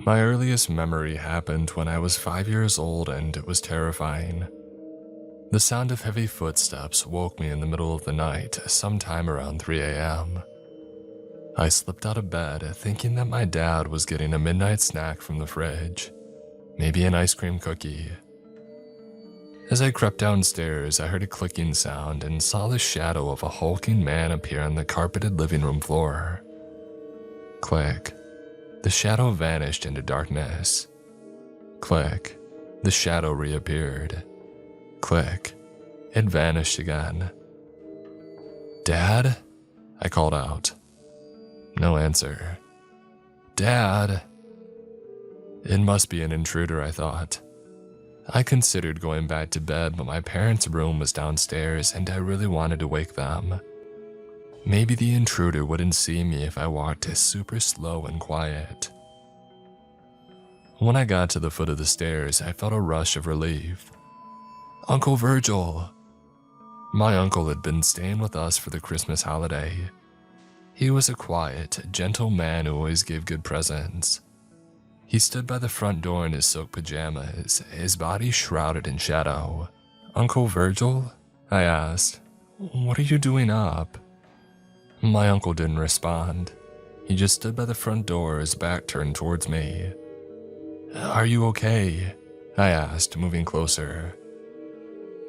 My earliest memory happened when I was 5 years old, and it was terrifying. The sound of heavy footsteps woke me in the middle of the night, sometime around 3 a.m. I slipped out of bed thinking that my dad was getting a midnight snack from the fridge, maybe an ice cream cookie. As I crept downstairs, I heard a clicking sound and saw the shadow of a hulking man appear on the carpeted living room floor. Click. The shadow vanished into darkness. Click. The shadow reappeared. Click. It vanished again. "Dad?" I called out. No answer. "Dad?" It must be an intruder, I thought. I considered going back to bed, but my parents' room was downstairs and I really wanted to wake them. Maybe the intruder wouldn't see me if I walked super slow and quiet. When I got to the foot of the stairs, I felt a rush of relief. "Uncle Virgil!" My uncle had been staying with us for the Christmas holiday. He was a quiet, gentle man who always gave good presents. He stood by the front door in his silk pajamas, his body shrouded in shadow. "Uncle Virgil?" I asked. "What are you doing up?" My uncle didn't respond. He just stood by the front door, his back turned towards me. "Are you okay?" I asked, moving closer.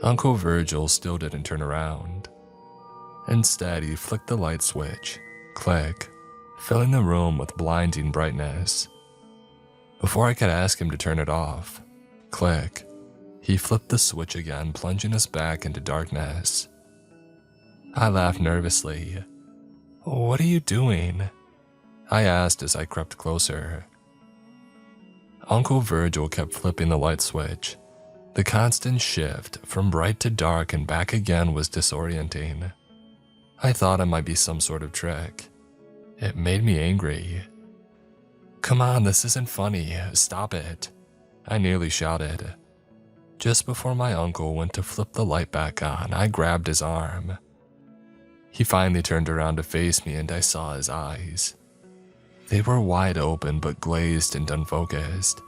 Uncle Virgil still didn't turn around. Instead, he flicked the light switch. Click, filling the room with blinding brightness. Before I could ask him to turn it off, click, he flipped the switch again, plunging us back into darkness. I laughed nervously. "What are you doing?" I asked as I crept closer. Uncle Virgil kept flipping the light switch. The constant shift from bright to dark and back again was disorienting. I thought it might be some sort of trick. It made me angry. "Come on, this isn't funny. Stop it," I nearly shouted. Just before my uncle went to flip the light back on, I grabbed his arm. He finally turned around to face me and I saw his eyes. They were wide open but glazed and unfocused,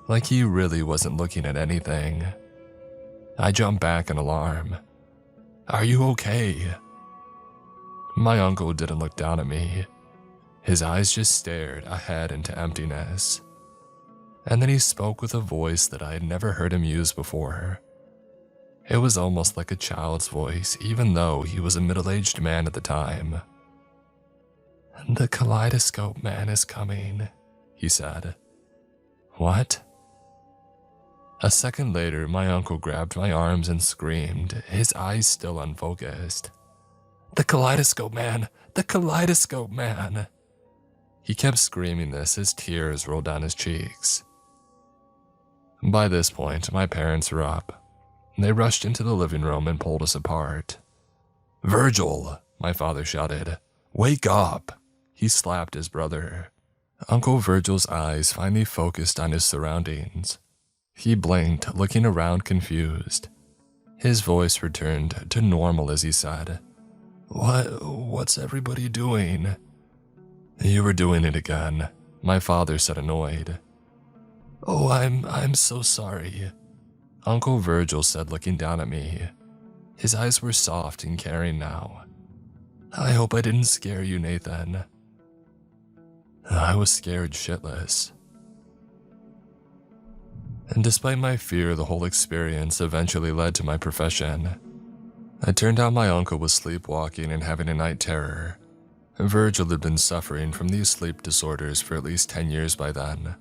like he really wasn't looking at anything. I jumped back in alarm. "Are you okay?" My uncle didn't look down at me. His eyes just stared ahead into emptiness. And then he spoke with a voice that I had never heard him use before. It was almost like a child's voice, even though he was a middle-aged man at the time. "The kaleidoscope man is coming," he said. "What?" A second later, my uncle grabbed my arms and screamed, his eyes still unfocused. "The kaleidoscope man! The kaleidoscope man!" He kept screaming this as tears rolled down his cheeks. By this point, my parents were up. They rushed into the living room and pulled us apart. "Virgil!" my father shouted. "Wake up!" He slapped his brother. Uncle Virgil's eyes finally focused on his surroundings. He blinked, looking around confused. His voice returned to normal as he said, What's everybody doing?" "You were doing it again," my father said, annoyed. "Oh, I'm so sorry," Uncle Virgil said, looking down at me. His eyes were soft and caring now. "I hope I didn't scare you, Nathan." I was scared shitless. And despite my fear, the whole experience eventually led to my profession. It turned out my uncle was sleepwalking and having a night terror. Virgil had been suffering from these sleep disorders for at least 10 years by then.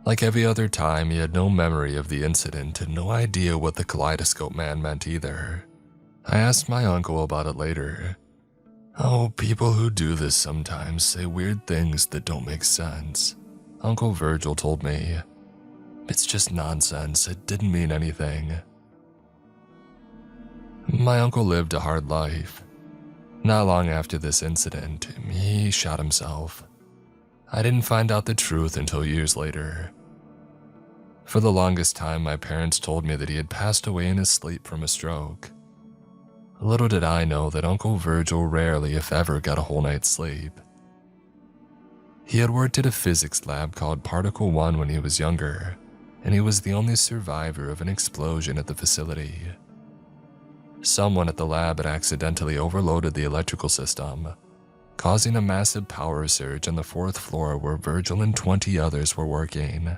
Like every other time, he had no memory of the incident and no idea what the kaleidoscope man meant either. I asked my uncle about it later. "Oh, people who do this sometimes say weird things that don't make sense," Uncle Virgil told me. "It's just nonsense. It didn't mean anything." My uncle lived a hard life. Not long after this incident, he shot himself. I didn't find out the truth until years later. For the longest time, my parents told me that he had passed away in his sleep from a stroke. Little did I know that Uncle Virgil rarely, if ever, got a whole night's sleep. He had worked at a physics lab called Particle 1 when he was younger, and he was the only survivor of an explosion at the facility. Someone at the lab had accidentally overloaded the electrical system, causing a massive power surge on the 4th floor where Virgil and 20 others were working.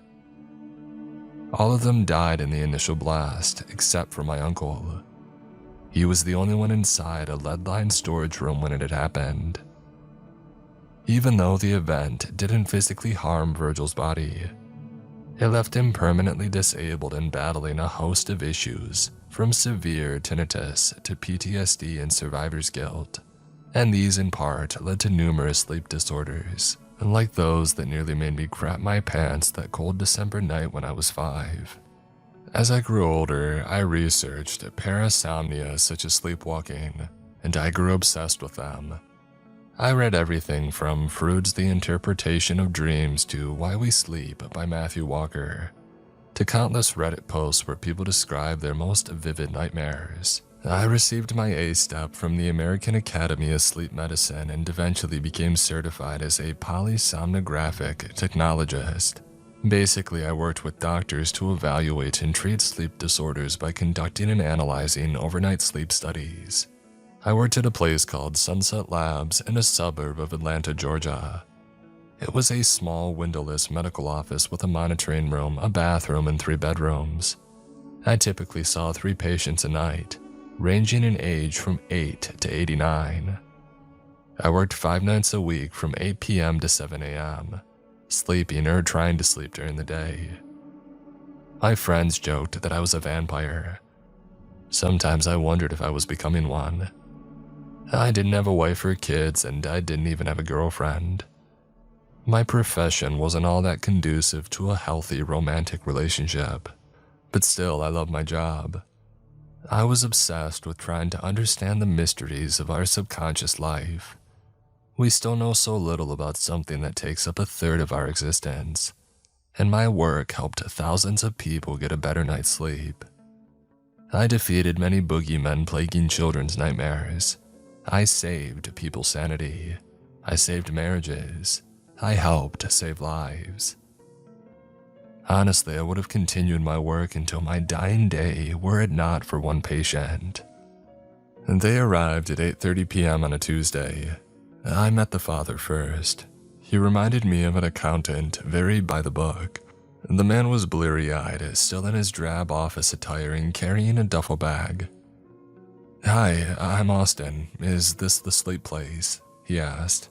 All of them died in the initial blast, except for my uncle. He was the only one inside a lead-lined storage room when it had happened. Even though the event didn't physically harm Virgil's body, it left him permanently disabled and battling a host of issues, from severe tinnitus to PTSD and survivor's guilt, and these in part led to numerous sleep disorders, like those that nearly made me crap my pants that cold December night when I was 5. As I grew older, I researched parasomnia such as sleepwalking, and I grew obsessed with them. I read everything from Freud's The Interpretation of Dreams to Why We Sleep by Matthew Walker, to countless Reddit posts where people describe their most vivid nightmares. I received my A-step from the American Academy of Sleep Medicine and eventually became certified as a polysomnographic technologist. Basically, I worked with doctors to evaluate and treat sleep disorders by conducting and analyzing overnight sleep studies. I worked at a place called Sunset Labs in a suburb of Atlanta, Georgia. It was a small windowless medical office with a monitoring room, a bathroom, and 3 bedrooms. I typically saw 3 patients a night, ranging in age from 8 to 89. I worked 5 nights a week from 8 p.m. to 7 a.m., sleeping or trying to sleep during the day. My friends joked that I was a vampire. Sometimes I wondered if I was becoming one. I didn't have a wife or kids, and I didn't even have a girlfriend. My profession wasn't all that conducive to a healthy romantic relationship, but still I loved my job. I was obsessed with trying to understand the mysteries of our subconscious life. We still know so little about something that takes up 1/3 of our existence, and my work helped thousands of people get a better night's sleep. I defeated many boogeymen plaguing children's nightmares. I saved people's sanity. I saved marriages. I helped save lives. Honestly, I would have continued my work until my dying day were it not for one patient. They arrived at 8:30 p.m. on a Tuesday. I met the father first. He reminded me of an accountant, very by the book. The man was bleary-eyed, still in his drab office attire and carrying a duffel bag. "Hi, I'm Austin. Is this the sleep place?" he asked.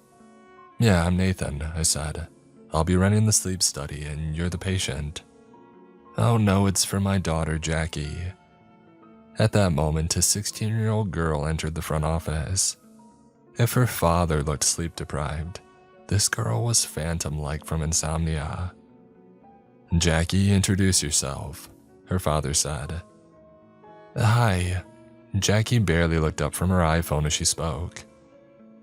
"Yeah, I'm Nathan," I said. "I'll be running the sleep study and you're the patient." "Oh no, it's for my daughter, Jackie." At that moment, a 16-year-old girl entered the front office. If her father looked sleep-deprived, this girl was phantom-like from insomnia. "Jackie, introduce yourself," her father said. "Hi." Jackie barely looked up from her iPhone as she spoke.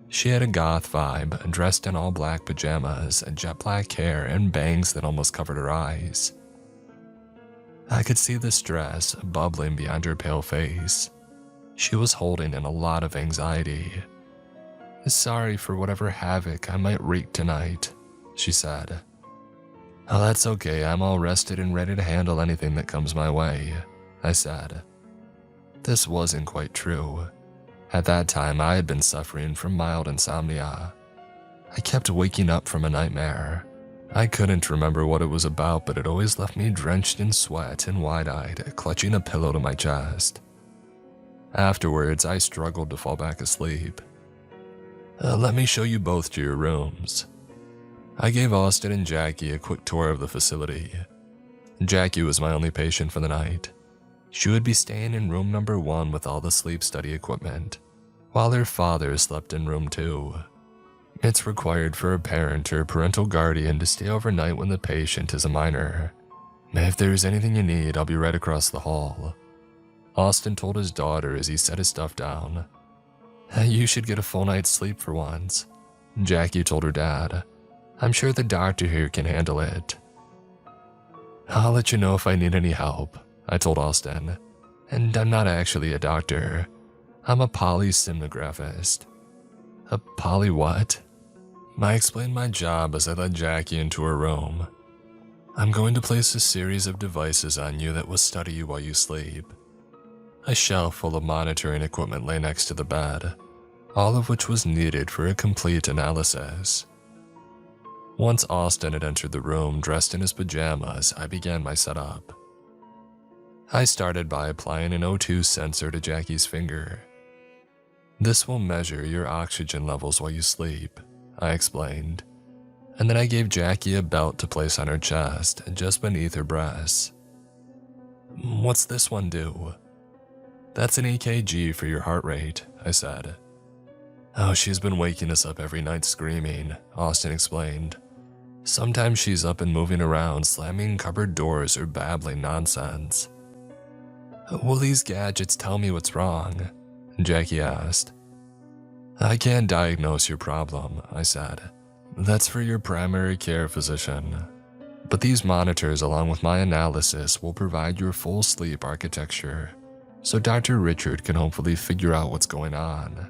She had a goth vibe, dressed in all black pajamas, jet black hair, and bangs that almost covered her eyes. I could see the stress bubbling behind her pale face. She was holding in a lot of anxiety. "Sorry for whatever havoc I might wreak tonight," she said. "Oh, that's okay. I'm all rested and ready to handle anything that comes my way," I said. This wasn't quite true. At that time, I had been suffering from mild insomnia. I kept waking up from a nightmare. I couldn't remember what it was about, but it always left me drenched in sweat and wide-eyed, clutching a pillow to my chest. Afterwards, I struggled to fall back asleep. Let me show you both to your rooms." I gave Austin and Jackie a quick tour of the facility. Jackie was my only patient for the night. She would be staying in room number 1 with all the sleep study equipment, while her father slept in room 2. It's required for a parent or parental guardian to stay overnight when the patient is a minor. "If there's anything you need, I'll be right across the hall," Austin told his daughter as he set his stuff down. "You should get a full night's sleep for once," Jackie told her dad. "I'm sure the doctor here can handle it." "I'll let you know if I need any help," I told Austin. "And I'm not actually a doctor. I'm a polysomnographist." "A poly what?" I explained my job as I led Jackie into her room. I'm going to place a series of devices on you that will study you while you sleep. A shelf full of monitoring equipment lay next to the bed, all of which was needed for a complete analysis. Once Austin had entered the room dressed in his pajamas, I began my setup. I started by applying an O2 sensor to Jackie's finger. This will measure your oxygen levels while you sleep, I explained, and then I gave Jackie a belt to place on her chest, just beneath her breasts. What's this one do? That's an EKG for your heart rate, I said. Oh, she's been waking us up every night screaming, Austin explained. Sometimes she's up and moving around, slamming cupboard doors or babbling nonsense. Will these gadgets tell me what's wrong? Jackie asked. I can't diagnose your problem, I said. That's for your primary care physician. But these monitors, along with my analysis, will provide your full sleep architecture, so Dr. Richard can hopefully figure out what's going on.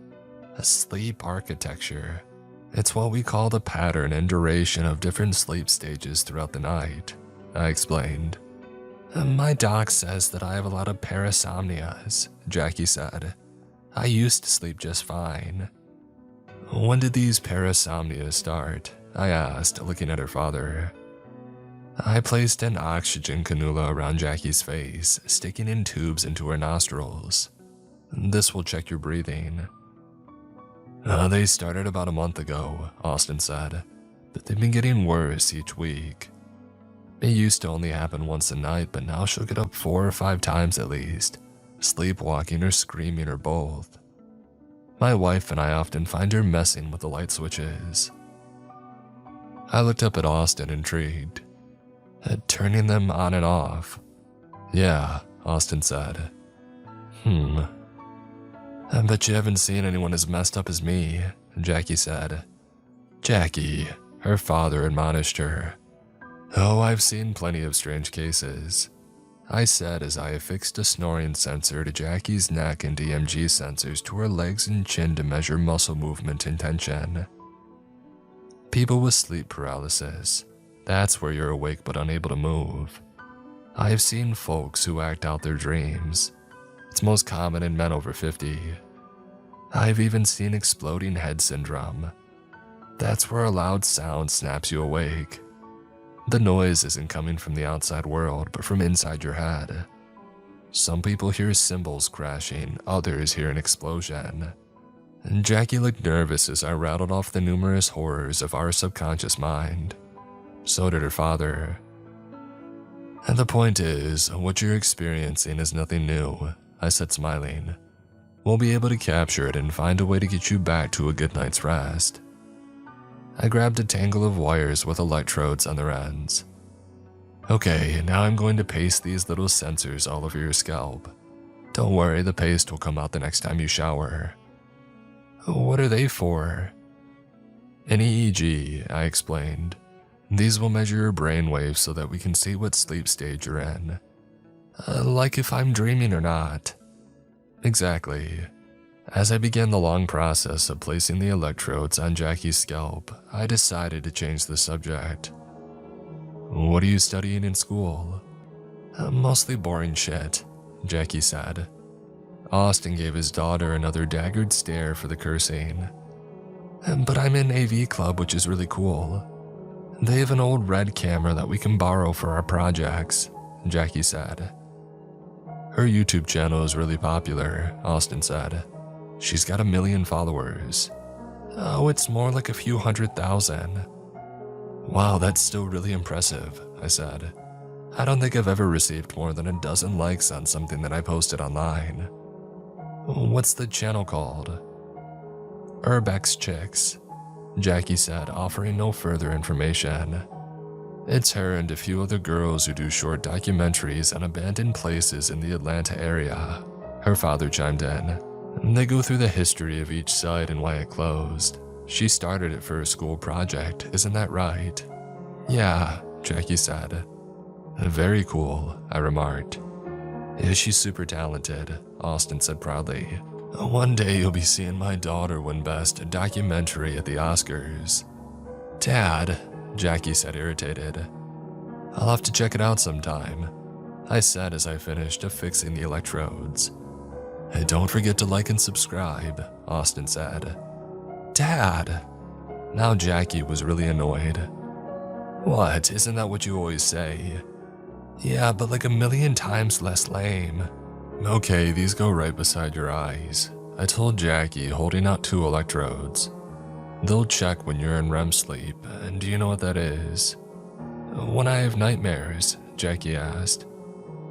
A sleep architecture. It's what we call the pattern and duration of different sleep stages throughout the night, I explained. My doc says that I have a lot of parasomnias, Jackie said. I used to sleep just fine. When did these parasomnias start? I asked, looking at her father. I placed an oxygen cannula around Jackie's face, sticking in tubes into her nostrils. This will check your breathing. They started about a month ago, Austin said, but they've been getting worse each week. It used to only happen once a night, but now she'll get up 4 or 5 times at least, sleepwalking or screaming or both. My wife and I often find her messing with the light switches. I looked up at Austin, intrigued. Turning them on and off. Yeah, Austin said. I bet you haven't seen anyone as messed up as me, Jackie said. Jackie, her father admonished her. Oh, I've seen plenty of strange cases, I said as I affixed a snoring sensor to Jackie's neck and EMG sensors to her legs and chin to measure muscle movement and tension. People with sleep paralysis, that's where you're awake but unable to move. I've seen folks who act out their dreams. It's most common in men over 50. I've even seen exploding head syndrome. That's where a loud sound snaps you awake. The noise isn't coming from the outside world, but from inside your head. Some people hear cymbals crashing, others hear an explosion. And Jackie looked nervous as I rattled off the numerous horrors of our subconscious mind. So did her father. And the point is, what you're experiencing is nothing new, I said, smiling. We'll be able to capture it and find a way to get you back to a good night's rest. I grabbed a tangle of wires with electrodes on their ends. Okay, now I'm going to paste these little sensors all over your scalp. Don't worry, the paste will come out the next time you shower. What are they for? An EEG, I explained. These will measure your brainwaves so that we can see what sleep stage you're in. Like if I'm dreaming or not. Exactly. As I began the long process of placing the electrodes on Jackie's scalp, I decided to change the subject. What are you studying in school? Mostly boring shit, Jackie said. Austin gave his daughter another daggered stare for the cursing. But I'm in AV club, which is really cool. They have an old red camera that we can borrow for our projects, Jackie said. Her YouTube channel is really popular, Austin said. She's got 1 million followers. Oh, it's more like a few 100,000. Wow, that's still really impressive, I said. I don't think I've ever received more than 12 likes on something that I posted online. What's the channel called? Urbex Chicks, Jackie said, offering no further information. It's her and a few other girls who do short documentaries on abandoned places in the Atlanta area, her father chimed in. They go through the history of each site and why it closed. She started it for a school project, isn't that right? Yeah, Jackie said. Very cool, I remarked. Yeah, she's super talented, Austin said proudly. One day you'll be seeing my daughter win Best Documentary at the Oscars. Dad, Jackie said, irritated. I'll have to check it out sometime, I said as I finished affixing the electrodes. Hey, don't forget to like and subscribe, Austin said. Dad! Now Jackie was really annoyed. What, isn't that what you always say? Yeah, but like a million times less lame. Okay, these go right beside your eyes, I told Jackie, holding out 2 electrodes. They'll check when you're in REM sleep, and do you know what that is? When I have nightmares, Jackie asked.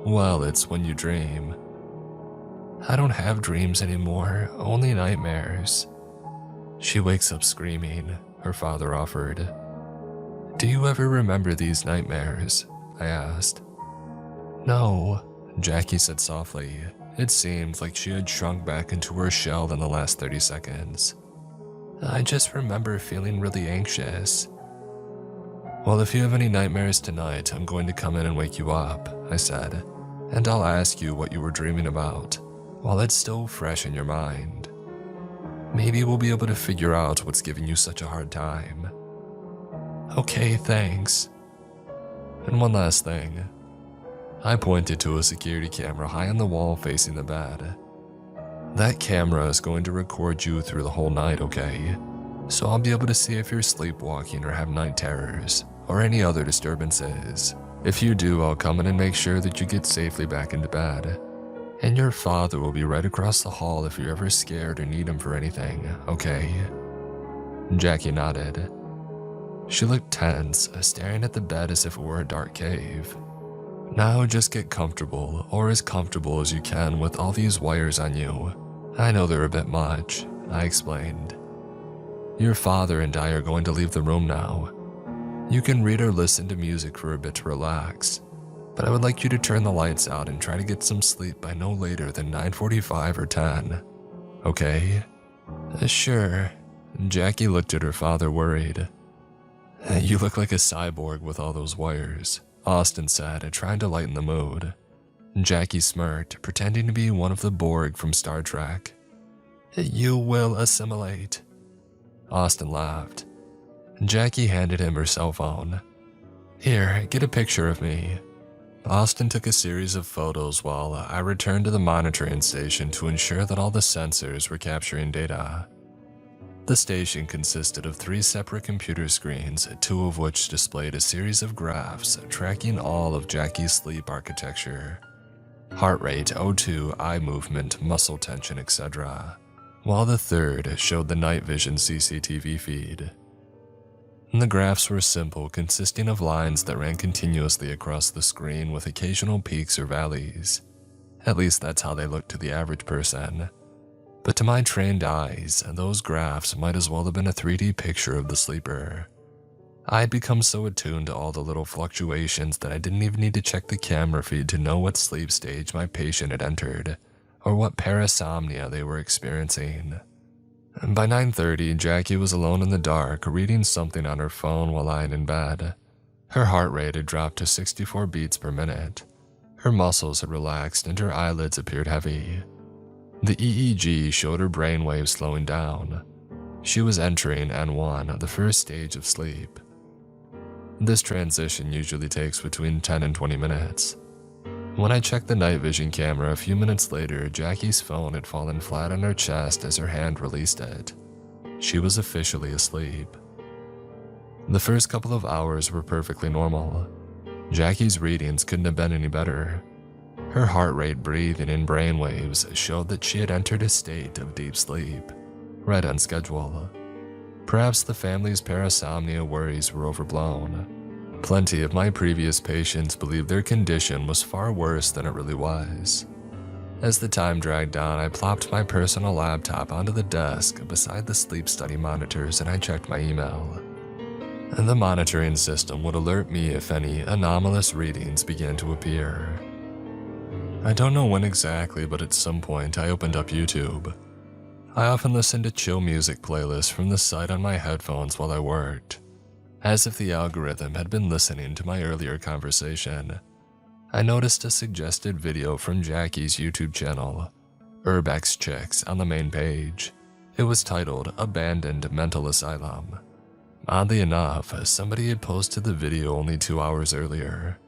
Well, it's when you dream. I don't have dreams anymore, only nightmares. She wakes up screaming, her father offered. Do you ever remember these nightmares? I asked. No, Jackie said softly. It seemed like she had shrunk back into her shell in the last 30 seconds. I just remember feeling really anxious. Well, if you have any nightmares tonight, I'm going to come in and wake you up, I said, and I'll ask you what you were dreaming about, while it's still fresh in your mind. Maybe we'll be able to figure out what's giving you such a hard time. Okay, thanks. And one last thing. I pointed to a security camera high on the wall facing the bed. That camera is going to record you through the whole night, okay? So I'll be able to see if you're sleepwalking or have night terrors, or any other disturbances. If you do, I'll come in and make sure that you get safely back into bed. And your father will be right across the hall if you're ever scared or need him for anything, okay? Jackie nodded. She looked tense, staring at the bed as if it were a dark cave. Now just get comfortable, or as comfortable as you can with all these wires on you. I know they're a bit much, I explained. Your father and I are going to leave the room now. You can read or listen to music for a bit to relax, but I would like you to turn the lights out and try to get some sleep by no later than 9:45 or 10. Okay? Sure. Jackie looked at her father worried. You look like a cyborg with all those wires, Austin said, trying to lighten the mood. Jackie smirked, pretending to be one of the Borg from Star Trek. You will assimilate. Austin laughed. Jackie handed him her cell phone. Here, get a picture of me. Austin took a series of photos while I returned to the monitoring station to ensure that all the sensors were capturing data. The station consisted of 3 separate computer screens, 2 of which displayed a series of graphs tracking all of Jackie's sleep architecture. Heart rate, O2, eye movement, muscle tension, etc. While the third showed the night vision CCTV feed. The graphs were simple, consisting of lines that ran continuously across the screen with occasional peaks or valleys. At least that's how they looked to the average person. But to my trained eyes, those graphs might as well have been a 3D picture of the sleeper. I had become so attuned to all the little fluctuations that I didn't even need to check the camera feed to know what sleep stage my patient had entered, or what parasomnia they were experiencing. By 9:30, Jackie was alone in the dark, reading something on her phone while lying in bed. Her heart rate had dropped to 64 beats per minute. Her muscles had relaxed and her eyelids appeared heavy. The EEG showed her brainwaves slowing down. She was entering N1, the first stage of sleep. This transition usually takes between 10 and 20 minutes. When I checked the night vision camera a few minutes later, Jackie's phone had fallen flat on her chest as her hand released it. She was officially asleep. The first couple of hours were perfectly normal. Jackie's readings couldn't have been any better. Her heart rate, breathing, and brainwaves showed that she had entered a state of deep sleep, right on schedule. Perhaps the family's parasomnia worries were overblown. Plenty of my previous patients believed their condition was far worse than it really was. As the time dragged on, I plopped my personal laptop onto the desk beside the sleep study monitors and I checked my email. And the monitoring system would alert me if any anomalous readings began to appear. I don't know when exactly, but at some point I opened up YouTube. I often listened to chill music playlists from the site on my headphones while I worked. As if the algorithm had been listening to my earlier conversation, I noticed a suggested video from Jackie's YouTube channel, Urbex Chicks, on the main page. It was titled Abandoned Mental Asylum. Oddly enough, somebody had posted the video only 2 hours earlier.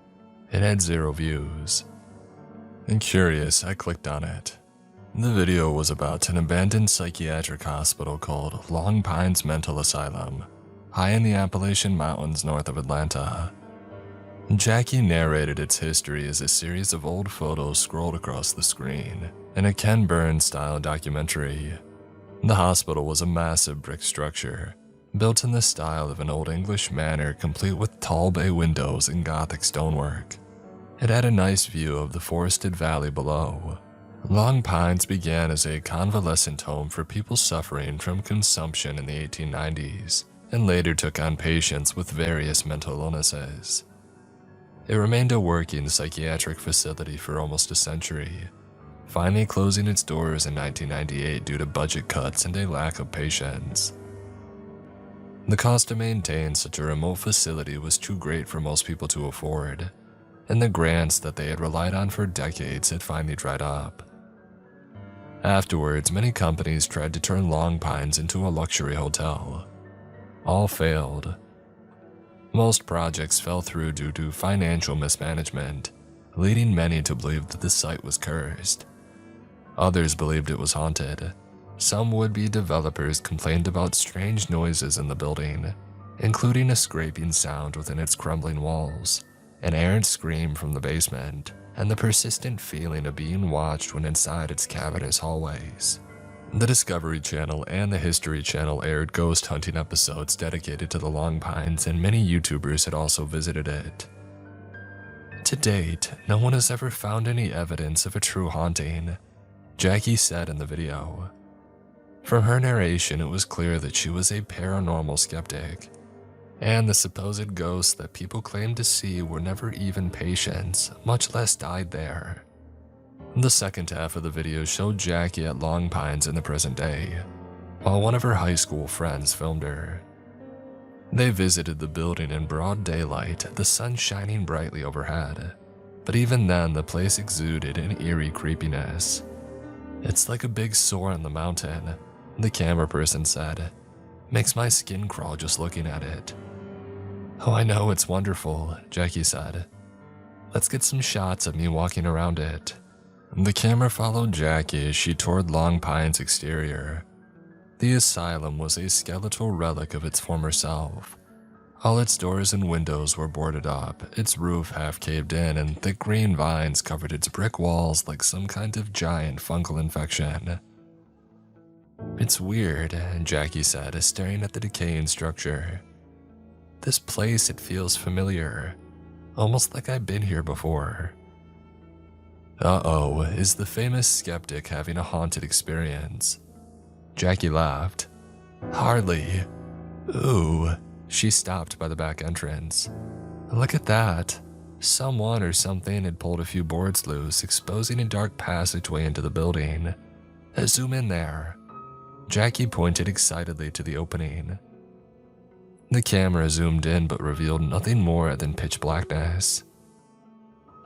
It had 0 views. And curious, I clicked on it. The video was about an abandoned psychiatric hospital called Long Pines Mental Asylum, high in the Appalachian Mountains north of Atlanta. Jackie narrated its history as a series of old photos scrolled across the screen in a Ken Burns-style documentary. The hospital was a massive brick structure, built in the style of an old English manor complete with tall bay windows and Gothic stonework. It had a nice view of the forested valley below. Long Pines began as a convalescent home for people suffering from consumption in the 1890s, and later took on patients with various mental illnesses. It remained a working psychiatric facility for almost a century, finally closing its doors in 1998 due to budget cuts and a lack of patients. The cost to maintain such a remote facility was too great for most people to afford, and the grants that they had relied on for decades had finally dried up. Afterwards, many companies tried to turn Long Pines into a luxury hotel. All failed. Most projects fell through due to financial mismanagement, leading many to believe that the site was cursed. Others believed it was haunted. Some would-be developers complained about strange noises in the building, including a scraping sound within its crumbling walls, an errant scream from the basement, and the persistent feeling of being watched when inside its cavernous hallways. The Discovery Channel and the History Channel aired ghost hunting episodes dedicated to the Long Pines, and many YouTubers had also visited it. To date, no one has ever found any evidence of a true haunting, Jackie said in the video. From her narration, it was clear that she was a paranormal skeptic, and the supposed ghosts that people claimed to see were never even patients, much less died there. The second half of the video showed Jackie at Long Pines in the present day, while one of her high school friends filmed her. They visited the building in broad daylight, the sun shining brightly overhead, but even then the place exuded an eerie creepiness. "It's like a big sore on the mountain," the camera person said. "Makes my skin crawl just looking at it." "Oh, I know, it's wonderful," Jackie said. "Let's get some shots of me walking around it." The camera followed Jackie as she toured Long Pines' exterior. The asylum was a skeletal relic of its former self. All its doors and windows were boarded up, its roof half caved in, and thick green vines covered its brick walls like some kind of giant fungal infection. "It's weird," Jackie said, staring at the decaying structure. "This place, it feels familiar, almost like I've been here before." Uh-oh, is the famous skeptic having a haunted experience? Jackie laughed. "Hardly. Ooh." She stopped by the back entrance. "Look at that. Someone or something had pulled a few boards loose, exposing a dark passageway into the building. Zoom in there." Jackie pointed excitedly to the opening. The camera zoomed in but revealed nothing more than pitch blackness.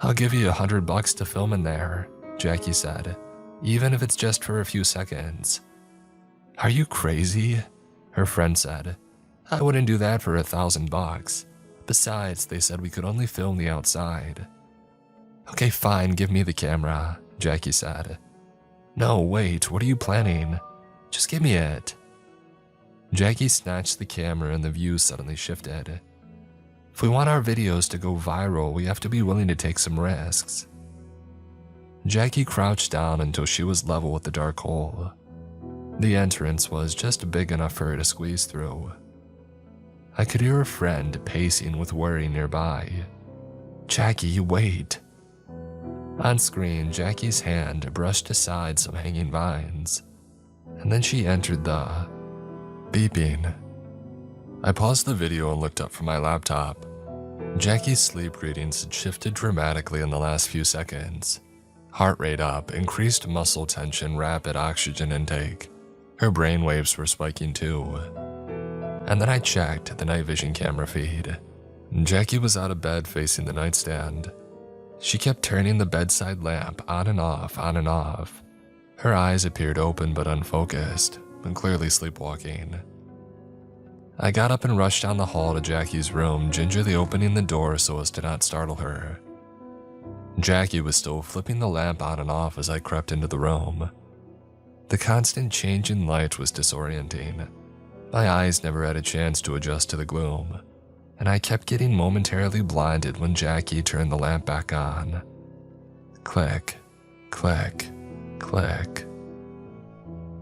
"I'll give you $100 to film in there," Jackie said, "even if it's just for a few seconds." "Are you crazy?" her friend said. "I wouldn't do that for $1,000. Besides, they said we could only film the outside." "Okay, fine, give me the camera," Jackie said. "No, wait, what are you planning? Just give me it." Jackie snatched the camera and the view suddenly shifted. "If we want our videos to go viral, we have to be willing to take some risks." Jackie crouched down until she was level with the dark hole. The entrance was just big enough for her to squeeze through. I could hear a friend pacing with worry nearby. "Jackie, wait." On screen, Jackie's hand brushed aside some hanging vines, and then she entered the beeping. I paused the video and looked up from my laptop. Jackie's sleep readings had shifted dramatically in the last few seconds. Heart rate up, increased muscle tension, rapid oxygen intake. Her brain waves were spiking too. And then I checked the night vision camera feed. Jackie was out of bed facing the nightstand. She kept turning the bedside lamp on and off, on and off. Her eyes appeared open but unfocused, and clearly sleepwalking. I got up and rushed down the hall to Jackie's room, gingerly opening the door so as to not startle her. Jackie was still flipping the lamp on and off as I crept into the room. The constant change in light was disorienting. My eyes never had a chance to adjust to the gloom, and I kept getting momentarily blinded when Jackie turned the lamp back on. Click, click, click.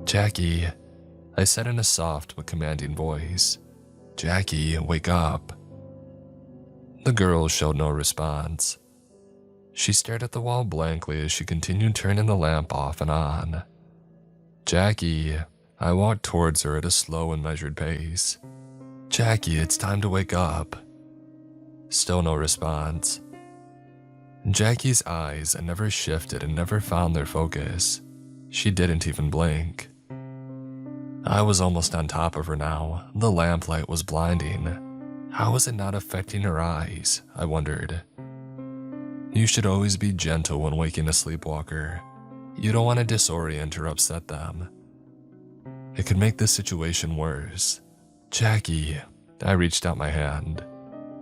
"Jackie," I said in a soft but commanding voice. "Jackie, wake up." The girl showed no response. She stared at the wall blankly as she continued turning the lamp off and on. "Jackie," I walked towards her at a slow and measured pace. "Jackie, it's time to wake up." Still no response. Jackie's eyes never shifted and never found their focus. She didn't even blink. I was almost on top of her now. The lamplight was blinding. How was it not affecting her eyes? I wondered. You should always be gentle when waking a sleepwalker. You don't want to disorient or upset them. It could make the situation worse. "Jackie," I reached out my hand.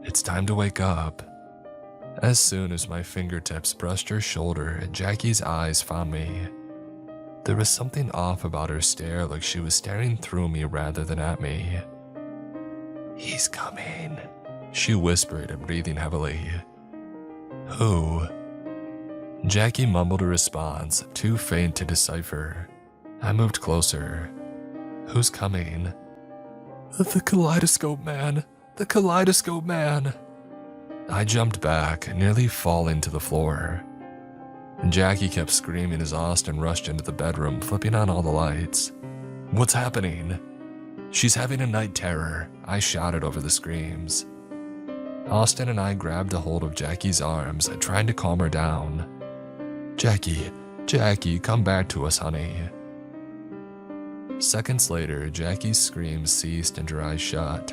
"It's time to wake up." As soon as my fingertips brushed her shoulder, Jackie's eyes found me. There was something off about her stare, like she was staring through me rather than at me. "He's coming," she whispered, breathing heavily. "Who?" Jackie mumbled a response, too faint to decipher. I moved closer. "Who's coming?" "The kaleidoscope man! The kaleidoscope man!" I jumped back, nearly falling to the floor. Jackie kept screaming as Austin rushed into the bedroom, flipping on all the lights. "What's happening?" "She's having a night terror," I shouted over the screams. Austin and I grabbed a hold of Jackie's arms, trying to calm her down. "Jackie, Jackie, come back to us, honey." Seconds later, Jackie's screams ceased and her eyes shut.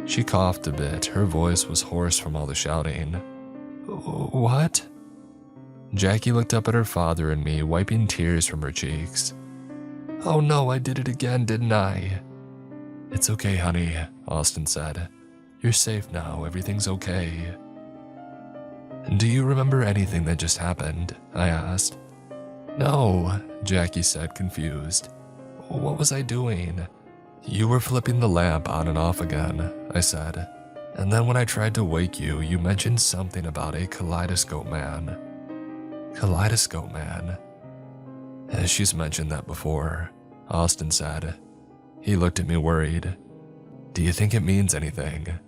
She coughed a bit, her voice was hoarse from all the shouting. "What?" Jackie looked up at her father and me, wiping tears from her cheeks. "Oh no, I did it again, didn't I?" "It's okay, honey," Austin said. "You're safe now, everything's okay." "Do you remember anything that just happened?" I asked. "No," Jackie said, confused. "What was I doing?" "You were flipping the lamp on and off again," I said. "And then when I tried to wake you, you mentioned something about a kaleidoscope man." "Kaleidoscope man?" "She's mentioned that before," Austin said. He looked at me worried. "Do you think it means anything?"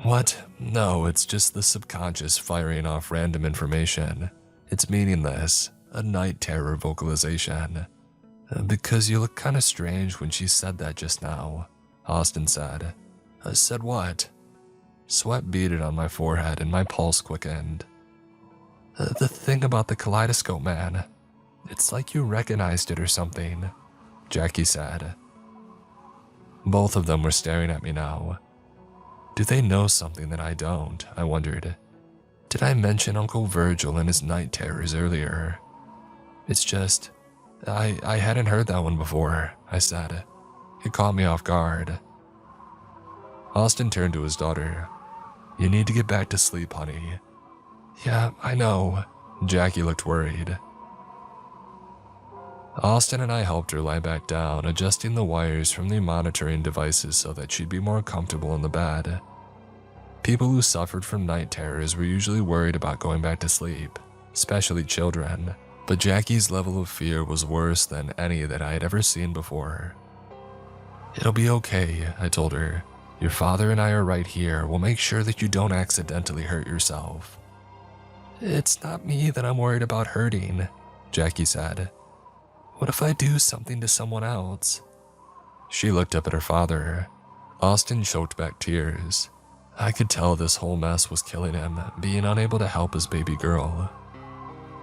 "What? No, it's just the subconscious firing off random information. It's meaningless, a night terror vocalization." "Because you look kind of strange when she said that just now," Austin said. "I said what?" Sweat beaded on my forehead and my pulse quickened. "The thing about the kaleidoscope man. It's like you recognized it or something," Jackie said. Both of them were staring at me now. Do they know something that I don't? I wondered. Did I mention Uncle Virgil and his night terrors earlier? "It's just, I hadn't heard that one before," I said. It caught me off guard. Austin turned to his daughter. "You need to get back to sleep, honey." "Yeah, I know." Jackie looked worried. Austin and I helped her lie back down, adjusting the wires from the monitoring devices so that she'd be more comfortable in the bed. People who suffered from night terrors were usually worried about going back to sleep, especially children, but Jackie's level of fear was worse than any that I had ever seen before. "It'll be okay," I told her. "Your father and I are right here. We'll make sure that you don't accidentally hurt yourself." "It's not me that I'm worried about hurting," Jackie said. "What if I do something to someone else?" She looked up at her father. Austin choked back tears. I could tell this whole mess was killing him, being unable to help his baby girl.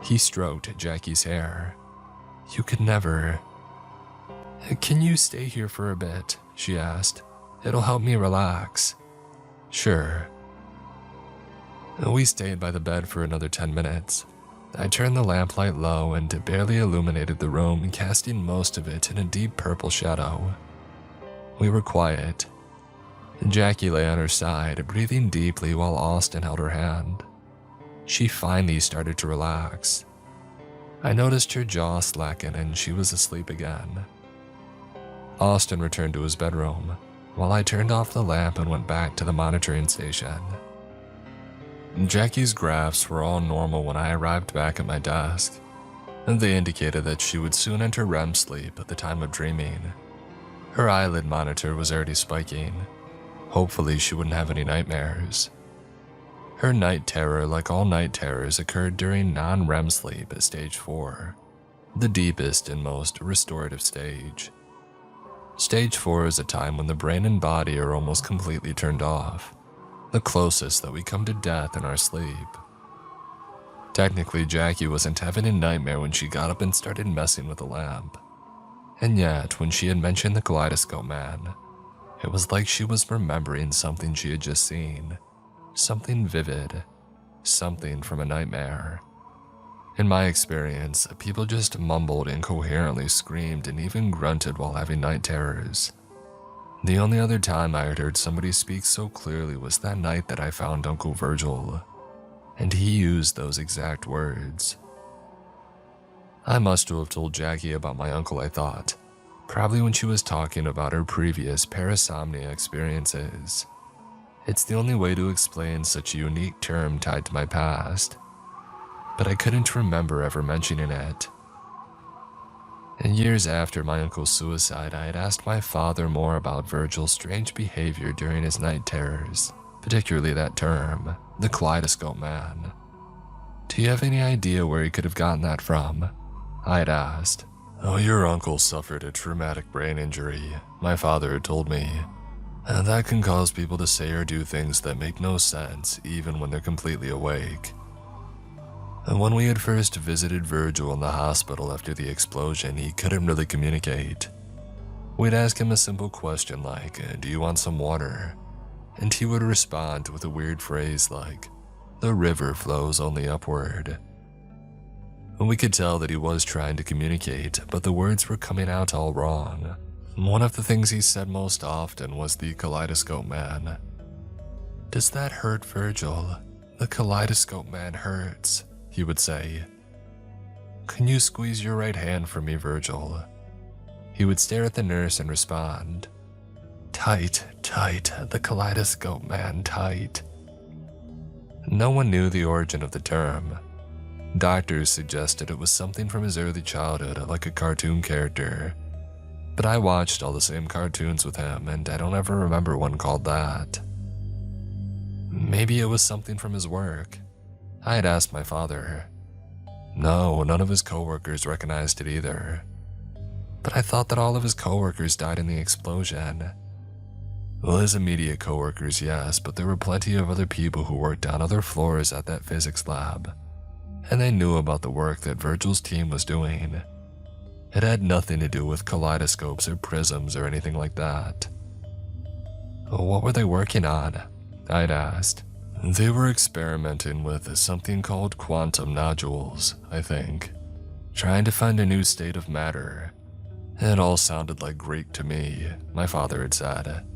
He stroked Jackie's hair. "You could never." "Can you stay here for a bit?" she asked. "It'll help me relax." "Sure." We stayed by the bed for another 10 minutes. I turned the lamplight low and barely illuminated the room, casting most of it in a deep purple shadow. We were quiet. Jackie lay on her side, breathing deeply while Austin held her hand. She finally started to relax. I noticed her jaw slacken and she was asleep again. Austin returned to his bedroom, while I turned off the lamp and went back to the monitoring station. Jackie's graphs were all normal when I arrived back at my desk, and they indicated that she would soon enter REM sleep at the time of dreaming. Her eyelid monitor was already spiking. Hopefully she wouldn't have any nightmares. Her night terror, like all night terrors, occurred during non-REM sleep at stage 4, the deepest and most restorative stage. Stage 4 is a time when the brain and body are almost completely turned off, the closest that we come to death in our sleep. Technically, Jackie wasn't having a nightmare when she got up and started messing with the lamp. And yet, when she had mentioned the kaleidoscope man, it was like she was remembering something she had just seen. Something vivid. Something from a nightmare. In my experience, people just mumbled, incoherently screamed, and even grunted while having night terrors. The only other time I had heard somebody speak so clearly was that night that I found Uncle Virgil, and he used those exact words. I must have told Jackie about my uncle, I thought, probably when she was talking about her previous parasomnia experiences. It's the only way to explain such a unique term tied to my past, but I couldn't remember ever mentioning it. And years after my uncle's suicide, I had asked my father more about Virgil's strange behavior during his night terrors, particularly that term, the kaleidoscope man. Do you have any idea where he could have gotten that from? I had asked. Oh, your uncle suffered a traumatic brain injury, my father had told me. And that can cause people to say or do things that make no sense even when they're completely awake. And when we had first visited Virgil in the hospital after the explosion, he couldn't really communicate. We'd ask him a simple question like, "Do you want some water?" And he would respond with a weird phrase like, "The river flows only upward." And we could tell that he was trying to communicate, but the words were coming out all wrong. One of the things he said most often was the kaleidoscope man. "Does that hurt, Virgil? The kaleidoscope man hurts," he would say. "Can you squeeze your right hand for me, Virgil?" He would stare at the nurse and respond, "Tight, tight, the kaleidoscope man, tight." No one knew the origin of the term. Doctors suggested it was something from his early childhood, like a cartoon character. But I watched all the same cartoons with him, and I don't ever remember one called that. Maybe it was something from his work. I had asked my father. No, none of his coworkers recognized it either. But I thought that all of his coworkers died in the explosion. Well, his immediate coworkers, yes, but there were plenty of other people who worked on other floors at that physics lab, and they knew about the work that Virgil's team was doing. It had nothing to do with kaleidoscopes or prisms or anything like that. What were they working on? I'd asked. They were experimenting with something called quantum nodules, I think. Trying to find a new state of matter. It all sounded like Greek to me, my father had said.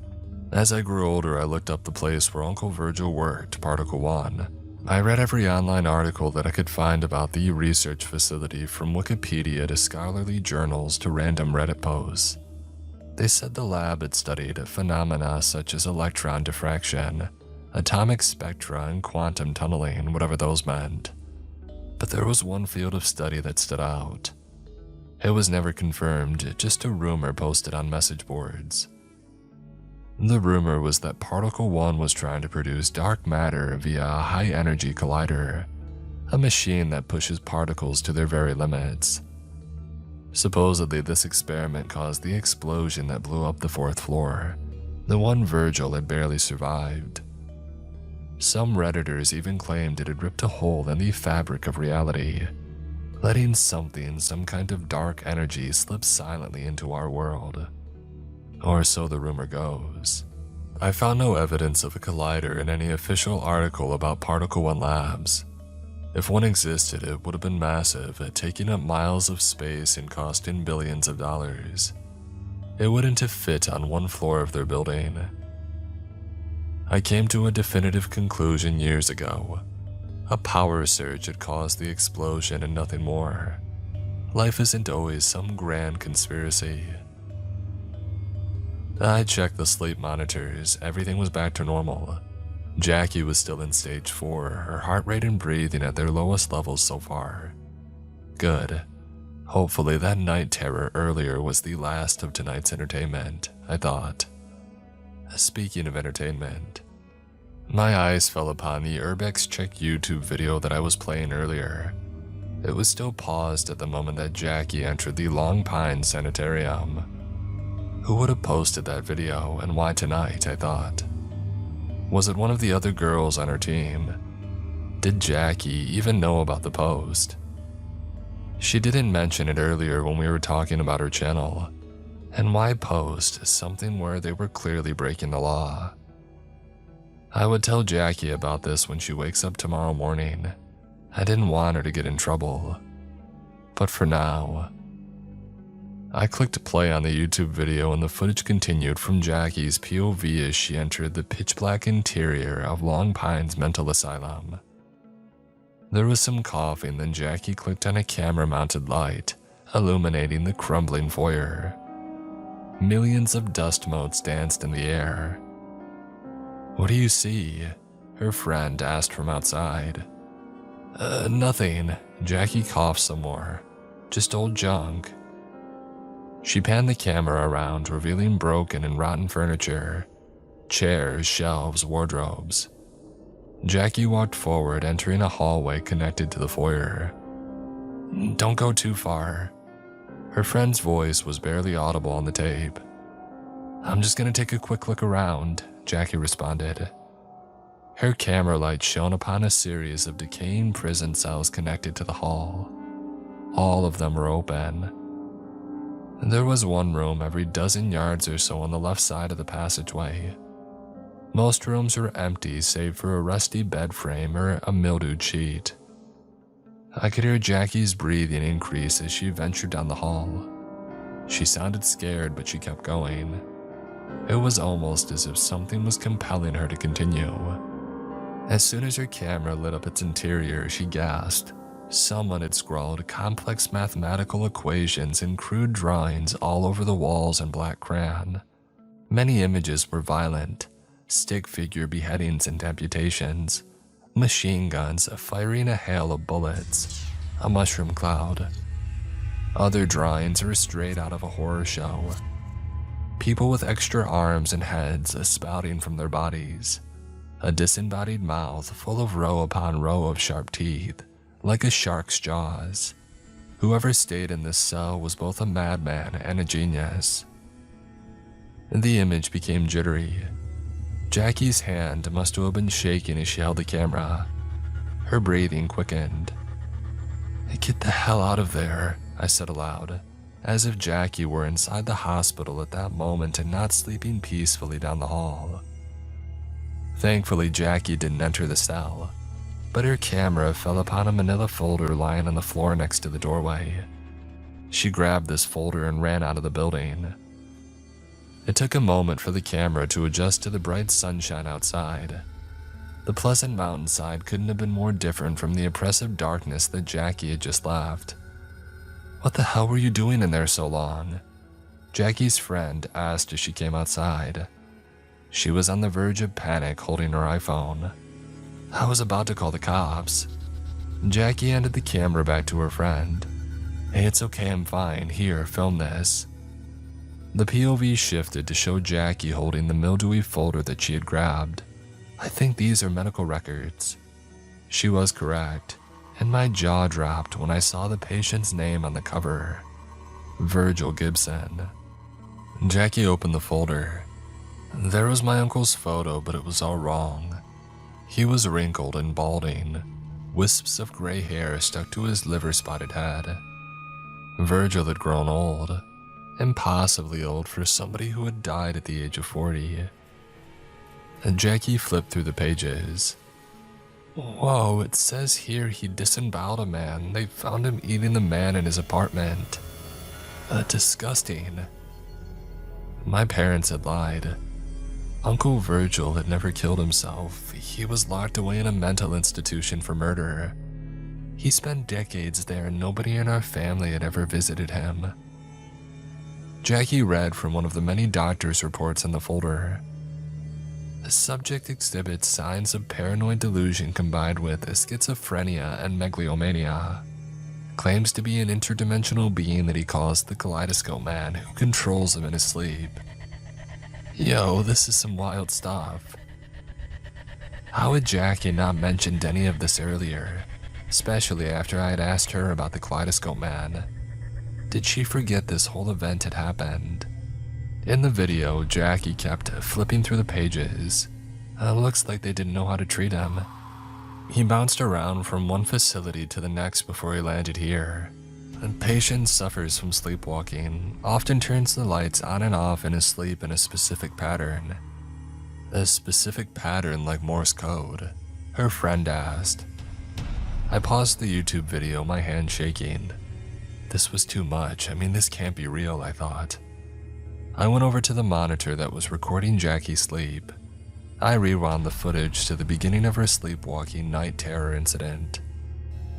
As I grew older, I looked up the place where Uncle Virgil worked, Particle 1. I read every online article that I could find about the research facility, from Wikipedia to scholarly journals to random Reddit posts. They said the lab had studied phenomena such as electron diffraction, atomic spectra, and quantum tunneling, whatever those meant. But there was one field of study that stood out. It was never confirmed, just a rumor posted on message boards. The rumor was that Particle 1 was trying to produce dark matter via a high-energy collider, a machine that pushes particles to their very limits. Supposedly, this experiment caused the explosion that blew up the 4th floor, the one Virgil had barely survived. Some Redditors even claimed it had ripped a hole in the fabric of reality, letting something, some kind of dark energy, slip silently into our world. Or so the rumor goes. I found no evidence of a collider in any official article about Particle 1 Labs. If one existed, it would have been massive, taking up miles of space and costing billions of dollars. It wouldn't have fit on one floor of their building. I came to a definitive conclusion years ago. A power surge had caused the explosion and nothing more. Life isn't always some grand conspiracy. I checked the sleep monitors. Everything was back to normal. Jackie was still in stage 4, her heart rate and breathing at their lowest levels so far. Good. Hopefully that night terror earlier was the last of tonight's entertainment, I thought. Speaking of entertainment, my eyes fell upon the Urbex Check YouTube video that I was playing earlier. It was still paused at the moment that Jackie entered the Long Pine Sanitarium. Who would have posted that video and why tonight, I thought. Was it one of the other girls on her team? Did Jackie even know about the post? She didn't mention it earlier when we were talking about her channel. And why post something where they were clearly breaking the law? I would tell Jackie about this when she wakes up tomorrow morning. I didn't want her to get in trouble. But for now, I clicked play on the YouTube video and the footage continued from Jackie's POV as she entered the pitch-black interior of Long Pine's mental asylum. There was some coughing, then Jackie clicked on a camera-mounted light, illuminating the crumbling foyer. Millions of dust motes danced in the air. "What do you see?" her friend asked from outside. Nothing." Jackie coughed some more. "Just old junk." She panned the camera around, revealing broken and rotten furniture. Chairs, shelves, wardrobes. Jackie walked forward, entering a hallway connected to the foyer. "Don't go too far." Her friend's voice was barely audible on the tape. "I'm just gonna take a quick look around," Jackie responded. Her camera light shone upon a series of decaying prison cells connected to the hall. All of them were open. There was one room every dozen yards or so on the left side of the passageway. Most rooms were empty save for a rusty bed frame or a mildewed sheet. I could hear Jackie's breathing increase as she ventured down the hall. She sounded scared, but she kept going. It was almost as if something was compelling her to continue. As soon as her camera lit up its interior, she gasped. Someone had scrawled complex mathematical equations and crude drawings all over the walls in black crayon. Many images were violent, stick figure beheadings and amputations, machine guns firing a hail of bullets, a mushroom cloud. Other drawings were straight out of a horror show. People with extra arms and heads spouting from their bodies. A disembodied mouth full of row upon row of sharp teeth, like a shark's jaws. Whoever stayed in this cell was both a madman and a genius. The image became jittery. Jackie's hand must have been shaking as she held the camera. Her breathing quickened. "Get the hell out of there," I said aloud, as if Jackie were inside the hospital at that moment and not sleeping peacefully down the hall. Thankfully, Jackie didn't enter the cell, but her camera fell upon a manila folder lying on the floor next to the doorway. She grabbed this folder and ran out of the building. It took a moment for the camera to adjust to the bright sunshine outside. The pleasant mountainside couldn't have been more different from the oppressive darkness that Jackie had just left. "What the hell were you doing in there so long?" Jackie's friend asked as she came outside. She was on the verge of panic, holding her iPhone. "I was about to call the cops." Jackie handed the camera back to her friend. "Hey, it's okay, I'm fine. Here, film this." The POV shifted to show Jackie holding the mildewy folder that she had grabbed. "I think these are medical records." She was correct, and my jaw dropped when I saw the patient's name on the cover. Virgil Gibson. Jackie opened the folder. There was my uncle's photo, but it was all wrong. He was wrinkled and balding. Wisps of gray hair stuck to his liver-spotted head. Virgil had grown old. Impossibly old for somebody who had died at the age of 40. And Jackie flipped through the pages. "Whoa, it says here he disemboweled a man. They found him eating the man in his apartment. Disgusting." My parents had lied. Uncle Virgil had never killed himself. He was locked away in a mental institution for murder. He spent decades there and nobody in our family had ever visited him. Jackie read from one of the many doctor's reports in the folder. The subject exhibits signs of paranoid delusion combined with schizophrenia and megalomania. Claims to be an interdimensional being that he calls the Kaleidoscope Man who controls him in his sleep. Yo, this is some wild stuff. How had Jackie not mentioned any of this earlier, especially after I had asked her about the Kaleidoscope Man? Did she forget this whole event had happened? In the video, Jackie kept flipping through the pages. Looks like they didn't know how to treat him. He bounced around from one facility to the next before he landed here. A patient suffers from sleepwalking, often turns the lights on and off in his sleep in a specific pattern. A specific pattern like Morse code, her friend asked. I paused the YouTube video, my hand shaking. This was too much. I mean, this can't be real, I thought. I went over to the monitor that was recording Jackie's sleep. I rewound the footage to the beginning of her sleepwalking night terror incident.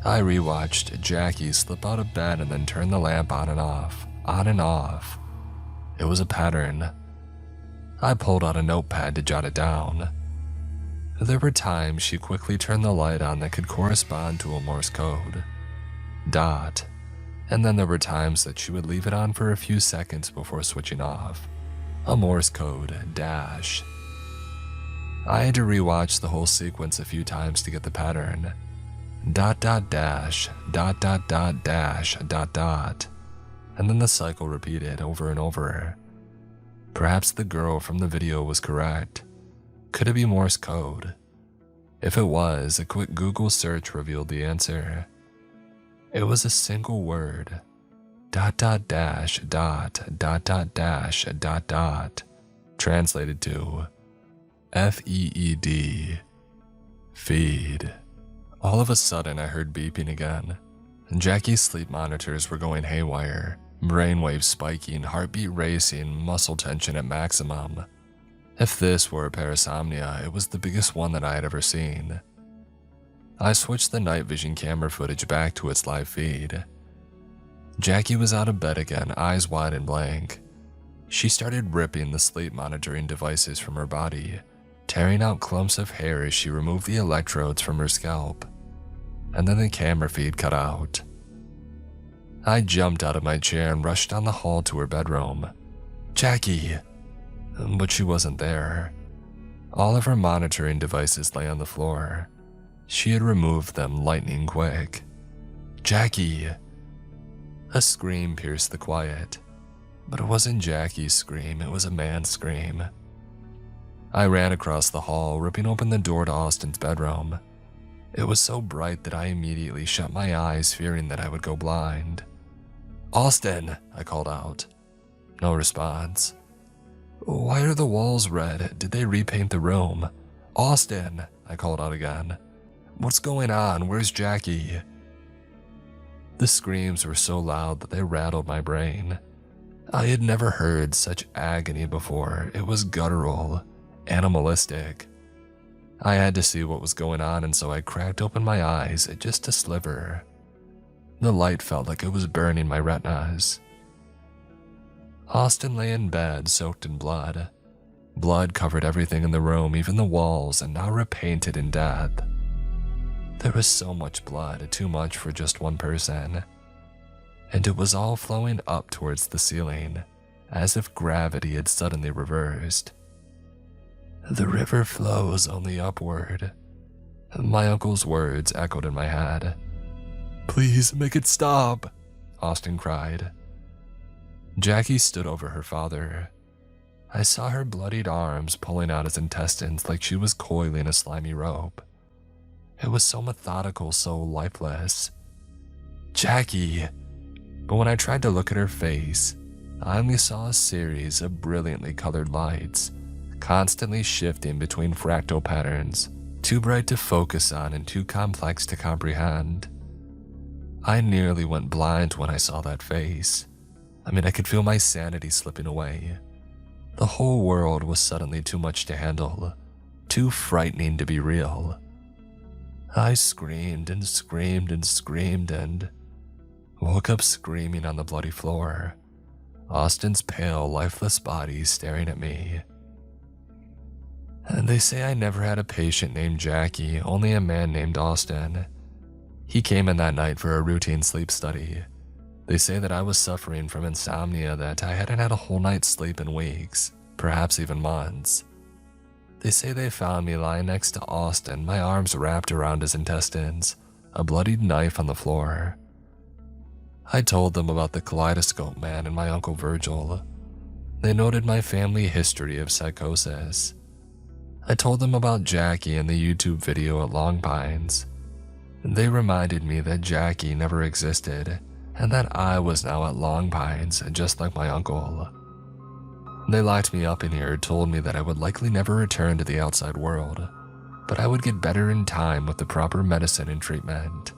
I rewatched Jackie slip out of bed and then turn the lamp on and off, on and off. It was a pattern. I pulled out a notepad to jot it down. There were times she quickly turned the light on that could correspond to a Morse code. Dot. And then there were times that she would leave it on for a few seconds before switching off. A Morse code, dash. I had to rewatch the whole sequence a few times to get the pattern. Dot dot dash, dot dot dot dash, dot dot. And then the cycle repeated over and over. Perhaps the girl from the video was correct. Could it be Morse code? If it was, a quick Google search revealed the answer. It was a single word. Dot dot dash dot dot dot dash dot dot. Translated to FEED. Feed. All of a sudden I heard beeping again. Jackie's sleep monitors were going haywire. Brainwaves spiking, heartbeat racing, muscle tension at maximum. If this were a parasomnia, it was the biggest one that I had ever seen. I switched the night vision camera footage back to its live feed. Jackie was out of bed again, eyes wide and blank. She started ripping the sleep monitoring devices from her body, tearing out clumps of hair as she removed the electrodes from her scalp. And then the camera feed cut out. I jumped out of my chair and rushed down the hall to her bedroom. Jackie! But she wasn't there. All of her monitoring devices lay on the floor. She had removed them lightning quick. Jackie! A scream pierced the quiet. But it wasn't Jackie's scream, it was a man's scream. I ran across the hall, ripping open the door to Austin's bedroom. It was so bright that I immediately shut my eyes, fearing that I would go blind. Austin! I called out. No response. Why are the walls red? Did they repaint the room? Austin! I called out again. What's going on? Where's Jackie? The screams were so loud that they rattled my brain. I had never heard such agony before. It was guttural, animalistic. I had to see what was going on, and so I cracked open my eyes just a sliver. The light felt like it was burning my retinas. Austin lay in bed, soaked in blood. Blood covered everything in the room, even the walls, and now repainted in death. There was so much blood, too much for just one person. And it was all flowing up towards the ceiling, as if gravity had suddenly reversed. The river flows only upward. My uncle's words echoed in my head. Please make it stop, Austin cried. Jackie stood over her father. I saw her bloodied arms pulling out his intestines like she was coiling a slimy rope. It was so methodical, so lifeless. Jackie! But when I tried to look at her face, I only saw a series of brilliantly colored lights, constantly shifting between fractal patterns, too bright to focus on and too complex to comprehend. I nearly went blind when I saw that face. I could feel my sanity slipping away. The whole world was suddenly too much to handle, too frightening to be real. I screamed and screamed and screamed and woke up screaming on the bloody floor, Austin's pale, lifeless body staring at me. And they say I never had a patient named Jackie, only a man named Austin. He came in that night for a routine sleep study. They say that I was suffering from insomnia, that I hadn't had a whole night's sleep in weeks, perhaps even months. They say they found me lying next to Austin, my arms wrapped around his intestines, a bloodied knife on the floor. I told them about the kaleidoscope man and my Uncle Virgil. They noted my family history of psychosis. I told them about Jackie and the YouTube video at Long Pines. They reminded me that Jackie never existed and that I was now at Long Pines, just like my uncle. They locked me up in here, told me that I would likely never return to the outside world, but I would get better in time with the proper medicine and treatment.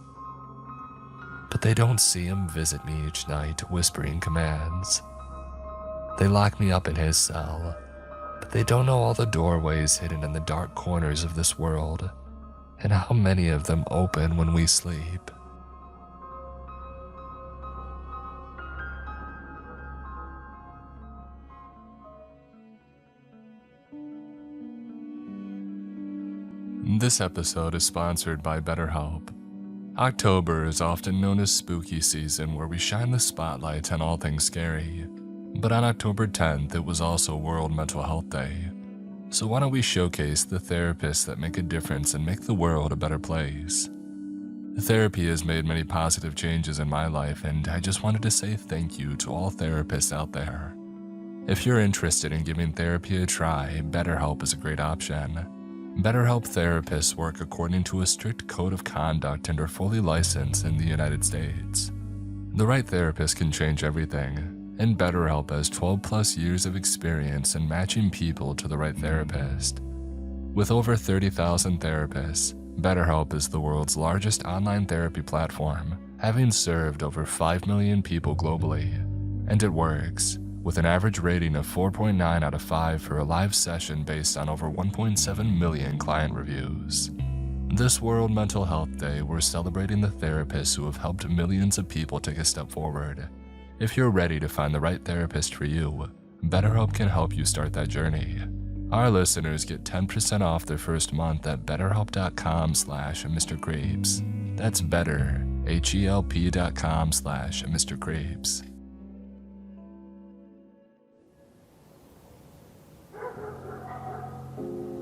But they don't see him visit me each night, whispering commands. They lock me up in his cell, but they don't know all the doorways hidden in the dark corners of this world, and how many of them open when we sleep. This episode is sponsored by BetterHelp. October is often known as spooky season, where we shine the spotlight on all things scary. But on October 10th, it was also World Mental Health Day. So why don't we showcase the therapists that make a difference and make the world a better place? Therapy has made many positive changes in my life, and I just wanted to say thank you to all therapists out there. If you're interested in giving therapy a try, BetterHelp is a great option. BetterHelp therapists work according to a strict code of conduct and are fully licensed in the United States. The right therapist can change everything, and BetterHelp has 12+ years of experience in matching people to the right therapist. With over 30,000 therapists, BetterHelp is the world's largest online therapy platform, having served over 5 million people globally. And it works, with an average rating of 4.9 out of 5 for a live session based on over 1.7 million client reviews. This World Mental Health Day, we're celebrating the therapists who have helped millions of people take a step forward. If you're ready to find the right therapist for you, BetterHelp can help you start that journey. Our listeners get 10% off their first month at betterhelp.com/Mr. Creeps. That's better, HELP.com/Mr. Creeps.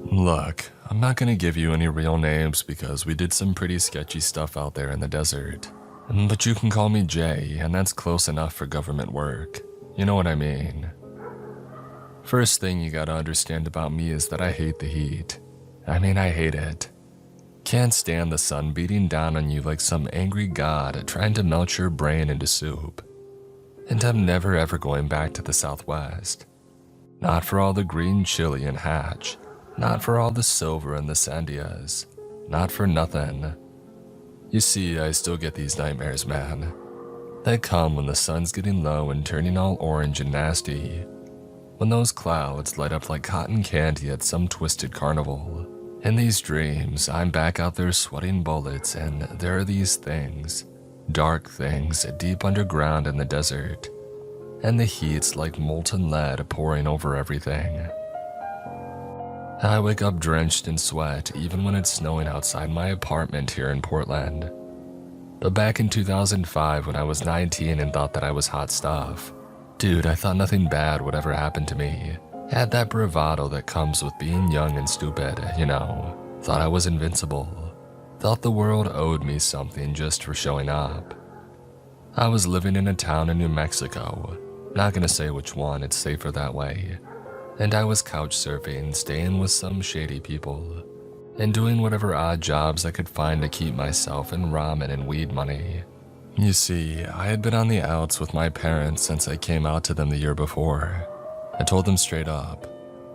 Look, I'm not gonna give you any real names because we did some pretty sketchy stuff out there in the desert. But you can call me Jay, and that's close enough for government work. You know what I mean? First thing you gotta understand about me is that I hate the heat. I hate it. Can't stand the sun beating down on you like some angry god trying to melt your brain into soup. And I'm never ever going back to the Southwest. Not for all the green chili and hatch. Not for all the silver and the sandias. Not for nothing. You see, I still get these nightmares, man. They come when the sun's getting low and turning all orange and nasty. When those clouds light up like cotton candy at some twisted carnival. In these dreams, I'm back out there sweating bullets, and there are these things. Dark things deep underground in the desert. And the heat's like molten lead pouring over everything. I wake up drenched in sweat even when it's snowing outside my apartment here in Portland. But back in 2005 when I was 19 and thought that I was hot stuff, dude, I thought nothing bad would ever happen to me. Had that bravado that comes with being young and stupid, you know. Thought I was invincible. Thought the world owed me something just for showing up. I was living in a town in New Mexico. Not gonna say which one, it's safer that way. And I was couch surfing, staying with some shady people, and doing whatever odd jobs I could find to keep myself in ramen and weed money. You see, I had been on the outs with my parents since I came out to them the year before. I told them straight up,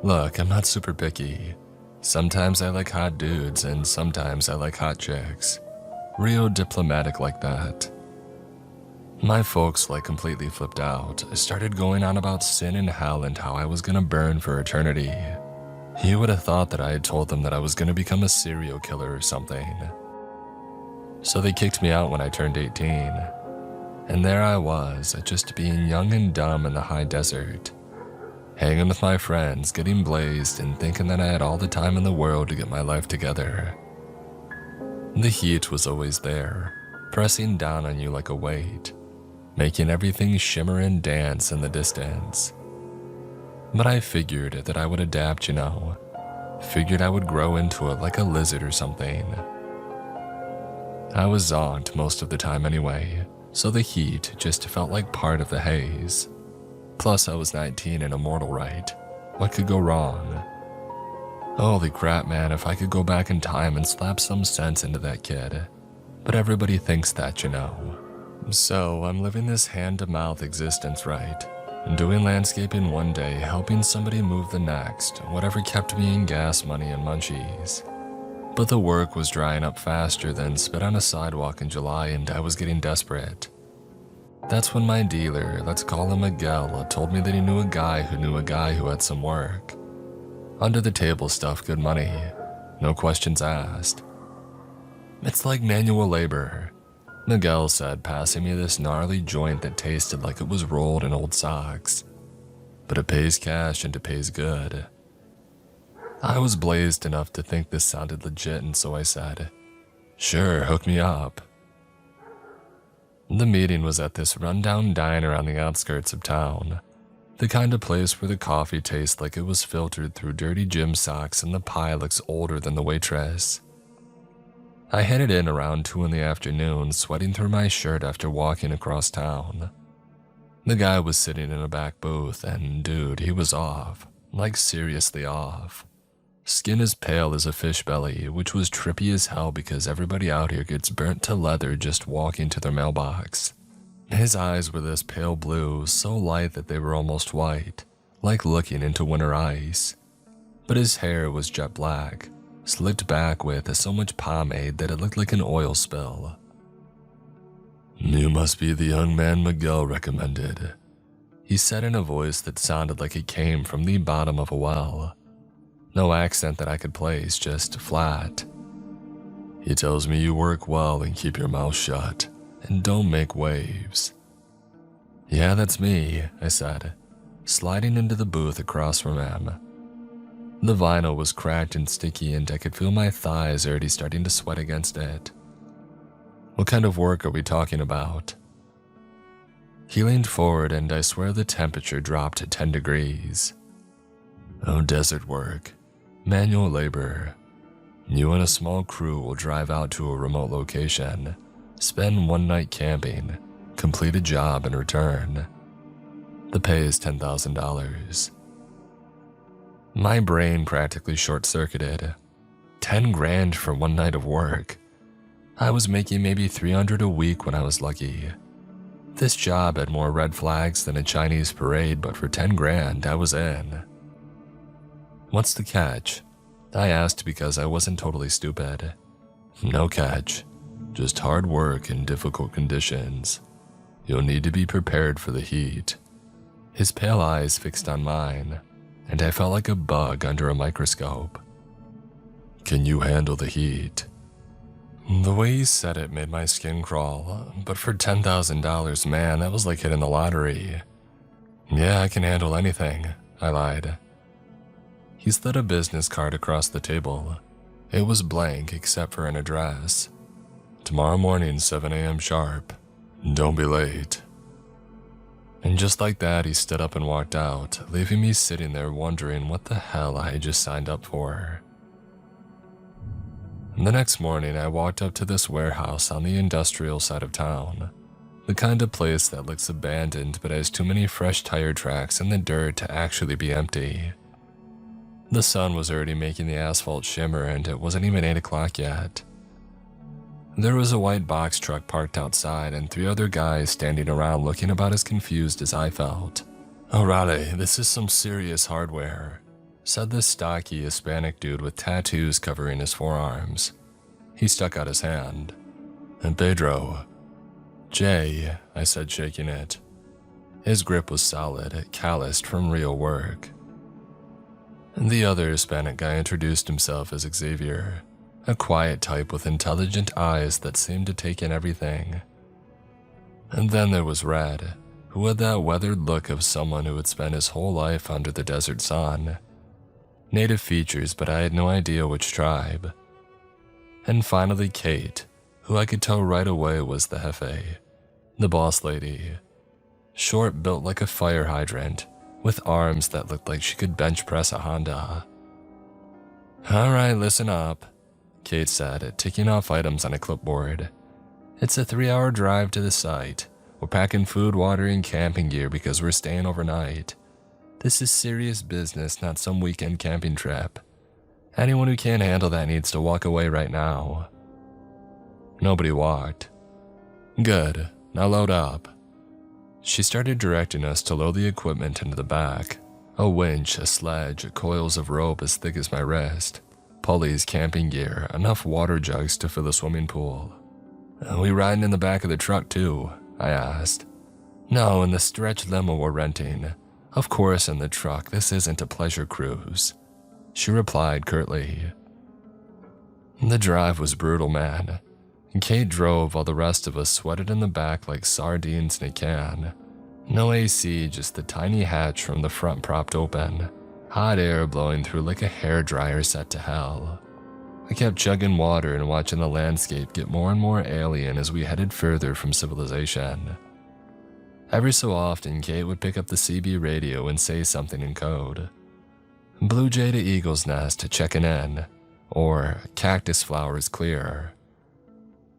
look, I'm not super picky. Sometimes I like hot dudes and sometimes I like hot chicks. Real diplomatic like that. My folks completely flipped out. I started going on about sin and hell and how I was gonna burn for eternity. You would have thought that I had told them that I was gonna become a serial killer or something. So they kicked me out when I turned 18. And there I was, just being young and dumb in the high desert. Hanging with my friends, getting blazed, and thinking that I had all the time in the world to get my life together. The heat was always there, pressing down on you like a weight, making everything shimmer and dance in the distance. But I figured that I would adapt, Figured I would grow into it like a lizard or something. I was zonked most of the time anyway, so the heat just felt like part of the haze. Plus I was 19 and immortal, right? What could go wrong? Holy crap, man, if I could go back in time and slap some sense into that kid. But everybody thinks that, So I'm living this hand-to-mouth existence, right? Doing landscaping one day, helping somebody move the next, whatever kept me in gas money and munchies. But the work was drying up faster than spit on a sidewalk in July, and I was getting desperate. That's when my dealer, let's call him Miguel, told me that he knew a guy who had some work. Under the table stuff, good money. No questions asked. It's like manual labor, Miguel said, passing me this gnarly joint that tasted like it was rolled in old socks. But it pays cash and it pays good. I was blazed enough to think this sounded legit, and so I said, "Sure, hook me up." The meeting was at this rundown diner on the outskirts of town. The kind of place where the coffee tastes like it was filtered through dirty gym socks and the pie looks older than the waitress. I headed in around 2 in the afternoon, sweating through my shirt after walking across town. The guy was sitting in a back booth, and dude, he was off. Like seriously off. Skin as pale as a fish belly, which was trippy as hell because everybody out here gets burnt to leather just walking to their mailbox. His eyes were this pale blue, so light that they were almost white, like looking into winter ice. But his hair was jet black, slicked back with so much pomade that it looked like an oil spill. "You must be the young man Miguel recommended," he said in a voice that sounded like it came from the bottom of a well. No accent that I could place, just flat. "He tells me you work well and keep your mouth shut, and don't make waves." "Yeah, that's me," I said, sliding into the booth across from him. The vinyl was cracked and sticky, and I could feel my thighs already starting to sweat against it. "What kind of work are we talking about?" He leaned forward, and I swear the temperature dropped to 10 degrees. "Oh, desert work. Manual labor. You and a small crew will drive out to a remote location, spend one night camping, complete a job, and return. The pay is $10,000. My brain practically short-circuited. 10 grand for one night of work. I was making maybe 300 a week when I was lucky. This job had more red flags than a Chinese parade, but for 10 grand, I was in. "What's the catch?" I asked because I wasn't totally stupid. "No catch. Just hard work in difficult conditions. You'll need to be prepared for the heat." His pale eyes fixed on mine, and I felt like a bug under a microscope. "Can you handle the heat?" The way he said it made my skin crawl, but for $10,000, man, that was like hitting the lottery. "Yeah, I can handle anything," I lied. He slid a business card across the table. It was blank except for an address. "Tomorrow morning, 7 a.m. sharp. Don't be late." And just like that, he stood up and walked out, leaving me sitting there wondering what the hell I had just signed up for. The next morning, I walked up to this warehouse on the industrial side of town. The kind of place that looks abandoned but has too many fresh tire tracks in the dirt to actually be empty. The sun was already making the asphalt shimmer, and it wasn't even 8 o'clock yet. There was a white box truck parked outside and 3 other guys standing around looking about as confused as I felt. "Orale, this is some serious hardware," said this stocky Hispanic dude with tattoos covering his forearms. He stuck out his hand. "And Pedro, "Jay," I said, shaking it. His grip was solid, calloused from real work. The other Hispanic guy introduced himself as Xavier, a quiet type with intelligent eyes that seemed to take in everything. And then there was Red, who had that weathered look of someone who had spent his whole life under the desert sun. Native features, but I had no idea which tribe. And finally Kate, who I could tell right away was the Jefe, the boss lady. Short, built like a fire hydrant, with arms that looked like she could bench press a Honda. "All right, listen up," Kate said, ticking off items on a clipboard. "It's a 3-hour drive to the site. We're packing food, water, and camping gear because we're staying overnight. This is serious business, not some weekend camping trip. Anyone who can't handle that needs to walk away right now." Nobody walked. "Good, now load up." She started directing us to load the equipment into the back. A winch, a sledge, coils of rope as thick as my wrist, pulleys, camping gear, enough water jugs to fill a swimming pool. "Are we riding in the back of the truck too?" I asked. "No, in the stretch limo we're renting. Of course in the truck, this isn't a pleasure cruise," she replied curtly. The drive was brutal, man. Kate drove while the rest of us sweated in the back like sardines in a can. No AC, just the tiny hatch from the front propped open, hot air blowing through like a hairdryer set to hell. I kept chugging water and watching the landscape get more and more alien as we headed further from civilization. Every so often, Kate would pick up the CB radio and say something in code. "Blue jay to eagle's nest, checking in," or "cactus flowers clear."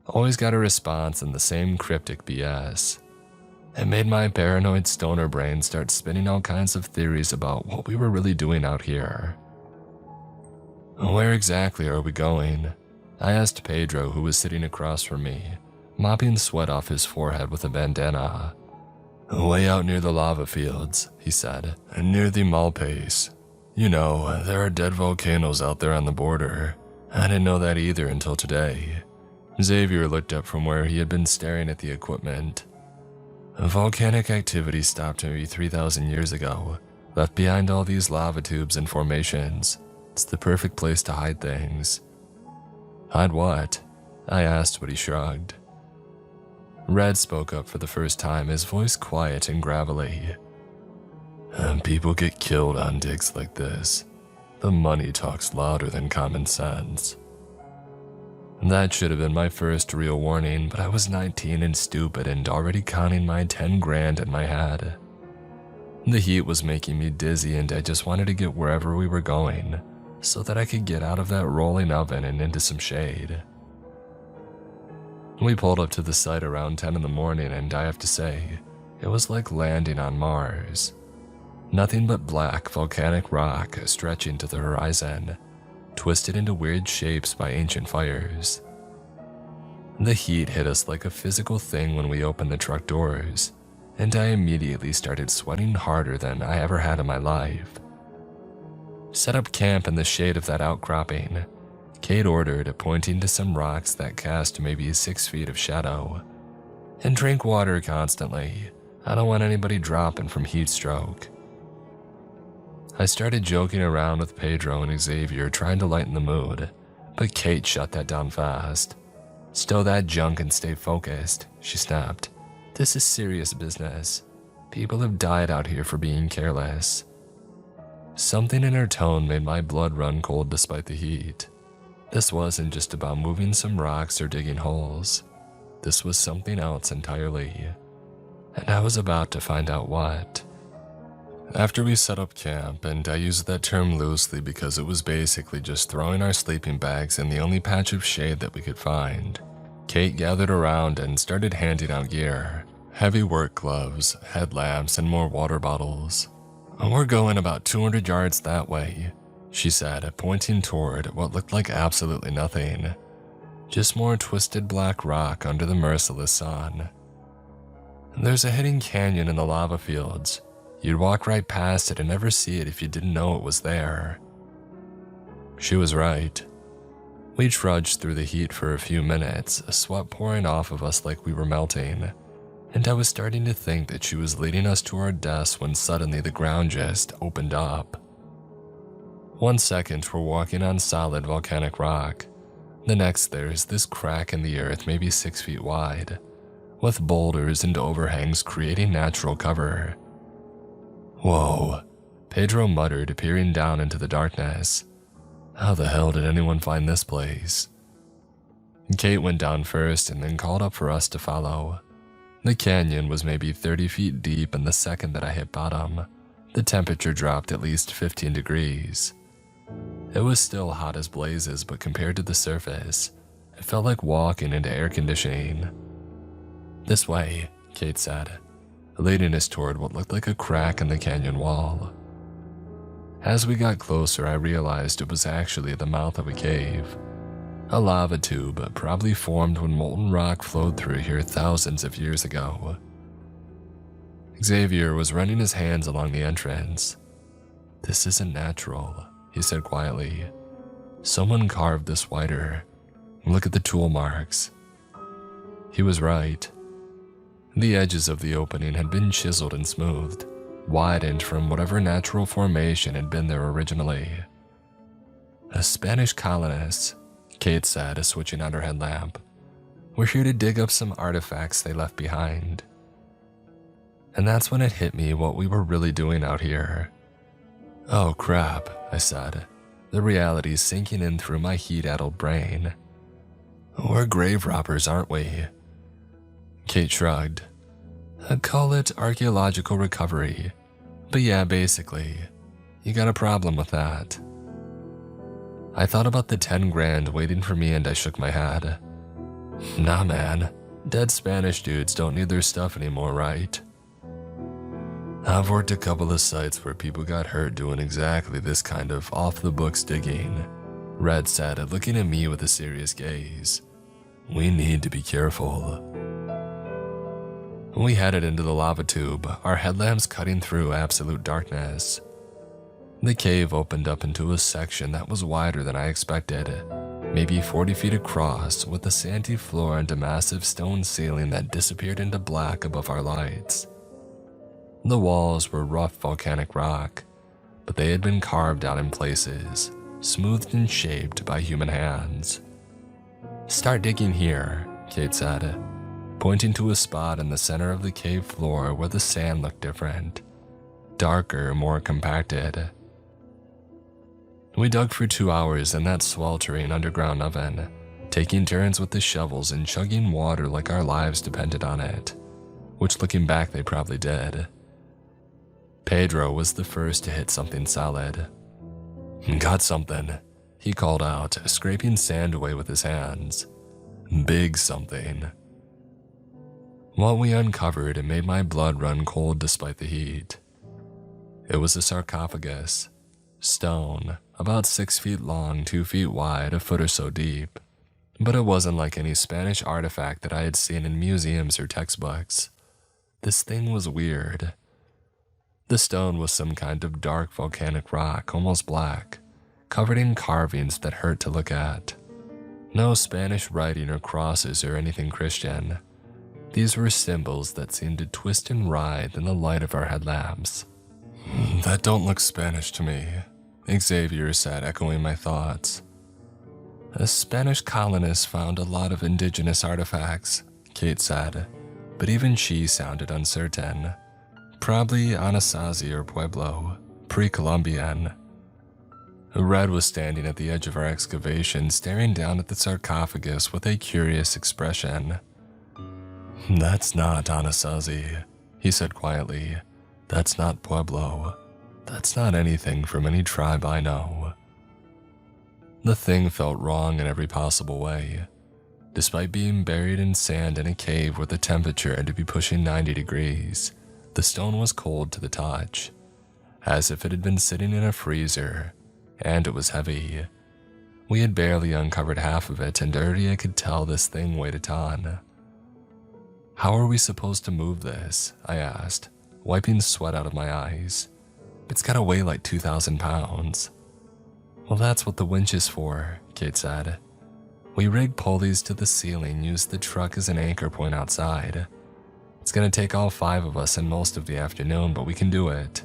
Always got a response in the same cryptic BS. It made my paranoid stoner brain start spinning all kinds of theories about what we were really doing out here. "Where exactly are we going?" I asked Pedro, who was sitting across from me, mopping sweat off his forehead with a bandana. "Way out near the lava fields," he said, "near the Malpais. You know, there are dead volcanoes out there on the border. I didn't know that either until today." Xavier looked up from where he had been staring at the equipment. "Volcanic activity stopped maybe 3,000 years ago, left behind all these lava tubes and formations. It's the perfect place to hide things." "Hide what?" I asked, but he shrugged. Red spoke up for the first time, his voice quiet and gravelly. "People get killed on digs like this. The money talks louder than common sense." That should have been my first real warning, but I was 19 and stupid and already counting my 10 grand in my head. The heat was making me dizzy and I just wanted to get wherever we were going, so that I could get out of that rolling oven and into some shade. We pulled up to the site around 10 in the morning and I have to say, it was like landing on Mars. Nothing but black volcanic rock stretching to the horizon, twisted into weird shapes by ancient fires. The heat hit us like a physical thing when we opened the truck doors, and I immediately started sweating harder than I ever had in my life. "Set up camp in the shade of that outcropping," Kate ordered, pointing to some rocks that cast maybe 6 feet of shadow. "And drink water constantly. I don't want anybody dropping from heat stroke." I started joking around with Pedro and Xavier, trying to lighten the mood, but Kate shut that down fast. "Stow that junk and stay focused," she snapped. "This is serious business. People have died out here for being careless." Something in her tone made my blood run cold despite the heat. This wasn't just about moving some rocks or digging holes. This was something else entirely. And I was about to find out what. After we set up camp, and I use that term loosely because it was basically just throwing our sleeping bags in the only patch of shade that we could find, Kate gathered around and started handing out gear. Heavy work gloves, headlamps, and more water bottles. "We're going about 200 yards that way," she said, pointing toward what looked like absolutely nothing. Just more twisted black rock under the merciless sun. "There's a hidden canyon in the lava fields. You'd walk right past it and never see it if you didn't know it was there." She was right. We trudged through the heat for a few minutes, sweat pouring off of us like we were melting, and I was starting to think that she was leading us to our deaths when suddenly the ground just opened up. 1 second we're walking on solid volcanic rock. The next there's this crack in the earth maybe 6 feet wide, with boulders and overhangs creating natural cover. "Whoa," Pedro muttered, peering down into the darkness. "How the hell did anyone find this place?" Kate went down first and then called up for us to follow. The canyon was maybe 30 feet deep, and the second that I hit bottom, the temperature dropped at least 15 degrees. It was still hot as blazes, but compared to the surface, it felt like walking into air conditioning. "This way," Kate said, leading us toward what looked like a crack in the canyon wall. As we got closer, I realized it was actually the mouth of a cave. A lava tube probably formed when molten rock flowed through here thousands of years ago. Xavier was running his hands along the entrance. "This isn't natural," he said quietly. "Someone carved this wider. Look at the tool marks." He was right. The edges of the opening had been chiseled and smoothed, widened from whatever natural formation had been there originally. "A Spanish colonist," Kate said, switching on her headlamp. "We're here to dig up some artifacts they left behind." And that's when it hit me what we were really doing out here. "Oh crap," I said, the reality sinking in through my heat-addled brain. "We're grave robbers, aren't we?" Kate shrugged. "I'd call it archaeological recovery. But yeah, basically, you got a problem with that." I thought about the 10 grand waiting for me and I shook my head. "Nah man, dead Spanish dudes don't need their stuff anymore, right?" "I've worked a couple of sites where people got hurt doing exactly this kind of off-the-books digging," Red said, looking at me with a serious gaze. "We need to be careful." We headed into the lava tube, our headlamps cutting through absolute darkness. The cave opened up into a section that was wider than I expected, maybe 40 feet across, with a sandy floor and a massive stone ceiling that disappeared into black above our lights. The walls were rough volcanic rock, but they had been carved out in places, smoothed and shaped by human hands. "Start digging here," Kate said, pointing to a spot in the center of the cave floor where the sand looked different, darker, more compacted. We dug for 2 hours in that sweltering underground oven, taking turns with the shovels and chugging water like our lives depended on it, which looking back they probably did. Pedro was the first to hit something solid. "Got something," he called out, scraping sand away with his hands. "Big something." What we uncovered, it made my blood run cold despite the heat. It was a sarcophagus, stone, about 6 feet long, 2 feet wide, a foot or so deep. But it wasn't like any Spanish artifact that I had seen in museums or textbooks. This thing was weird. The stone was some kind of dark volcanic rock, almost black, covered in carvings that hurt to look at. No Spanish writing or crosses or anything Christian. These were symbols that seemed to twist and writhe in the light of our headlamps. "That don't look Spanish to me," Xavier said, echoing my thoughts. "A Spanish colonist found a lot of indigenous artifacts," Kate said, but even she sounded uncertain. "Probably Anasazi or Pueblo, pre-Columbian." Red was standing at the edge of our excavation, staring down at the sarcophagus with a curious expression. "That's not Anasazi," he said quietly. "That's not Pueblo. That's not anything from any tribe I know." The thing felt wrong in every possible way. Despite being buried in sand in a cave where the temperature had to be pushing 90 degrees, the stone was cold to the touch, as if it had been sitting in a freezer, and it was heavy. We had barely uncovered half of it, and already I could tell this thing weighed a ton. "How are we supposed to move this?" I asked, wiping sweat out of my eyes. "It's gotta weigh like 2,000 pounds. "Well, that's what the winch is for," Kate said. "We rigged pulleys to the ceiling, used the truck as an anchor point outside. It's gonna take all 5 of us and most of the afternoon, but we can do it.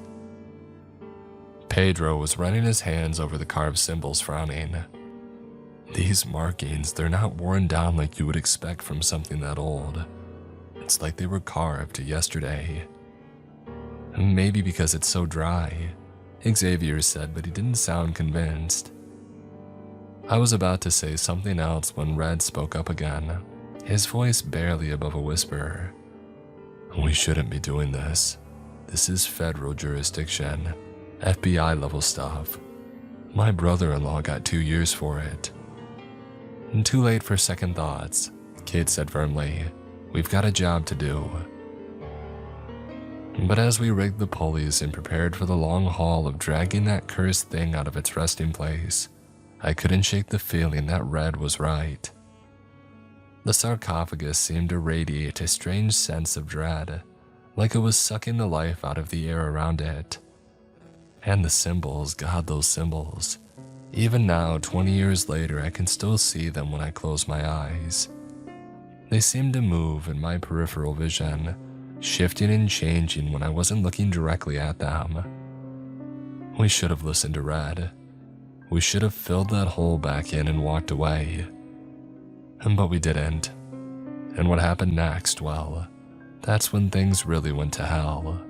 Pedro was running his hands over the carved symbols, frowning. These markings, they're not worn down like you would expect from something that old. It's like they were carved yesterday. Maybe because it's so dry, Xavier said, but he didn't sound convinced. I was about to say something else when Red spoke up again, his voice barely above a whisper. We shouldn't be doing this. This is federal jurisdiction, FBI level stuff. My brother-in-law got 2 years for it. Too late for second thoughts, Kate said firmly. We've got a job to do. But as we rigged the pulleys and prepared for the long haul of dragging that cursed thing out of its resting place, I couldn't shake the feeling that Red was right. The sarcophagus seemed to radiate a strange sense of dread, like it was sucking the life out of the air around it. And the symbols, God, those symbols. Even now, 20 years later, I can still see them when I close my eyes. They seemed to move in my peripheral vision, shifting and changing when I wasn't looking directly at them. We should have listened to Red. We should have filled that hole back in and walked away. But we didn't. And what happened next, well, that's when things really went to hell.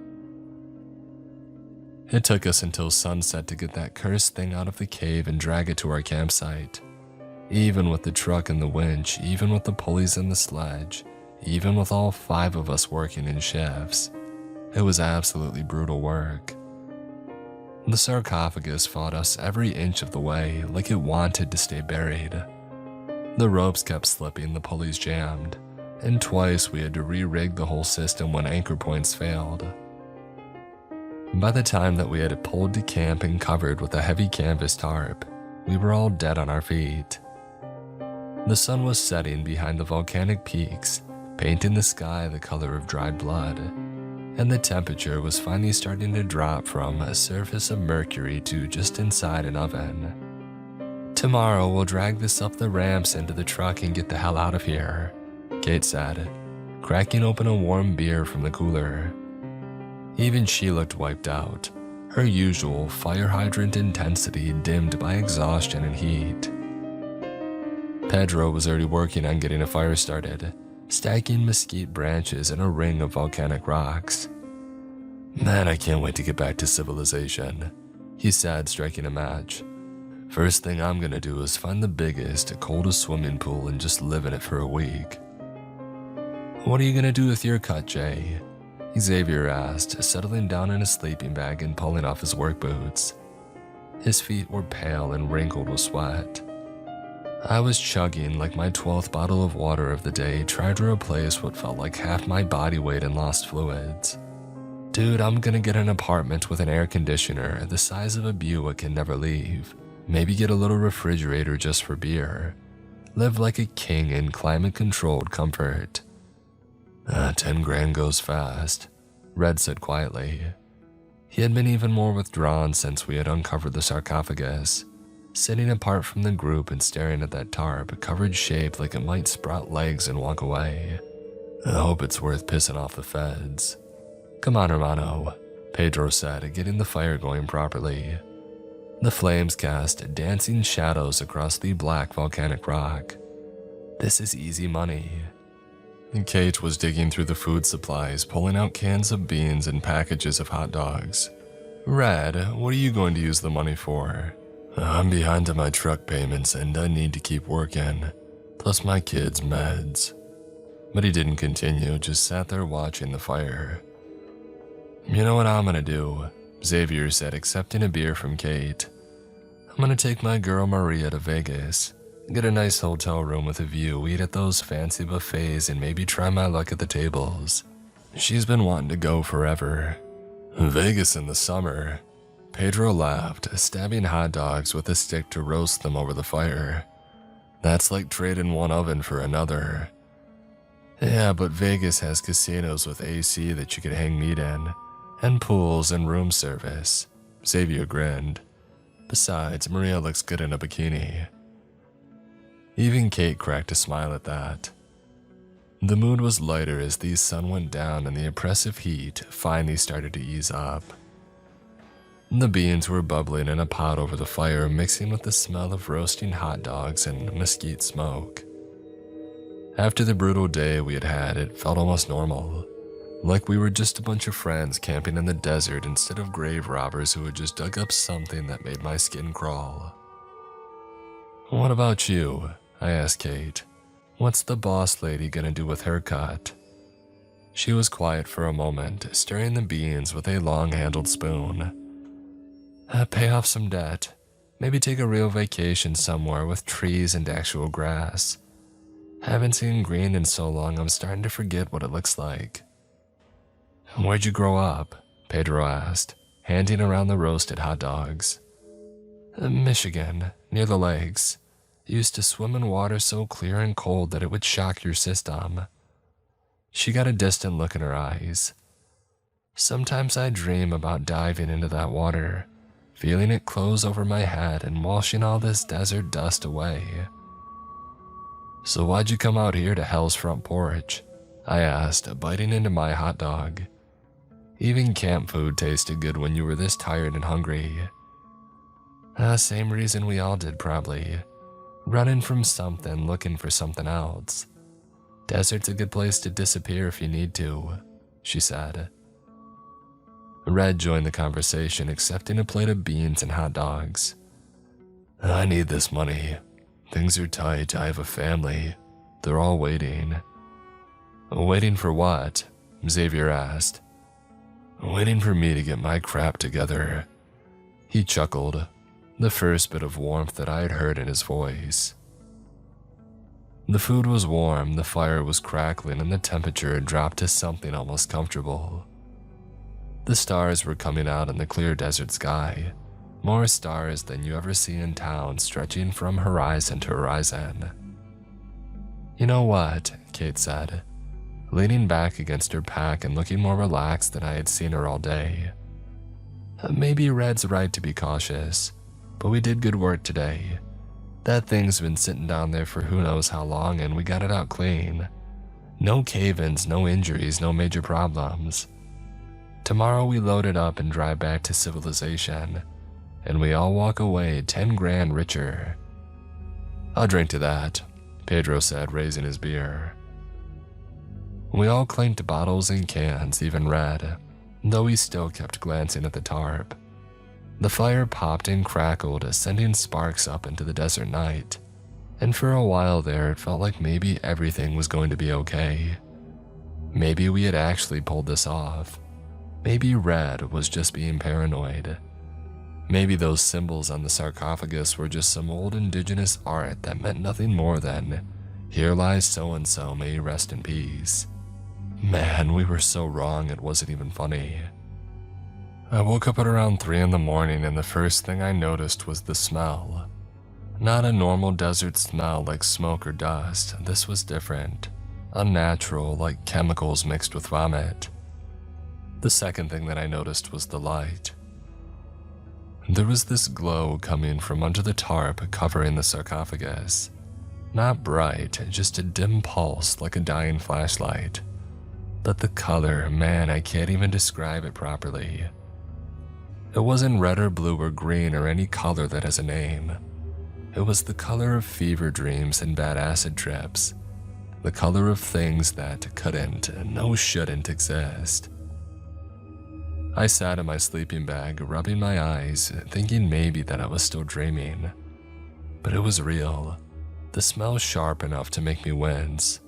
It took us until sunset to get that cursed thing out of the cave and drag it to our campsite. Even with the truck and the winch, even with the pulleys and the sledge, even with all 5 of us working in shifts, it was absolutely brutal work. The sarcophagus fought us every inch of the way like it wanted to stay buried. The ropes kept slipping, the pulleys jammed, and twice we had to re-rig the whole system when anchor points failed. By the time that we had it pulled to camp and covered with a heavy canvas tarp, we were all dead on our feet. The sun was setting behind the volcanic peaks, painting the sky the color of dried blood, and the temperature was finally starting to drop from a surface of mercury to just inside an oven. Tomorrow we'll drag this up the ramps into the truck and get the hell out of here, Kate said, cracking open a warm beer from the cooler. Even she looked wiped out, her usual fire hydrant intensity dimmed by exhaustion and heat. Pedro was already working on getting a fire started, stacking mesquite branches in a ring of volcanic rocks. Man, I can't wait to get back to civilization, he said, striking a match. First thing I'm gonna do is find the biggest, coldest swimming pool and just live in it for a week. What are you gonna do with your cut, Jay? Xavier asked, settling down in a sleeping bag and pulling off his work boots. His feet were pale and wrinkled with sweat. I was chugging like my 12th bottle of water of the day, trying to replace what felt like half my body weight in lost fluids. Dude, I'm gonna get an apartment with an air conditioner the size of a Buick and never leave. Maybe get a little refrigerator just for beer. Live like a king in climate-controlled comfort. 10 grand goes fast, Red said quietly. He had been even more withdrawn since we had uncovered the sarcophagus, sitting apart from the group and staring at that tarp, covered shape like it might sprout legs and walk away. I hope it's worth pissing off the feds. Come on, hermano, Pedro said, getting the fire going properly. The flames cast dancing shadows across the black volcanic rock. This is easy money. Kate was digging through the food supplies, pulling out cans of beans and packages of hot dogs. Red, what are you going to use the money for? I'm behind on my truck payments and I need to keep working, plus my kids' meds. But he didn't continue, just sat there watching the fire. You know what I'm gonna do, Xavier said, accepting a beer from Kate. I'm gonna take my girl Maria to Vegas, get a nice hotel room with a view, eat at those fancy buffets, and maybe try my luck at the tables. She's been wanting to go forever. Vegas in the summer. Pedro laughed, stabbing hot dogs with a stick to roast them over the fire. That's like trading one oven for another. Yeah, but Vegas has casinos with AC that you could hang meat in, and pools and room service. Xavier grinned. Besides, Maria looks good in a bikini. Even Kate cracked a smile at that. The mood was lighter as the sun went down and the oppressive heat finally started to ease up. The beans were bubbling in a pot over the fire, mixing with the smell of roasting hot dogs and mesquite smoke. After the brutal day we had had, it felt almost normal, like we were just a bunch of friends camping in the desert instead of grave robbers who had just dug up something that made my skin crawl. "What about you?" I asked Kate. "What's the boss lady gonna do with her cut?" She was quiet for a moment, stirring the beans with a long-handled spoon. Pay off some debt. Maybe take a real vacation somewhere with trees and actual grass. Haven't seen green in so long I'm starting to forget what it looks like." "Where'd you grow up?" Pedro asked, handing around the roasted hot dogs. "Michigan, near the lakes. Used to swim in water so clear and cold that it would shock your system." She got a distant look in her eyes. "Sometimes I dream about diving into that water, feeling it close over my head and washing all this desert dust away." "So why'd you come out here to hell's front porch?" I asked, biting into my hot dog. Even camp food tasted good when you were this tired and hungry. Same reason we all did, probably. Running from something, looking for something else. "Desert's a good place to disappear if you need to," she said. Red joined the conversation, accepting a plate of beans and hot dogs. "I need this money. Things are tight. I have a family. They're all waiting." "Waiting for what?" Xavier asked. "Waiting for me to get my crap together." He chuckled, the first bit of warmth that I had heard in his voice. The food was warm, the fire was crackling, and the temperature had dropped to something almost comfortable. The stars were coming out in the clear desert sky, more stars than you ever see in town, stretching from horizon to horizon. "You know what?" Kate said, leaning back against her pack and looking more relaxed than I had seen her all day. "Maybe Red's right to be cautious, but we did good work today. That thing's been sitting down there for who knows how long, and we got it out clean. No cave-ins, no injuries, no major problems. Tomorrow we load it up and drive back to civilization, and we all walk away 10 grand richer." "I'll drink to that," Pedro said, raising his beer. We all clinked bottles and cans, even Red, though he still kept glancing at the tarp. The fire popped and crackled, sending sparks up into the desert night, and for a while there it felt like maybe everything was going to be okay. Maybe we had actually pulled this off. Maybe Red was just being paranoid. Maybe those symbols on the sarcophagus were just some old indigenous art that meant nothing more than, "Here lies so-and-so, may he rest in peace." Man, we were so wrong it wasn't even funny. I woke up at around 3 in the morning, and the first thing I noticed was the smell. Not a normal desert smell like smoke or dust. This was different. Unnatural, like chemicals mixed with vomit. The second thing that I noticed was the light. There was this glow coming from under the tarp covering the sarcophagus. Not bright, just a dim pulse like a dying flashlight. But the color, man, I can't even describe it properly. It wasn't red or blue or green or any color that has a name. It was the color of fever dreams and bad acid trips. The color of things that couldn't, no shouldn't exist. I sat in my sleeping bag, rubbing my eyes, thinking maybe that I was still dreaming. But it was real. The smell sharp enough to make me wince.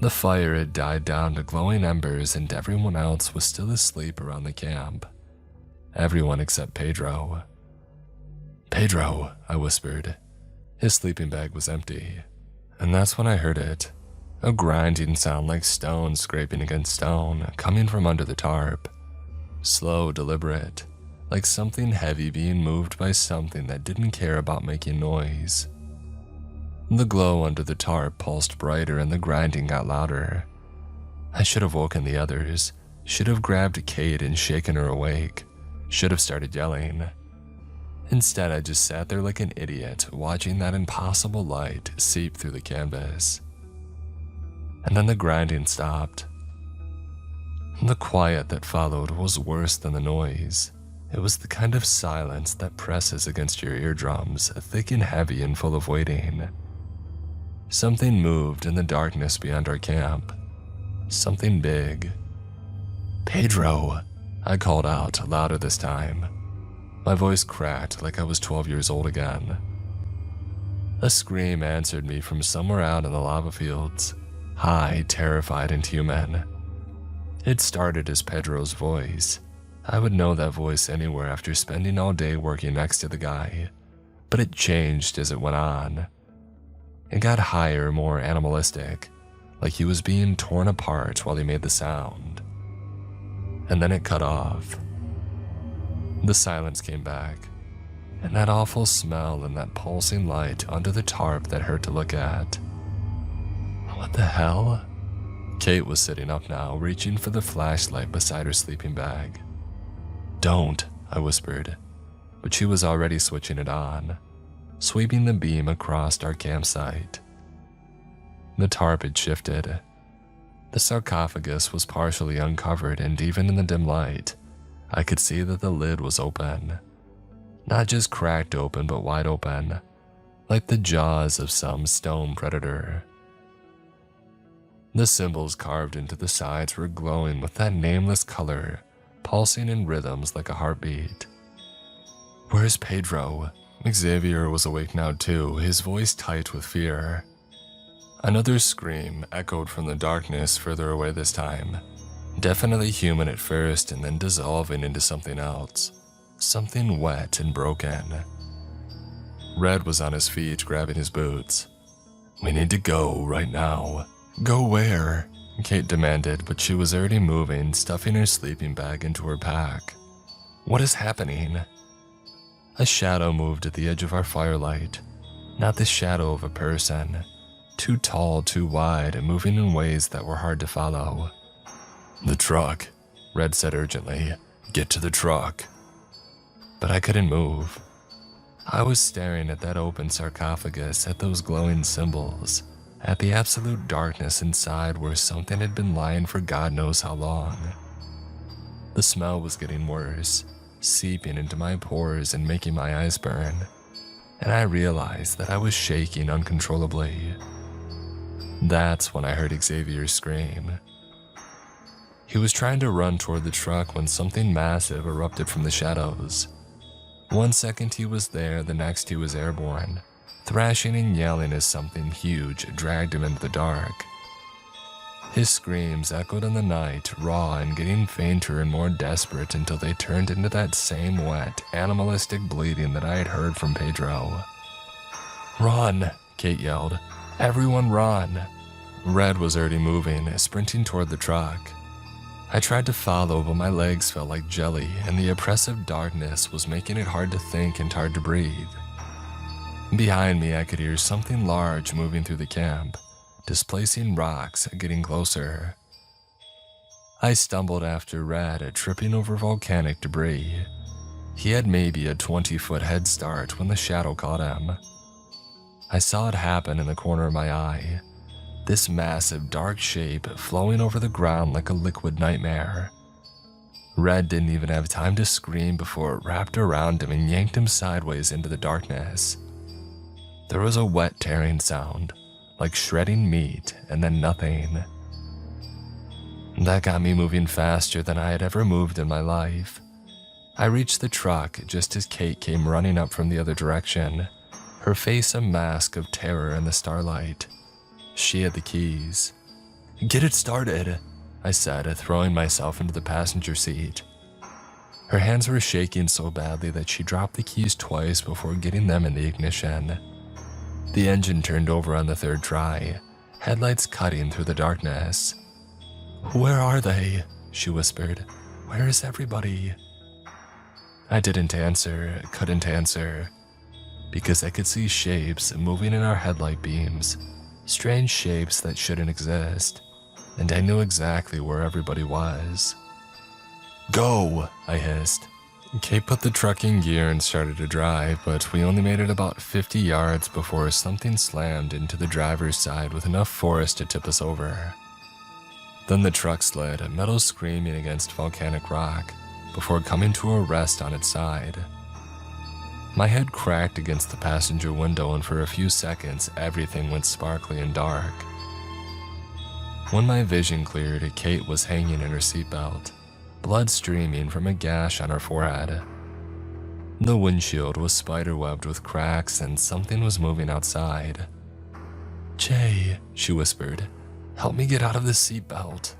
The fire had died down to glowing embers, and everyone else was still asleep around the camp. Everyone except Pedro. "Pedro," I whispered. His sleeping bag was empty. And that's when I heard it. A grinding sound like stone scraping against stone, coming from under the tarp. Slow, deliberate, like something heavy being moved by something that didn't care about making noise. The glow under the tarp pulsed brighter and the grinding got louder. I should have woken the others, should have grabbed Kate and shaken her awake, should have started yelling. Instead, I just sat there like an idiot, watching that impossible light seep through the canvas. and then the grinding stopped. The quiet that followed was worse than the noise. It was the kind of silence that presses against your eardrums, thick and heavy and full of waiting. Something moved in the darkness beyond our camp. Something big. "Pedro!" I called out, louder this time. My voice cracked like I was 12 years old again. A scream answered me from somewhere out in the lava fields, high, terrified, and human. It started as Pedro's voice. I would know that voice anywhere after spending all day working next to the guy, but it changed as it went on. It got higher, more animalistic, like he was being torn apart while he made the sound. And then it cut off. The silence came back, and that awful smell and that pulsing light under the tarp that hurt to look at. What the hell? Kate was sitting up now, reaching for the flashlight beside her sleeping bag. "Don't," I whispered, but she was already switching it on, sweeping the beam across our campsite. The tarp had shifted. The sarcophagus was partially uncovered, and even in the dim light, I could see that the lid was open. Not just cracked open, but wide open, like the jaws of some stone predator. The symbols carved into the sides were glowing with that nameless color, pulsing in rhythms like a heartbeat. "Where's Pedro?" Xavier was awake now too, his voice tight with fear. Another scream echoed from the darkness further away this time. Definitely human at first and then dissolving into something else. Something wet and broken. Red was on his feet, grabbing his boots. "We need to go right now." "Go where?" Kate demanded, but she was already moving, stuffing her sleeping bag into her pack. "What is happening?" A shadow moved at the edge of our firelight. Not the shadow of a person. Too tall, too wide, and moving in ways that were hard to follow. "The truck," Red said urgently. "Get to the truck." But I couldn't move. I was staring at that open sarcophagus, at those glowing symbols, at the absolute darkness inside where something had been lying for God knows how long. The smell was getting worse, seeping into my pores and making my eyes burn, and I realized that I was shaking uncontrollably. That's when I heard Xavier scream. He was trying to run toward the truck when something massive erupted from the shadows. One second he was there, the next he was airborne, thrashing and yelling as something huge dragged him into the dark. His screams echoed in the night, raw and getting fainter and more desperate until they turned into that same wet, animalistic bleating that I had heard from Pedro. "Run!" Kate yelled. "Everyone run!" Red was already moving, sprinting toward the truck. I tried to follow, but my legs felt like jelly, and the oppressive darkness was making it hard to think and hard to breathe. Behind me, I could hear something large moving through the camp, displacing rocks, getting closer. I stumbled after Red, tripping over volcanic debris. He had maybe a 20-foot head start when the shadow caught him. I saw it happen in the corner of my eye. This massive dark shape flowing over the ground like a liquid nightmare. Red didn't even have time to scream before it wrapped around him and yanked him sideways into the darkness. There was a wet tearing sound, like shredding meat, and then nothing. That got me moving faster than I had ever moved in my life. I reached the truck just as Kate came running up from the other direction, her face a mask of terror in the starlight. She had the keys. "Get it started," I said, throwing myself into the passenger seat. Her hands were shaking so badly that she dropped the keys twice before getting them in the ignition. The engine turned over on the third try, headlights cutting through the darkness. "Where are they?" she whispered. "Where is everybody?" I didn't answer, couldn't answer, because I could see shapes moving in our headlight beams. Strange shapes that shouldn't exist, and I knew exactly where everybody was. "Go," I hissed. Kate put the truck in gear and started to drive, but we only made it about 50 yards before something slammed into the driver's side with enough force to tip us over. Then the truck slid, metal screaming against volcanic rock, before coming to a rest on its side. My head cracked against the passenger window, and for a few seconds, everything went sparkly and dark. When my vision cleared, Kate was hanging in her seatbelt, blood streaming from a gash on her forehead. The windshield was spiderwebbed with cracks, and something was moving outside. "Jay," she whispered, "help me get out of the seatbelt."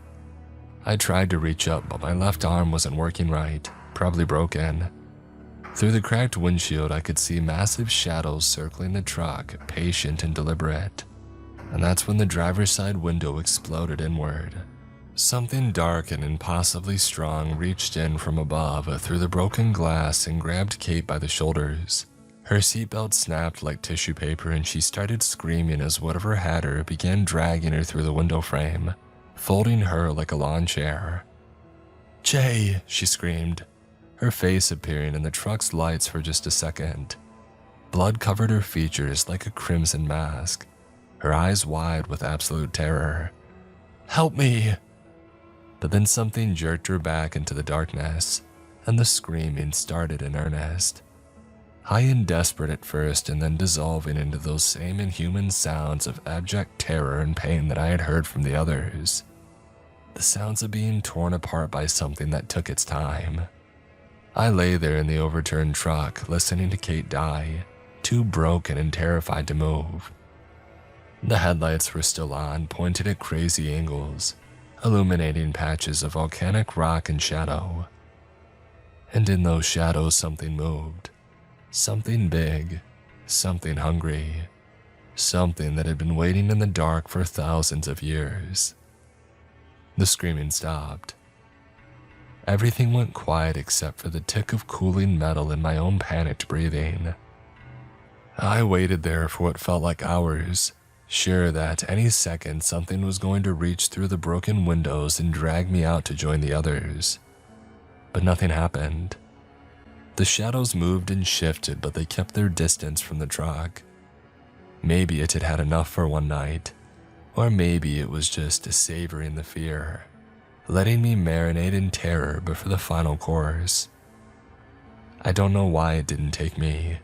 I tried to reach up, but my left arm wasn't working right, probably broken. Through the cracked windshield, I could see massive shadows circling the truck, patient and deliberate. And that's when the driver's side window exploded inward. Something dark and impossibly strong reached in from above through the broken glass and grabbed Kate by the shoulders. Her seatbelt snapped like tissue paper, and she started screaming as whatever had her began dragging her through the window frame, folding her like a lawn chair. "Jay," she screamed, her face appearing in the truck's lights for just a second. Blood covered her features like a crimson mask, her eyes wide with absolute terror. "Help me!" But then something jerked her back into the darkness, and the screaming started in earnest. High and desperate at first, and then dissolving into those same inhuman sounds of abject terror and pain that I had heard from the others. The sounds of being torn apart by something that took its time. I lay there in the overturned truck, listening to Kate die, too broken and terrified to move. The headlights were still on, pointed at crazy angles, illuminating patches of volcanic rock and shadow. And in those shadows something moved. Something big, something hungry, something that had been waiting in the dark for thousands of years. The screaming stopped. Everything went quiet except for the tick of cooling metal in my own panicked breathing. I waited there for what felt like hours, sure that any second something was going to reach through the broken windows and drag me out to join the others. But nothing happened. The shadows moved and shifted, but they kept their distance from the truck. Maybe it had had enough for one night, or maybe it was just savoring the fear, letting me marinate in terror before the final course. I don't know why it didn't take me.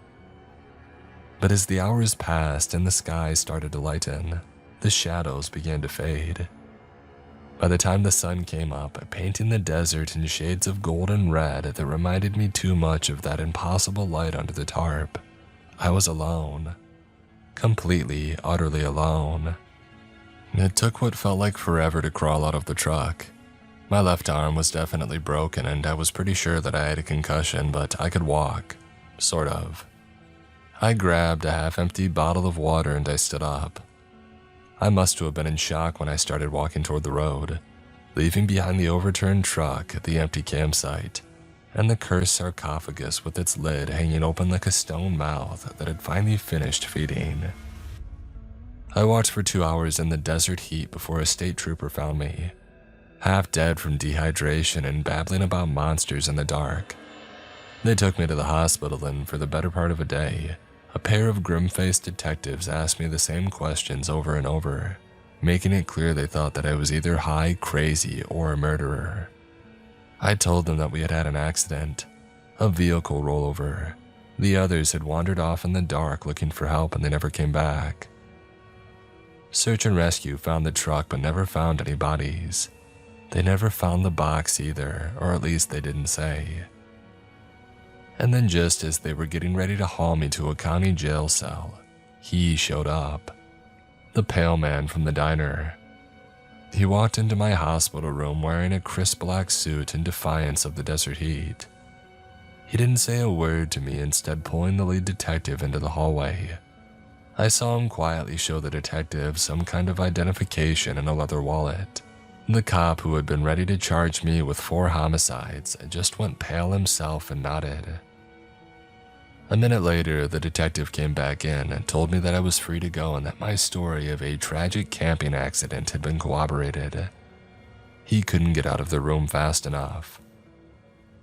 But as the hours passed and the sky started to lighten, the shadows began to fade. By the time the sun came up, painting the desert in shades of gold and red that reminded me too much of that impossible light under the tarp, I was alone. Completely, utterly alone. It took what felt like forever to crawl out of the truck. My left arm was definitely broken, and I was pretty sure that I had a concussion, but I could walk. Sort of. I grabbed a half-empty bottle of water and I stood up. I must have been in shock when I started walking toward the road, leaving behind the overturned truck, the empty campsite, and the cursed sarcophagus with its lid hanging open like a stone mouth that had finally finished feeding. I walked for 2 hours in the desert heat before a state trooper found me, half dead from dehydration and babbling about monsters in the dark. They took me to the hospital, and for the better part of a day, a pair of grim-faced detectives asked me the same questions over and over, making it clear they thought that I was either high, crazy, or a murderer. I told them that we had had an accident, a vehicle rollover. The others had wandered off in the dark looking for help, and they never came back. Search and rescue found the truck but never found any bodies. They never found the box either, or at least they didn't say. And then just as they were getting ready to haul me to a county jail cell, he showed up. The pale man from the diner. He walked into my hospital room wearing a crisp black suit in defiance of the desert heat. He didn't say a word to me, instead pulling the lead detective into the hallway. I saw him quietly show the detective some kind of identification in a leather wallet. The cop who had been ready to charge me with 4 homicides just went pale himself and nodded. A minute later, the detective came back in and told me that I was free to go and that my story of a tragic camping accident had been corroborated. He couldn't get out of the room fast enough.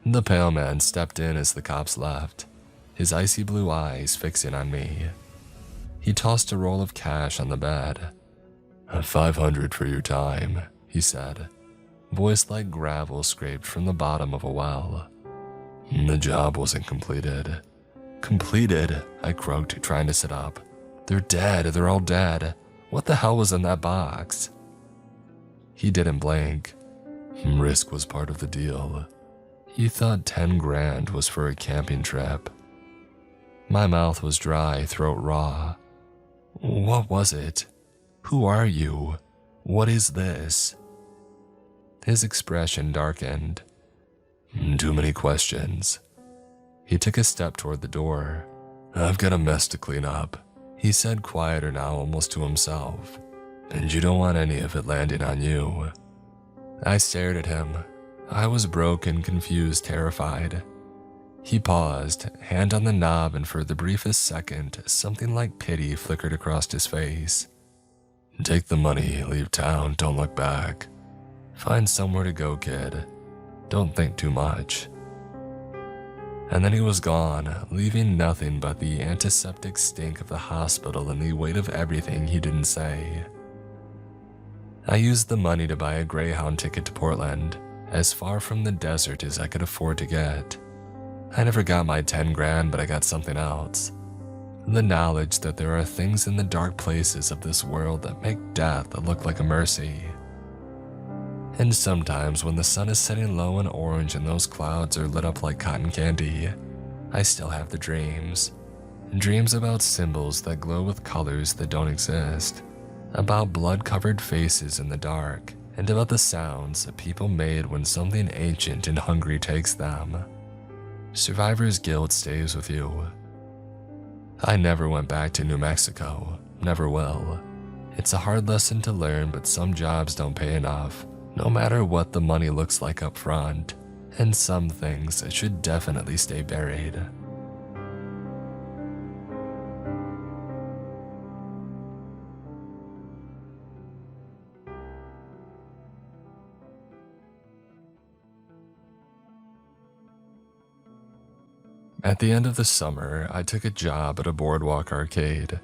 The pale man stepped in as the cops left, his icy blue eyes fixing on me. He tossed a roll of cash on the bed. "500 for your time," he said, voice like gravel scraped from the bottom of a well. "The job wasn't completed." "Completed?" I croaked, trying to sit up. "They're dead, they're all dead. What the hell was in that box?" He didn't blink. Risk was part of the deal. He thought 10 grand was for a camping trip. My mouth was dry, throat raw. "What was it? Who are you? What is this?" His expression darkened. "Too many questions." He took a step toward the door. "I've got a mess to clean up," he said, quieter now, almost to himself. "And you don't want any of it landing on you." I stared at him. I was broken, confused, terrified. He paused, hand on the knob, and for the briefest second, something like pity flickered across his face. "Take the money, leave town, don't look back. Find somewhere to go, kid. Don't think too much." And then he was gone, leaving nothing but the antiseptic stink of the hospital and the weight of everything he didn't say. I used the money to buy a Greyhound ticket to Portland, as far from the desert as I could afford to get. I never got my 10 grand, but I got something else. The knowledge that there are things in the dark places of this world that make death look like a mercy. And sometimes when the sun is setting low and orange and those clouds are lit up like cotton candy, I still have the dreams. Dreams about symbols that glow with colors that don't exist, about blood-covered faces in the dark, and about the sounds that people made when something ancient and hungry takes them. Survivor's guilt stays with you. I never went back to New Mexico, never will. It's a hard lesson to learn, but some jobs don't pay enough, no matter what the money looks like up front, and some things should definitely stay buried. At the end of the summer, I took a job at a boardwalk arcade.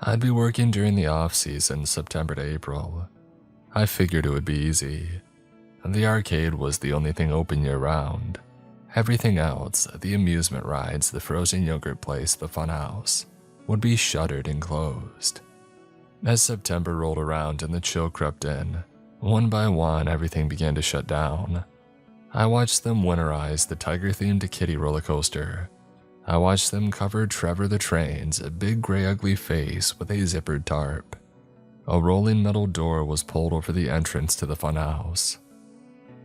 I'd be working during the off-season, September to April. I figured it would be easy. The arcade was the only thing open year-round. Everything else, the amusement rides, the frozen yogurt place, the funhouse, would be shuttered and closed. As September rolled around and the chill crept in, one by one everything began to shut down. I watched them winterize the tiger-themed kitty roller coaster. I watched them cover Trevor the Train's big gray ugly face with a zippered tarp. A rolling metal door was pulled over the entrance to the funhouse.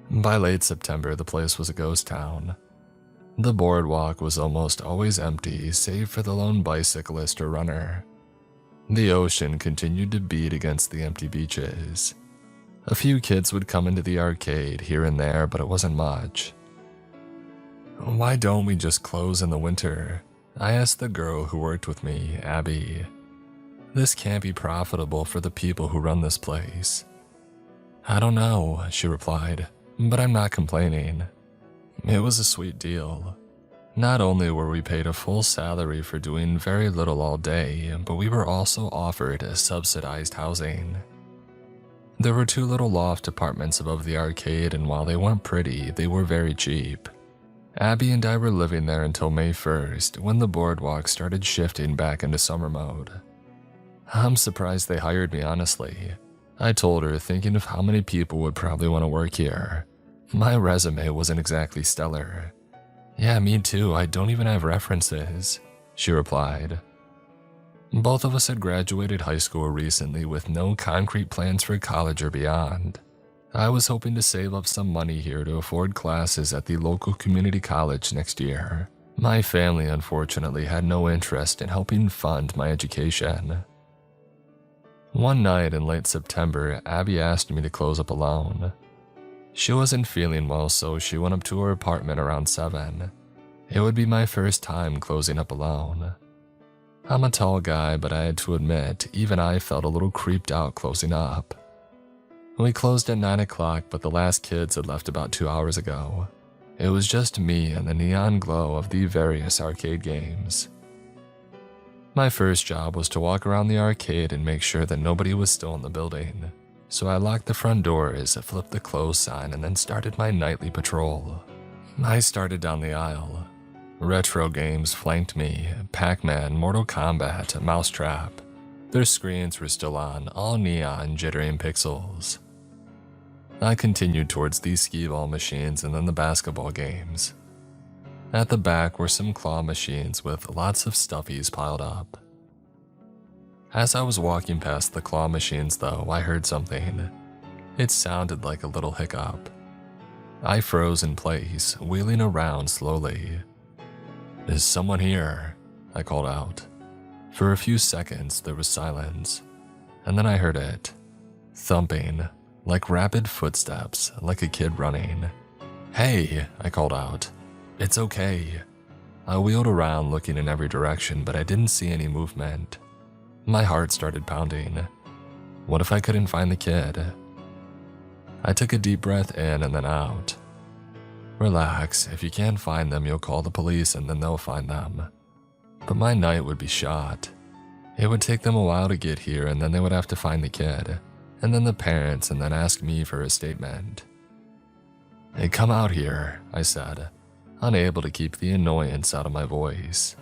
By late September, the place was a ghost town. The boardwalk was almost always empty, save for the lone bicyclist or runner. The ocean continued to beat against the empty beaches. A few kids would come into the arcade here and there, but it wasn't much. "Why don't we just close in the winter?" I asked the girl who worked with me, Abby. "This can't be profitable for the people who run this place." "I don't know," she replied, "but I'm not complaining." It was a sweet deal. Not only were we paid a full salary for doing very little all day, but we were also offered subsidized housing. There were 2 little loft apartments above the arcade, and while they weren't pretty, they were very cheap. Abby and I were living there until May 1st, when the boardwalk started shifting back into summer mode. I'm surprised they hired me, honestly. I told her, thinking of how many people would probably want to work here. My resume wasn't exactly stellar. "Yeah, me too, I don't even have references," she replied. Both of us had graduated high school recently with no concrete plans for college or beyond. I was hoping to save up some money here to afford classes at the local community college next year. My family, unfortunately, had no interest in helping fund my education. One night in late September, Abby asked me to close up alone. She wasn't feeling well, so she went up to her apartment around 7. It would be my first time closing up alone. I'm a tall guy, but I had to admit, even I felt a little creeped out closing up. We closed at 9 o'clock, but the last kids had left about 2 hours ago. It was just me and the neon glow of the various arcade games. My first job was to walk around the arcade and make sure that nobody was still in the building. So I locked the front doors, flipped the close sign, and then started my nightly patrol. I started down the aisle. Retro games flanked me: Pac-Man, Mortal Kombat, Mousetrap. Their screens were still on, all neon, jittering pixels. I continued towards these skee-ball machines and then the basketball games. At the back were some claw machines with lots of stuffies piled up. As I was walking past the claw machines though, I heard something. It sounded like a little hiccup. I froze in place, wheeling around slowly. "Is someone here?" I called out. For a few seconds there was silence, and then I heard it. Thumping, like rapid footsteps, like a kid running. "Hey," I called out. "It's okay." I wheeled around looking in every direction, but I didn't see any movement. My heart started pounding. What if I couldn't find the kid? I took a deep breath in and then out. Relax, if you can't find them, you'll call the police and then they'll find them. But my night would be shot. It would take them a while to get here and then they would have to find the kid, and then the parents, and then ask me for a statement. "Hey, come out here," I said, unable to keep the annoyance out of my voice.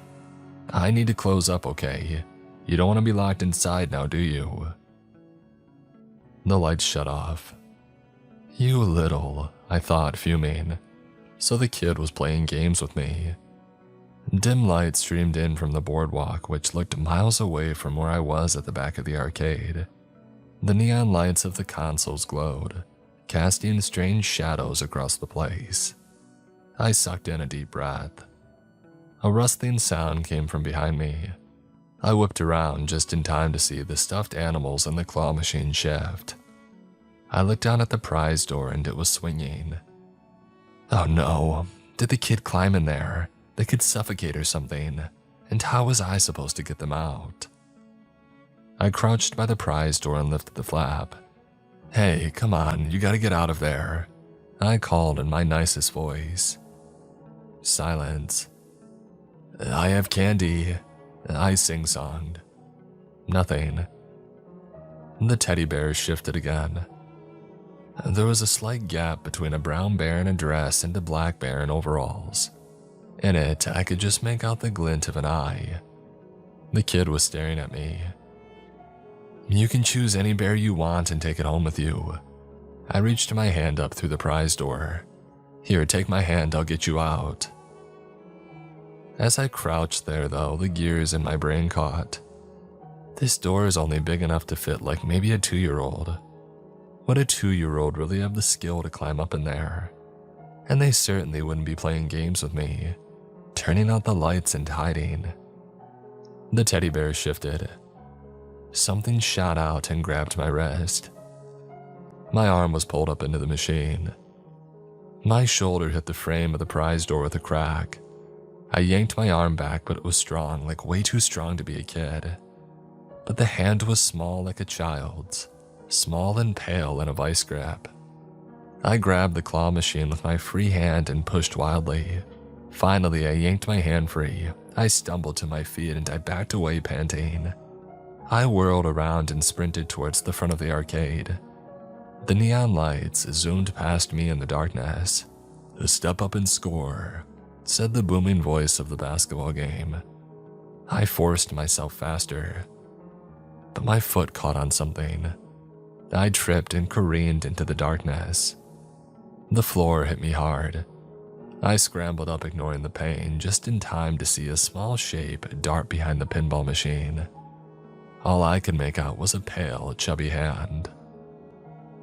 "I need to close up, okay? You don't want to be locked inside now, do you?" The lights shut off. You little, I thought, fuming. So the kid was playing games with me. Dim light streamed in from the boardwalk, which looked miles away from where I was at the back of the arcade. The neon lights of the consoles glowed, casting strange shadows across the place. I sucked in a deep breath. A rustling sound came from behind me. I whipped around just in time to see the stuffed animals in the claw machine shift. I looked down at the prize door and it was swinging. Oh no, did the kid climb in there? They could suffocate or something, and how was I supposed to get them out? I crouched by the prize door and lifted the flap. "Hey, come on, you gotta get out of there," I called in my nicest voice. Silence. "I have candy," I sing-songed. Nothing. The teddy bear shifted again. There was a slight gap between a brown bear in a dress and a black bear in overalls. In it, I could just make out the glint of an eye. The kid was staring at me. "You can choose any bear you want and take it home with you." I reached my hand up through the prize door. "Here, take my hand, I'll get you out." As I crouched there though, the gears in my brain caught. This door is only big enough to fit like maybe a 2-year-old. Would a 2-year-old really have the skill to climb up in there? And they certainly wouldn't be playing games with me, turning out the lights and hiding. The teddy bear shifted. Something shot out and grabbed my wrist. My arm was pulled up into the machine. My shoulder hit the frame of the prize door with a crack. I yanked my arm back, but it was strong, like way too strong to be a kid. But the hand was small like a child's, small and pale in a vice grip. I grabbed the claw machine with my free hand and pushed wildly. Finally, I yanked my hand free. I stumbled to my feet and I backed away, panting. I whirled around and sprinted towards the front of the arcade. The neon lights zoomed past me in the darkness. "Step up and score," said the booming voice of the basketball game. I forced myself faster, but my foot caught on something. I tripped and careened into the darkness. The floor hit me hard. I scrambled up, ignoring the pain, just in time to see a small shape dart behind the pinball machine. All I could make out was a pale, chubby hand.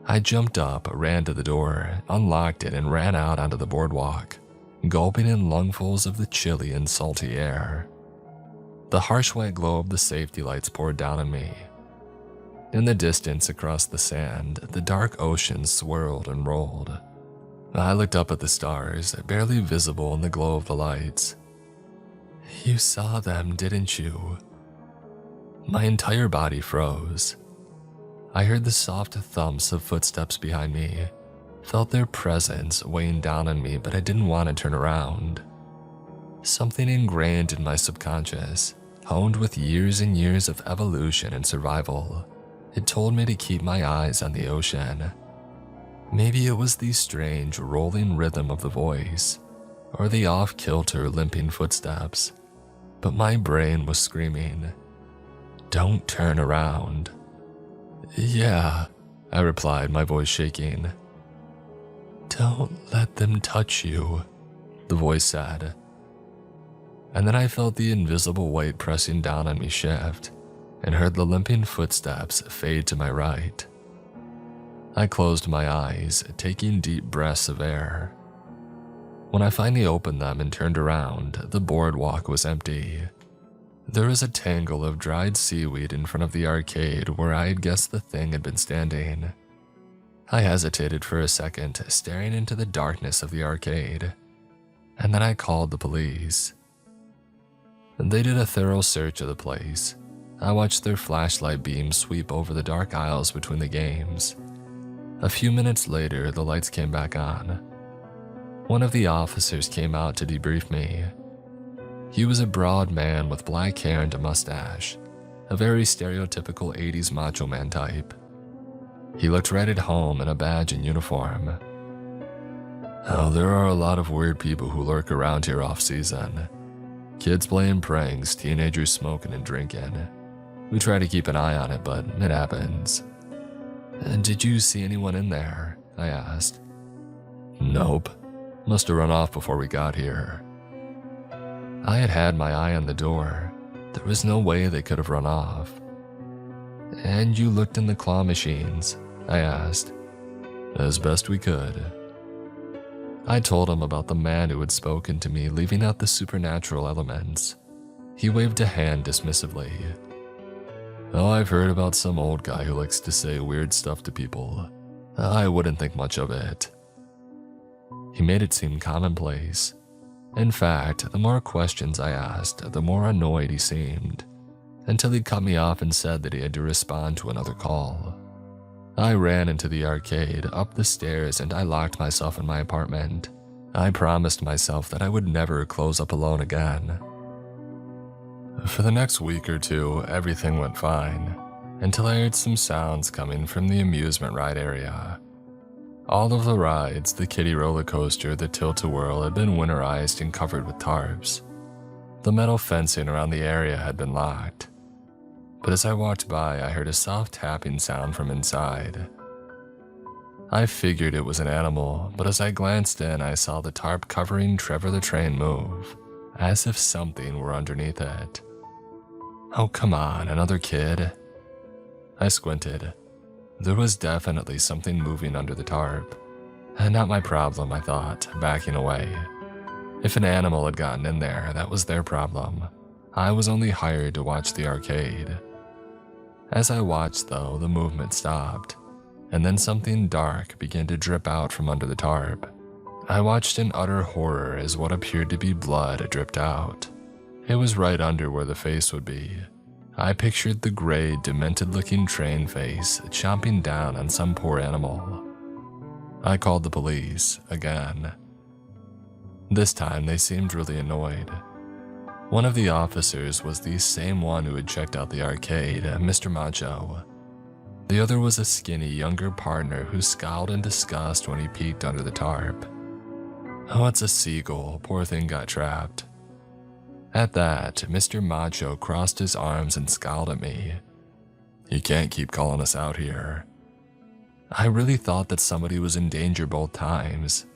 I jumped up, ran to the door, unlocked it, and ran out onto the boardwalk, gulping in lungfuls of the chilly and salty air. The harsh white glow of the safety lights poured down on me. In the distance across the sand, the dark ocean swirled and rolled. I looked up at the stars, barely visible in the glow of the lights. "You saw them, didn't you?" My entire body froze. I heard the soft thumps of footsteps behind me, Felt their presence weighing down on me, but I didn't want to turn around. Something ingrained in my subconscious, honed with years and years of evolution and survival, it told me to keep my eyes on the ocean. Maybe it was the strange rolling rhythm of the voice, or the off-kilter limping footsteps, but my brain was screaming, "Don't turn around." "Yeah," I replied, my voice shaking. "Don't let them touch you," the voice said. And then I felt the invisible weight pressing down on me shift, and heard the limping footsteps fade to my right. I closed my eyes, taking deep breaths of air. When I finally opened them and turned around, the boardwalk was empty. There was a tangle of dried seaweed in front of the arcade where I had guessed the thing had been standing. I hesitated for a second, staring into the darkness of the arcade, and then I called the police. They did a thorough search of the place. I watched their flashlight beams sweep over the dark aisles between the games. A few minutes later, the lights came back on. One of the officers came out to debrief me. He was a broad man with black hair and a mustache, a very stereotypical 80s macho man type. He looked right at home in a badge and uniform. "Oh, there are a lot of weird people who lurk around here off-season. Kids playing pranks, teenagers smoking and drinking. We try to keep an eye on it, but it happens." "Did you see anyone in there?" I asked. "Nope. Must have run off before we got here." I had had my eye on the door. There was no way they could have run off. "And you looked in the claw machines?" I asked. "As best we could." I told him about the man who had spoken to me, leaving out the supernatural elements. He waved a hand dismissively. "Oh, I've heard about some old guy who likes to say weird stuff to people. I wouldn't think much of it." He made it seem commonplace. In fact, the more questions I asked, the more annoyed he seemed, until he cut me off and said that he had to respond to another call. I ran into the arcade, up the stairs, and I locked myself in my apartment. I promised myself that I would never close up alone again. For the next week or two, everything went fine, until I heard some sounds coming from the amusement ride area. All of the rides, the kiddie roller coaster, the tilt-a-whirl, had been winterized and covered with tarps. The metal fencing around the area had been locked. But as I walked by, I heard a soft tapping sound from inside. I figured it was an animal, but as I glanced in, I saw the tarp covering Trevor the Train move, as if something were underneath it. "Oh, come on, another kid." I squinted. There was definitely something moving under the tarp. Not my problem, I thought, backing away. If an animal had gotten in there, that was their problem. I was only hired to watch the arcade. As I watched, though, the movement stopped, and then something dark began to drip out from under the tarp. I watched in utter horror as what appeared to be blood dripped out. It was right under where the face would be. I pictured the gray, demented-looking train face chomping down on some poor animal. I called the police, again. This time, they seemed really annoyed. One of the officers was the same one who had checked out the arcade, Mr. Macho. The other was a skinny, younger partner who scowled in disgust when he peeked under the tarp. "Oh, it's a seagull. Poor thing got trapped." At that, Mr. Macho crossed his arms and scowled at me. "You can't keep calling us out here." I really thought that somebody was in danger both times.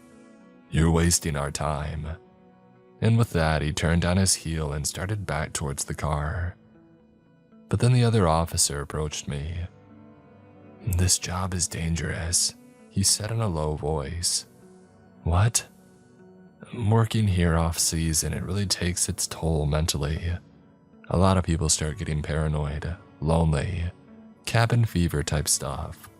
"You're wasting our time." And with that, he turned on his heel and started back towards the car. But then the other officer approached me. "This job is dangerous," he said in a low voice. "What?" "Working here off-season, it really takes its toll mentally. A lot of people start getting paranoid, lonely, cabin fever type stuff."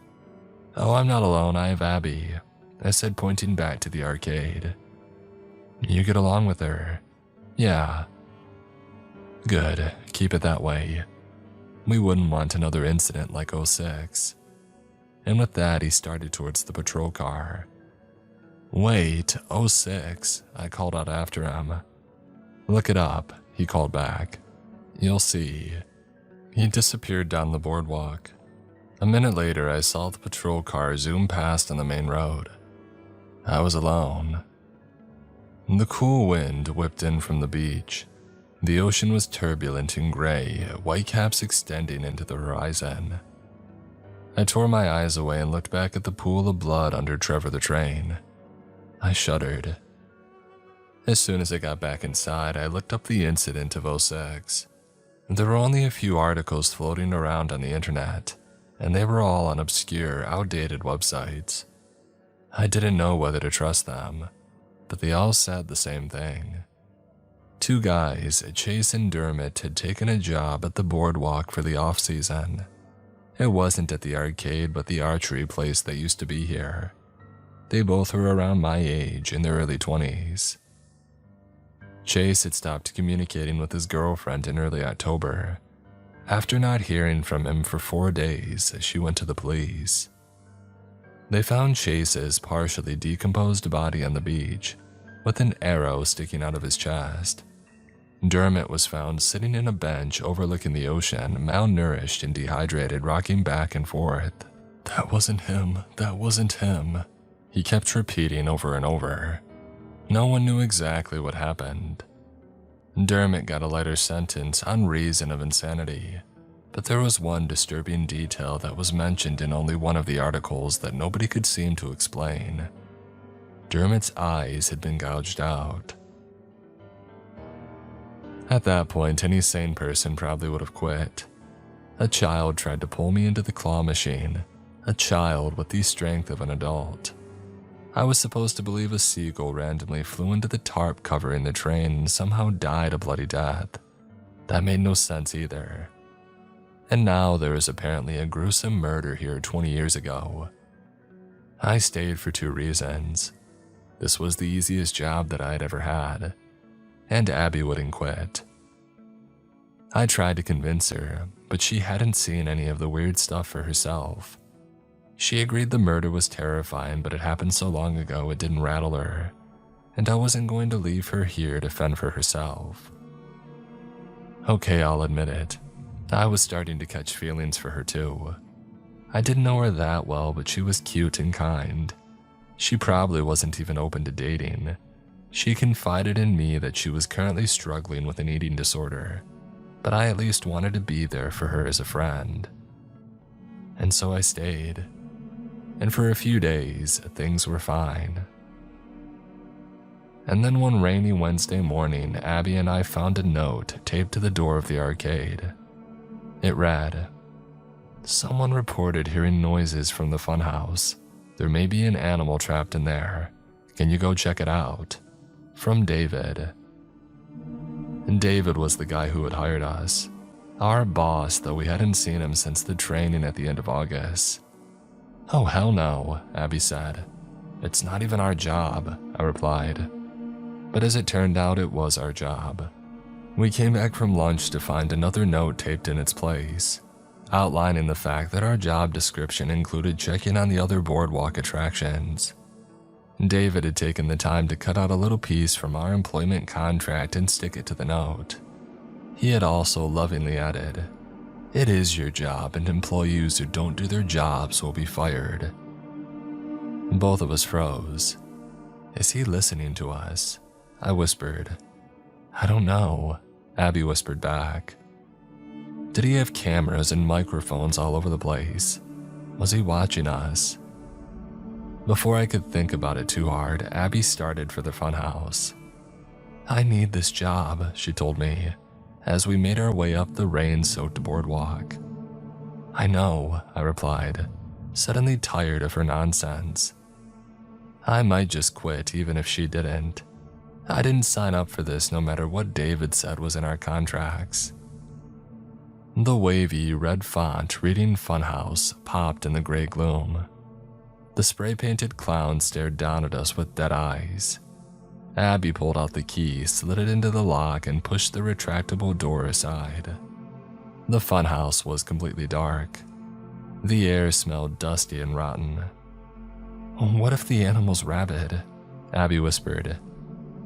"Oh, I'm not alone, I have Abby," I said, pointing back to the arcade. "You get along with her?" "Yeah." "Good, keep it that way. We wouldn't want another incident like '06. And with that, he started towards the patrol car, Wait, '06, I called out after him. Look it up, he called back. You'll see. He disappeared down the boardwalk. A minute later, I saw the patrol car zoom past on the main road. I was alone. The cool wind whipped in from the beach. The ocean was turbulent and gray, whitecaps extending into the horizon. I tore my eyes away and looked back at the pool of blood under Trevor the train. I shuddered. As soon as I got back inside, I looked up the incident of '06. There were only a few articles floating around on the internet, and they were all on obscure, outdated websites. I didn't know whether to trust them, but they all said the same thing. Two guys, Chase and Dermot, had taken a job at the boardwalk for the off-season. It wasn't at the arcade, but the archery place that used to be here. They both were around my age, in their early 20s. Chase had stopped communicating with his girlfriend in early October. After not hearing from him for 4 days, she went to the police. They found Chase's partially decomposed body on the beach, with an arrow sticking out of his chest. Dermot was found sitting in a bench overlooking the ocean, malnourished and dehydrated, rocking back and forth. That wasn't him, that wasn't him, he kept repeating over and over. No one knew exactly what happened. Dermot got a lighter sentence on reason of insanity, but there was one disturbing detail that was mentioned in only one of the articles that nobody could seem to explain. Dermot's eyes had been gouged out. At that point, any sane person probably would have quit. A child tried to pull me into the claw machine, a child with the strength of an adult. I was supposed to believe a seagull randomly flew into the tarp covering the train and somehow died a bloody death. That made no sense either. And now there is apparently a gruesome murder here 20 years ago. I stayed for 2 reasons. This was the easiest job that I had ever had, and Abby wouldn't quit. I tried to convince her, but she hadn't seen any of the weird stuff for herself. She agreed the murder was terrifying, but it happened so long ago it didn't rattle her, and I wasn't going to leave her here to fend for herself. Okay, I'll admit it. I was starting to catch feelings for her too. I didn't know her that well, but she was cute and kind. She probably wasn't even open to dating. She confided in me that she was currently struggling with an eating disorder, but I at least wanted to be there for her as a friend. And so I stayed. And for a few days, things were fine. And then one rainy Wednesday morning, Abby and I found a note taped to the door of the arcade. It read, "Someone reported hearing noises from the funhouse. There may be an animal trapped in there. Can you go check it out? From David." And David was the guy who had hired us. Our boss, though we hadn't seen him since the training at the end of August. "Oh, hell no," Abby said. "It's not even our job," I replied. But as it turned out, it was our job. We came back from lunch to find another note taped in its place, outlining the fact that our job description included checking on the other boardwalk attractions. David had taken the time to cut out a little piece from our employment contract and stick it to the note. He had also lovingly added, "It is your job, and employees who don't do their jobs will be fired." Both of us froze. "Is he listening to us?" I whispered. "I don't know," Abby whispered back. Did he have cameras and microphones all over the place? Was he watching us? Before I could think about it too hard, Abby started for the funhouse. "I need this job," she told me, as we made our way up the rain-soaked boardwalk. "I know," I replied, suddenly tired of her nonsense. I might just quit even if she didn't. I didn't sign up for this no matter what David said was in our contracts. The wavy red font reading Funhouse popped in the gray gloom. The spray-painted clown stared down at us with dead eyes. Abby pulled out the key, slid it into the lock, and pushed the retractable door aside. The funhouse was completely dark. The air smelled dusty and rotten. What if the animal's rabid? Abby whispered.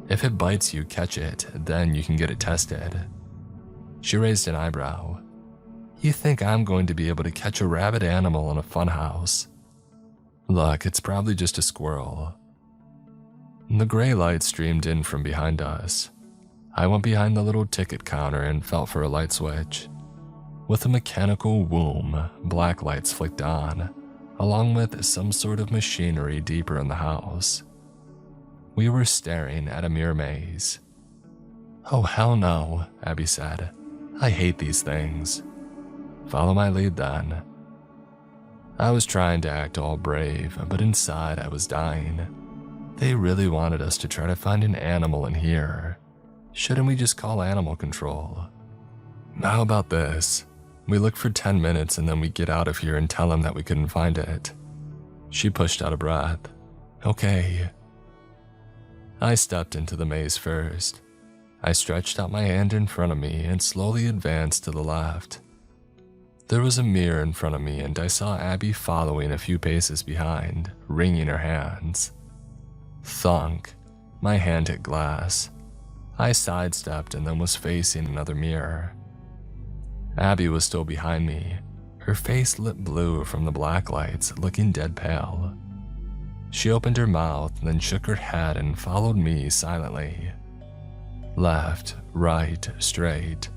If it bites you, catch it, then you can get it tested. She raised an eyebrow. You think I'm going to be able to catch a rabid animal in a funhouse? Look, it's probably just a squirrel. The gray light streamed in from behind us. I went behind the little ticket counter and felt for a light switch. With a mechanical whoom, black lights flicked on, along with some sort of machinery deeper in the house. We were staring at a mirror maze. Oh hell no, Abby said. I hate these things. Follow my lead then. I was trying to act all brave, but inside I was dying. They really wanted us to try to find an animal in here. Shouldn't we just call animal control? How about this? We look for 10 minutes and then we get out of here and tell them that we couldn't find it. She pushed out a breath. Okay. I stepped into the maze first. I stretched out my hand in front of me and slowly advanced to the left. There was a mirror in front of me and I saw Abby following a few paces behind, wringing her hands. Thunk. My hand hit glass. I sidestepped and then was facing another mirror. Abby was still behind me, her face lit blue from the black lights, looking dead pale. She opened her mouth, then shook her head and followed me silently. Left, right, straight.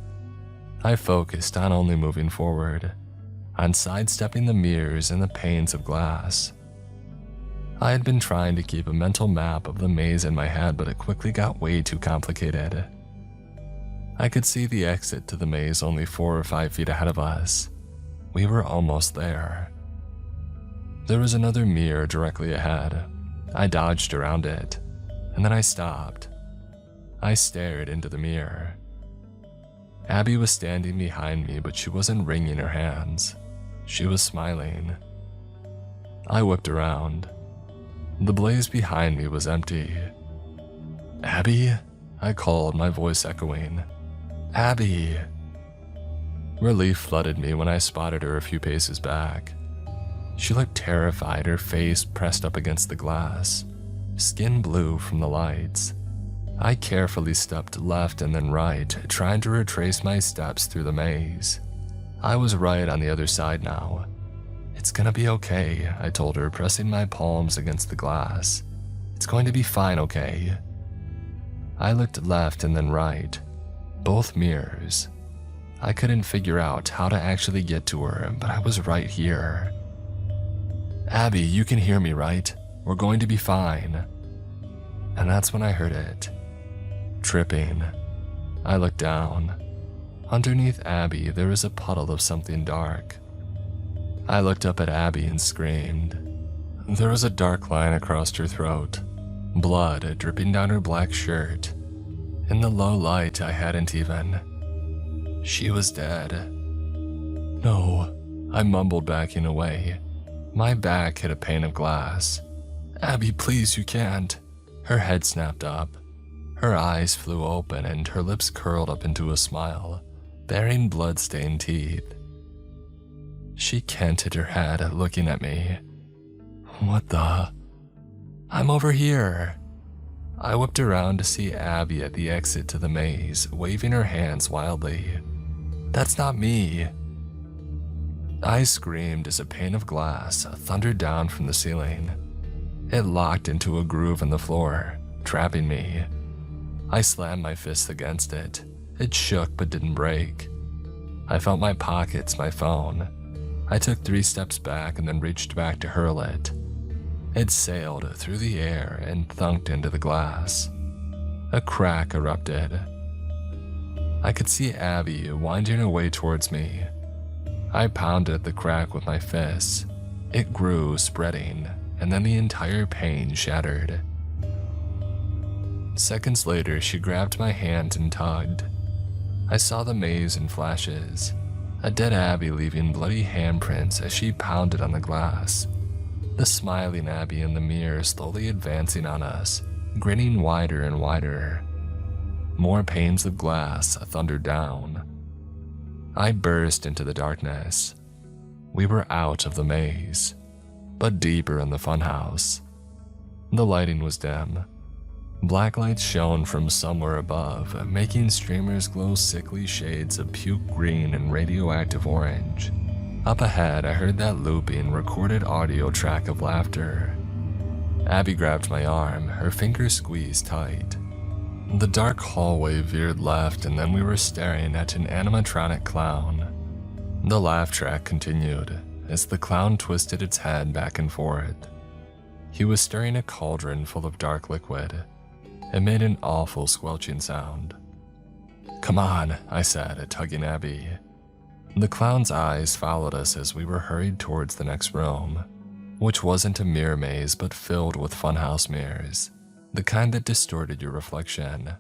I focused on only moving forward, on sidestepping the mirrors and the panes of glass. I had been trying to keep a mental map of the maze in my head, but it quickly got way too complicated. I could see the exit to the maze only 4 or 5 feet ahead of us. We were almost there. There was another mirror directly ahead. I dodged around it, and then I stopped. I stared into the mirror. Abby was standing behind me, but she wasn't wringing her hands. She was smiling. I whipped around. The blaze behind me was empty. Abby? I called, my voice echoing. Abby! Relief flooded me when I spotted her a few paces back. She looked terrified, her face pressed up against the glass, skin blue from the lights. I carefully stepped left and then right, trying to retrace my steps through the maze. I was right on the other side now. It's gonna be okay, I told her, pressing my palms against the glass. It's going to be fine, okay? I looked left and then right. Both mirrors. I couldn't figure out how to actually get to her, but I was right here. Abby, you can hear me, right? We're going to be fine. And that's when I heard it. Tripping. I looked down. Underneath Abby, there was a puddle of something dark. I looked up at Abby and screamed. There was a dark line across her throat, blood dripping down her black shirt. In the low light, I hadn't even. She was dead. No, I mumbled, backing away. My back hit a pane of glass. Abby, please, you can't. Her head snapped up. Her eyes flew open and her lips curled up into a smile, bearing blood-stained teeth. She canted her head, looking at me. What the? I'm over here. I whipped around to see Abby at the exit to the maze, waving her hands wildly. That's not me. I screamed as a pane of glass thundered down from the ceiling. It locked into a groove in the floor, trapping me. I slammed my fists against it. It shook but didn't break. I felt my pockets, my phone. I took 3 steps back and then reached back to hurl it. It sailed through the air and thunked into the glass. A crack erupted. I could see Abby winding her way towards me. I pounded at the crack with my fists. It grew, spreading, and then the entire pane shattered. Seconds later, she grabbed my hand and tugged. I saw the maze in flashes. A dead Abby leaving bloody handprints as she pounded on the glass. The smiling Abby in the mirror slowly advancing on us, grinning wider and wider. More panes of glass thundered down. I burst into the darkness. We were out of the maze, but deeper in the funhouse. The lighting was dim, Black lights shone from somewhere above, making streamers glow sickly shades of puke green and radioactive orange. Up ahead, I heard that looping, recorded audio track of laughter. Abby grabbed my arm, her fingers squeezed tight. The dark hallway veered left, and then we were staring at an animatronic clown. The laugh track continued as the clown twisted its head back and forth. He was stirring a cauldron full of dark liquid. It made an awful squelching sound. "Come on," I said, tugging Abby. The clown's eyes followed us as we were hurried towards the next room, which wasn't a mirror maze but filled with funhouse mirrors, the kind that distorted your reflection.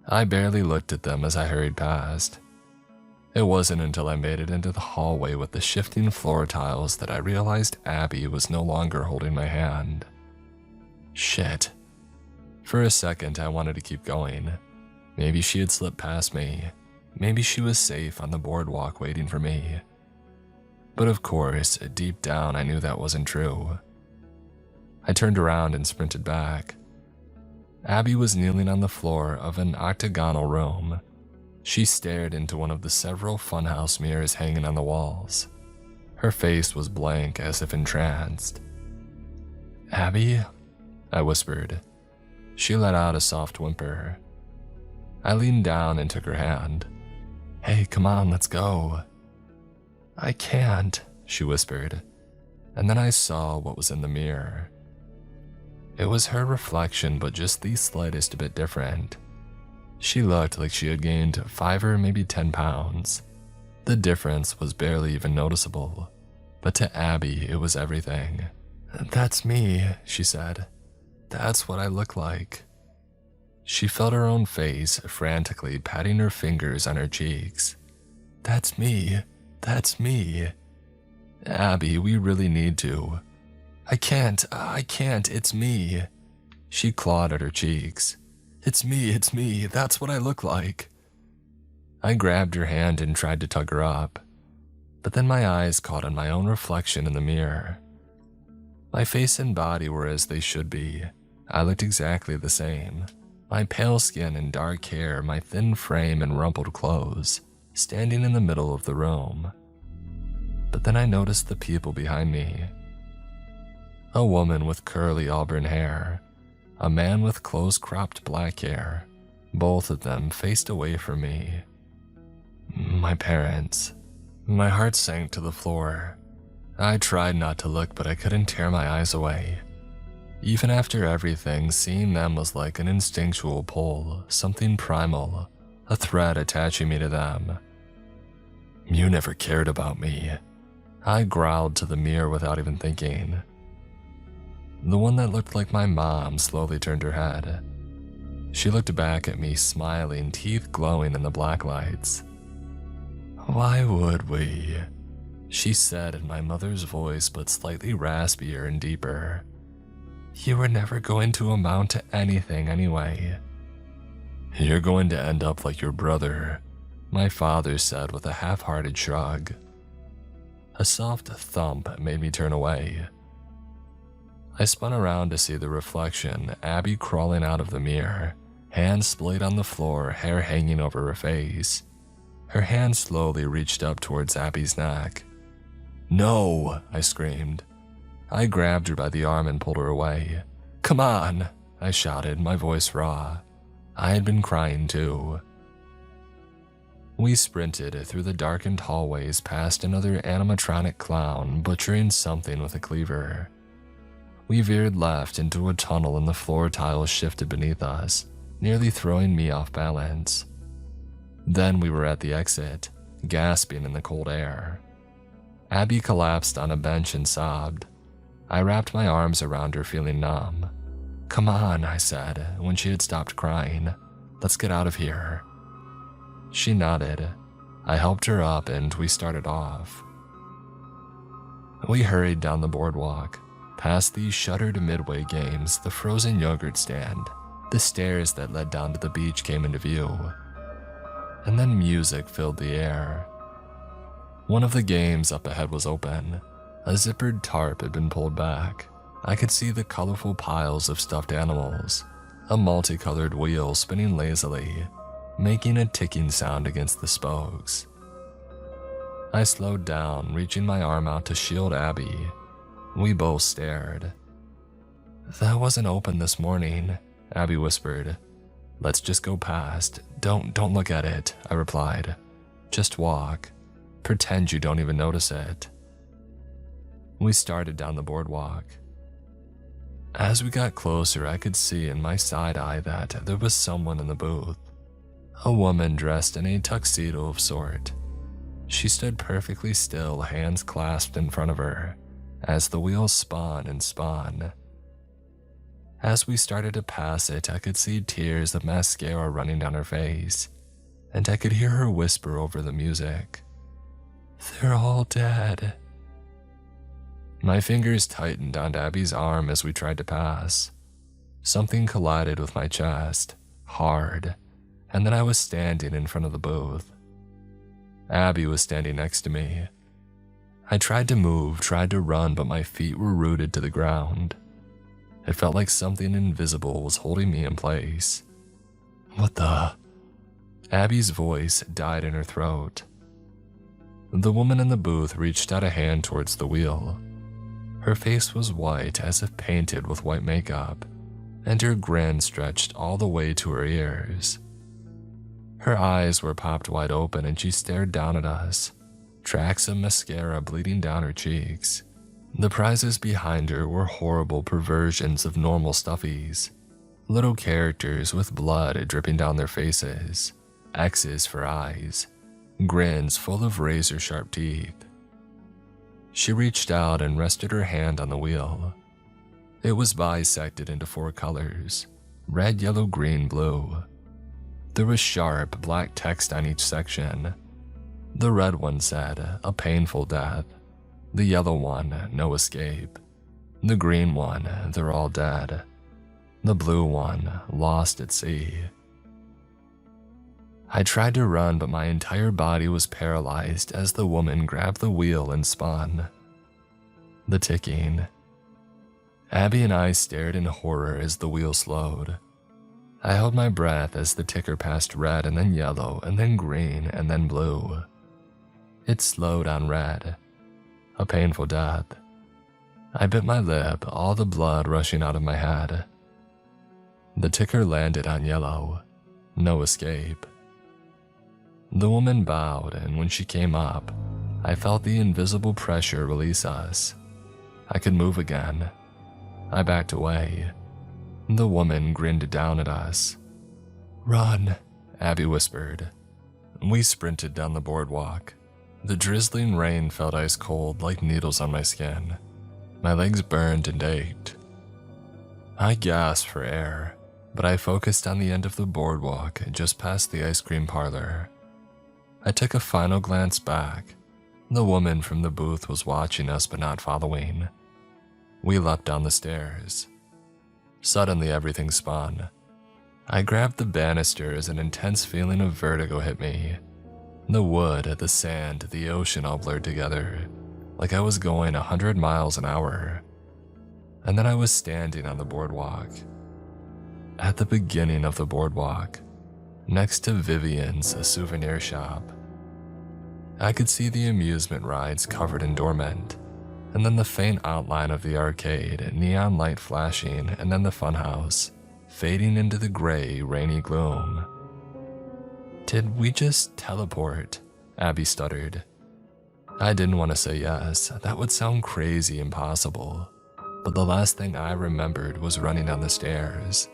I barely looked at them as I hurried past. It wasn't until I made it into the hallway with the shifting floor tiles that I realized Abby was no longer holding my hand. Shit. For a second, I wanted to keep going. Maybe she had slipped past me. Maybe she was safe on the boardwalk waiting for me. But of course, deep down, I knew that wasn't true. I turned around and sprinted back. Abby was kneeling on the floor of an octagonal room. She stared into one of the several funhouse mirrors hanging on the walls. Her face was blank, as if entranced. "Abby?" I whispered. She let out a soft whimper. I leaned down and took her hand. "Hey, come on, let's go." "I can't," she whispered, and then I saw what was in the mirror. It was her reflection, but just the slightest bit different. She looked like she had gained 5 or maybe 10 pounds. The difference was barely even noticeable, but to Abby, it was everything. "That's me," she said. "That's what I look like." She felt her own face, frantically patting her fingers on her cheeks. "That's me. That's me. Abby, we really need to." I can't, it's me." She clawed at her cheeks. It's me, that's what I look like." I grabbed her hand and tried to tug her up, but then my eyes caught on my own reflection in the mirror. My face and body were as they should be. I looked exactly the same. My pale skin and dark hair, my thin frame and rumpled clothes, standing in the middle of the room. But then I noticed the people behind me. A woman with curly auburn hair, a man with close-cropped black hair. Both of them faced away from me. My parents. My heart sank to the floor. I tried not to look, but I couldn't tear my eyes away. Even after everything, seeing them was like an instinctual pull, something primal, a thread attaching me to them. "You never cared about me," I growled to the mirror without even thinking. The one that looked like my mom slowly turned her head. She looked back at me, smiling, teeth glowing in the black lights. "Why would we?" she said in my mother's voice, but slightly raspier and deeper. "You were never going to amount to anything anyway." "You're going to end up like your brother," my father said with a half-hearted shrug. A soft thump made me turn away. I spun around to see the reflection, Abby crawling out of the mirror, hands splayed on the floor, hair hanging over her face. Her hand slowly reached up towards Abby's neck. "No!" I screamed. I grabbed her by the arm and pulled her away. "Come on!" I shouted, my voice raw. I had been crying too. We sprinted through the darkened hallways past another animatronic clown butchering something with a cleaver. We veered left into a tunnel and the floor tiles shifted beneath us, nearly throwing me off balance. Then we were at the exit, gasping in the cold air. Abby collapsed on a bench and sobbed. I wrapped my arms around her, feeling numb. "Come on," I said, when she had stopped crying. "Let's get out of here." She nodded. I helped her up and we started off. We hurried down the boardwalk, past the shuttered Midway games, the frozen yogurt stand. The stairs that led down to the beach came into view. And then music filled the air. One of the games up ahead was open. A zippered tarp had been pulled back. I could see the colorful piles of stuffed animals. a multicolored wheel spinning lazily, making a ticking sound against the spokes. I slowed down, reaching my arm out to shield Abby. We both stared. "That wasn't open this morning," Abby whispered. "Let's just go past. Don't look at it," I replied. "Just walk. Pretend you don't even notice it." We started down the boardwalk. As we got closer, I could see in my side eye that there was someone in the booth. A woman dressed in a tuxedo of sort. She stood perfectly still, hands clasped in front of her, as the wheels spun and spun. As we started to pass it, I could see tears of mascara running down her face, and I could hear her whisper over the music, "They're all dead." My fingers tightened on Abby's arm as we tried to pass. Something collided with my chest, hard, and then I was standing in front of the booth. Abby was standing next to me. I tried to move, tried to run, but my feet were rooted to the ground. It felt like something invisible was holding me in place. "What the?" Abby's voice died in her throat. The woman in the booth reached out a hand towards the wheel. Her face was white, as if painted with white makeup, and her grin stretched all the way to her ears. Her eyes were popped wide open and she stared down at us, tracks of mascara bleeding down her cheeks. The prizes behind her were horrible perversions of normal stuffies, little characters with blood dripping down their faces, X's for eyes, grins full of razor-sharp teeth. She reached out and rested her hand on the wheel. It was bisected into 4 colors: red, yellow, green, blue. There was sharp, black text on each section. The red one said, "A painful death." The yellow one, "No escape." The green one, "They're all dead." The blue one, "Lost at sea." I tried to run, but my entire body was paralyzed as the woman grabbed the wheel and spun. The ticking. Abby and I stared in horror as the wheel slowed. I held my breath as the ticker passed red and then yellow and then green and then blue. It slowed on red. A painful death. I bit my lip, all the blood rushing out of my head. The ticker landed on yellow. No escape. The woman bowed, and when she came up, I felt the invisible pressure release us. I could move again. I backed away. The woman grinned down at us. "Run," Abby whispered. We sprinted down the boardwalk. The drizzling rain felt ice cold like needles on my skin. My legs burned and ached. I gasped for air, but I focused on the end of the boardwalk just past the ice cream parlor. I took a final glance back. The woman from the booth was watching us but not following. We leapt down the stairs. Suddenly everything spun. I grabbed the banister as an intense feeling of vertigo hit me. The wood, the sand, the ocean all blurred together, like I was going 100 miles an hour. And then I was standing on the boardwalk. At the beginning of the boardwalk, next to Vivian's souvenir shop. I could see the amusement rides covered in dormant, and then the faint outline of the arcade, neon light flashing, and then the funhouse, fading into the gray, rainy gloom. "Did we just teleport?" Abby stuttered. I didn't want to say yes, that would sound crazy impossible, but the last thing I remembered was running down the stairs,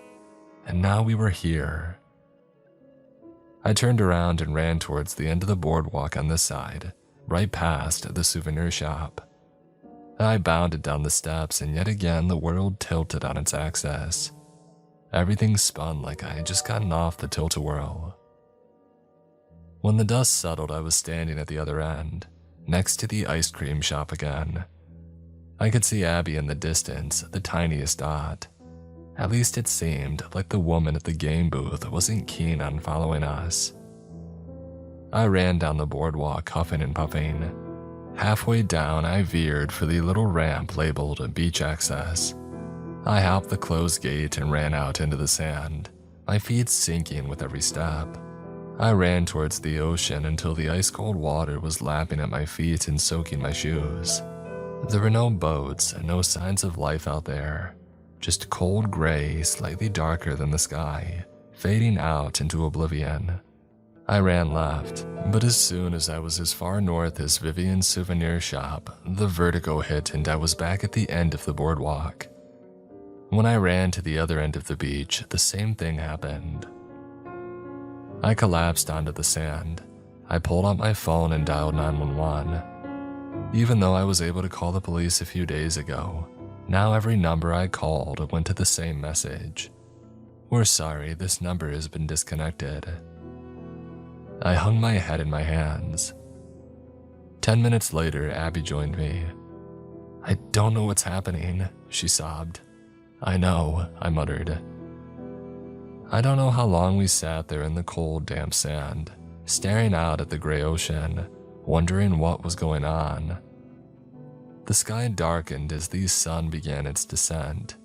and now we were here. I turned around and ran towards the end of the boardwalk on this side, right past the souvenir shop. I bounded down the steps, and yet again the world tilted on its axis. Everything spun like I had just gotten off the tilt-a-whirl. When the dust settled, I was standing at the other end, next to the ice cream shop again. I could see Abby in the distance, the tiniest dot. At least it seemed like the woman at the game booth wasn't keen on following us. I ran down the boardwalk, huffing and puffing. Halfway down, I veered for the little ramp labeled beach access. I hopped the closed gate and ran out into the sand, my feet sinking with every step. I ran towards the ocean until the ice-cold water was lapping at my feet and soaking my shoes. There were no boats and no signs of life out there, just cold gray, slightly darker than the sky, fading out into oblivion. I ran left, but as soon as I was as far north as Vivian's souvenir shop, the vertigo hit and I was back at the end of the boardwalk. When I ran to the other end of the beach, the same thing happened. I collapsed onto the sand. I pulled out my phone and dialed 911. Even though I was able to call the police a few days ago, now every number I called went to the same message. "We're sorry, this number has been disconnected." I hung my head in my hands. 10 minutes later, Abby joined me. "I don't know what's happening," she sobbed. "I know," I muttered. I don't know how long we sat there in the cold, damp sand, staring out at the gray ocean, wondering what was going on. The sky darkened as the sun began its descent.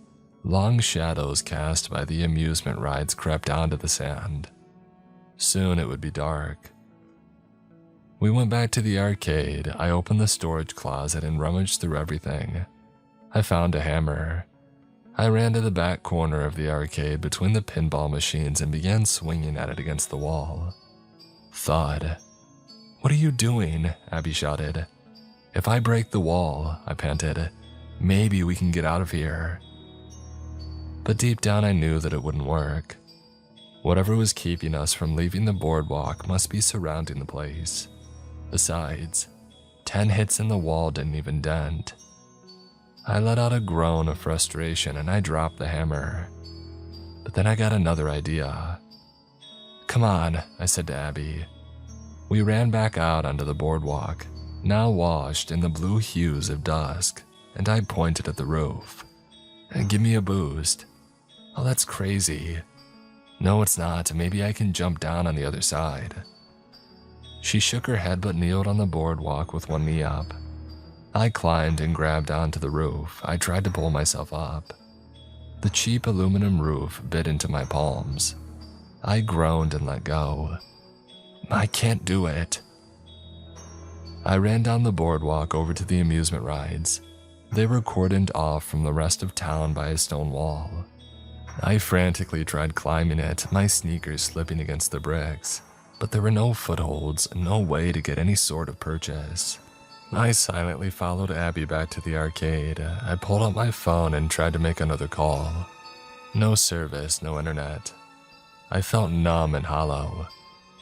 Long shadows cast by the amusement rides crept onto the sand. Soon it would be dark. We went back to the arcade. I opened the storage closet and rummaged through everything. I found a hammer. I ran to the back corner of the arcade between the pinball machines and began swinging at it against the wall. Thud. "What are you doing?" Abby shouted. "If I break the wall," I panted, "maybe we can get out of here." But deep down I knew that it wouldn't work. Whatever was keeping us from leaving the boardwalk must be surrounding the place. Besides, 10 hits in the wall didn't even dent. I let out a groan of frustration and I dropped the hammer. But then I got another idea. "Come on," I said to Abby. We ran back out onto the boardwalk, now washed in the blue hues of dusk, and I pointed at the roof. "Give me a boost." "Oh, that's crazy." "No, it's not. Maybe I can jump down on the other side." She shook her head but kneeled on the boardwalk with one knee up. I climbed and grabbed onto the roof. I tried to pull myself up. The cheap aluminum roof bit into my palms. I groaned and let go. "I can't do it." I ran down the boardwalk over to the amusement rides. They were cordoned off from the rest of town by a stone wall. I frantically tried climbing it, my sneakers slipping against the bricks, but there were no footholds, no way to get any sort of purchase. I silently followed Abby back to the arcade. I pulled out my phone and tried to make another call. No service, no internet. I felt numb and hollow.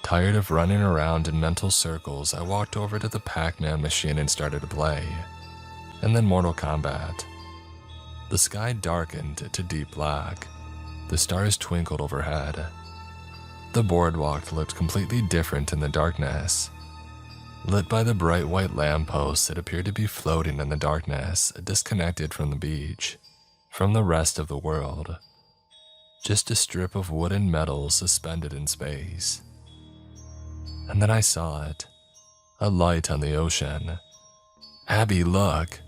Tired of running around in mental circles, I walked over to the Pac-Man machine and started to play. And then Mortal Kombat. The sky darkened to deep black. The stars twinkled overhead. The boardwalk looked completely different in the darkness. Lit by the bright white lampposts, it appeared to be floating in the darkness, disconnected from the beach, from the rest of the world. Just a strip of wood and metal suspended in space. And then I saw it. A light on the ocean. "Abby, look."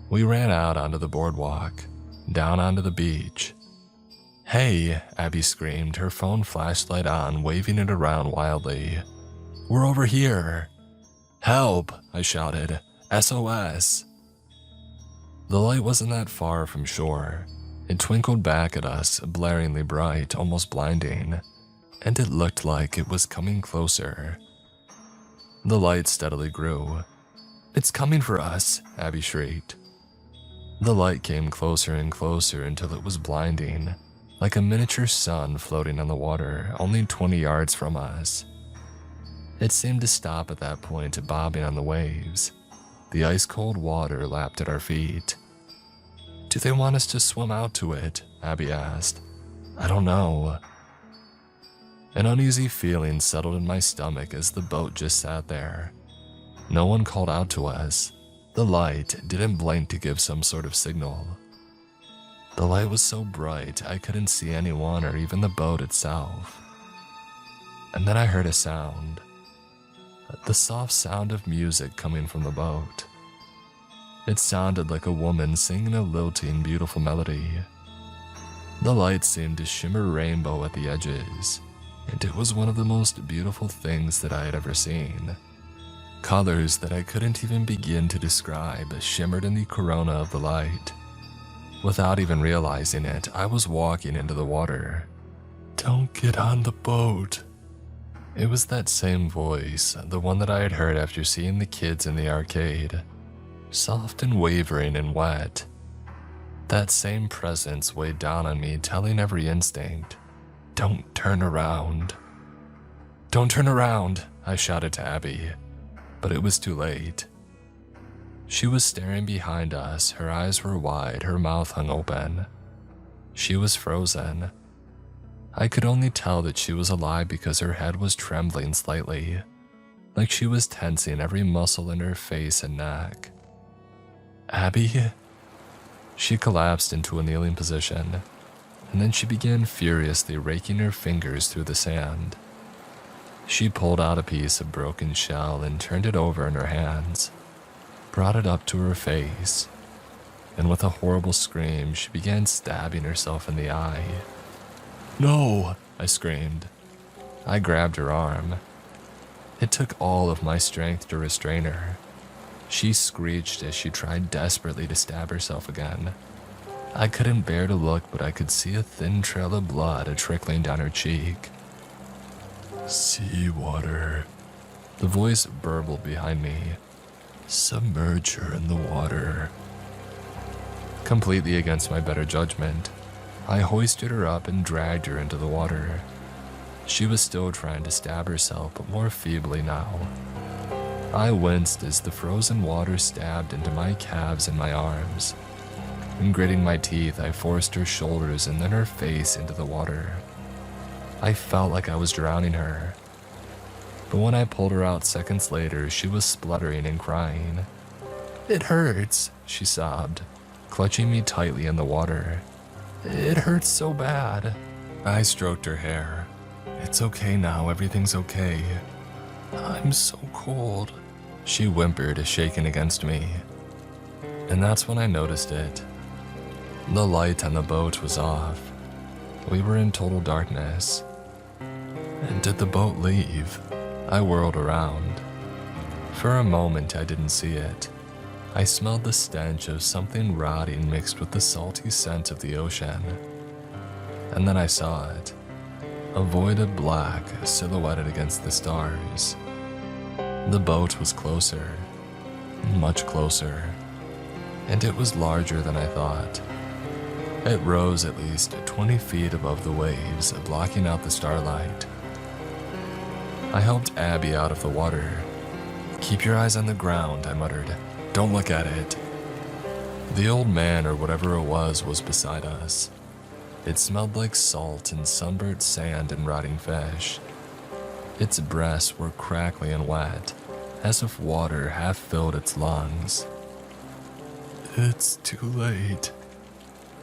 We ran out onto the boardwalk, down onto the beach. "Hey," Abby screamed, her phone flashlight on, waving it around wildly. "We're over here." "Help," I shouted. "SOS." The light wasn't that far from shore. It twinkled back at us, blaringly bright, almost blinding, and it looked like it was coming closer. The light steadily grew. "It's coming for us," Abby shrieked. The light came closer and closer until it was blinding, like a miniature sun floating on the water, only 20 yards from us. It seemed to stop at that point, bobbing on the waves. The ice-cold water lapped at our feet. "Do they want us to swim out to it?" Abby asked. "I don't know." An uneasy feeling settled in my stomach as the boat just sat there. No one called out to us. The light didn't blink to give some sort of signal. The light was so bright I couldn't see anyone or even the boat itself. And then I heard a sound. The soft sound of music coming from the boat. It sounded like a woman singing a lilting, beautiful melody. The light seemed to shimmer rainbow at the edges, and it was one of the most beautiful things that I had ever seen. Colors that I couldn't even begin to describe shimmered in the corona of the light. Without even realizing it, I was walking into the water. "Don't get on the boat." It was that same voice, the one that I had heard after seeing the kids in the arcade. Soft and wavering and wet. That same presence weighed down on me, telling every instinct, "Don't turn around." "Don't turn around," I shouted to Abby, but it was too late. She was staring behind us, her eyes were wide, her mouth hung open. She was frozen. I could only tell that she was alive because her head was trembling slightly, like she was tensing every muscle in her face and neck. "Abby?" She collapsed into a kneeling position, and then she began furiously raking her fingers through the sand. She pulled out a piece of broken shell and turned it over in her hands, brought it up to her face, and with a horrible scream, she began stabbing herself in the eye. "No!" I screamed. I grabbed her arm. It took all of my strength to restrain her. She screeched as she tried desperately to stab herself again. I couldn't bear to look, but I could see a thin trail of blood trickling down her cheek. "Seawater," the voice burbled behind me. "Submerge her in the water." Completely against my better judgment, I hoisted her up and dragged her into the water. She was still trying to stab herself, but more feebly now. I winced as the frozen water stabbed into my calves and my arms. And gritting my teeth, I forced her shoulders and then her face into the water. I felt like I was drowning her. But when I pulled her out seconds later, she was spluttering and crying. "It hurts," she sobbed, clutching me tightly in the water. "It hurts so bad." I stroked her hair. "It's okay now, everything's okay." "I'm so cold," she whimpered, shaking against me. And that's when I noticed it. The light on the boat was off. We were in total darkness. And did the boat leave? I whirled around. For a moment I didn't see it. I smelled the stench of something rotting mixed with the salty scent of the ocean. And then I saw it. A void of black silhouetted against the stars. The boat was closer, much closer, and it was larger than I thought. It rose at least 20 feet above the waves, blocking out the starlight. I helped Abby out of the water. "Keep your eyes on the ground," I muttered. "Don't look at it." The old man, or whatever it was beside us. It smelled like salt and sunburnt sand and rotting fish. Its breasts were crackly and wet, as if water half filled its lungs. "It's too late.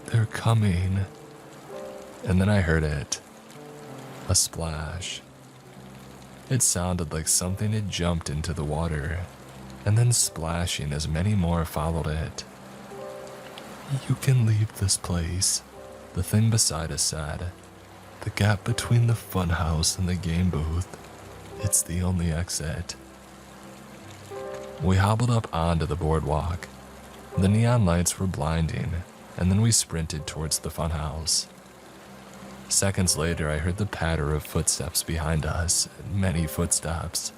They're coming." And then I heard it. A splash. It sounded like something had jumped into the water, and then splashing as many more followed it. "You can leave this place," the thing beside us said. "The gap between the funhouse and the game booth. It's the only exit." We hobbled up onto the boardwalk. The neon lights were blinding, and then we sprinted towards the funhouse. Seconds later, I heard the patter of footsteps behind us, many footsteps.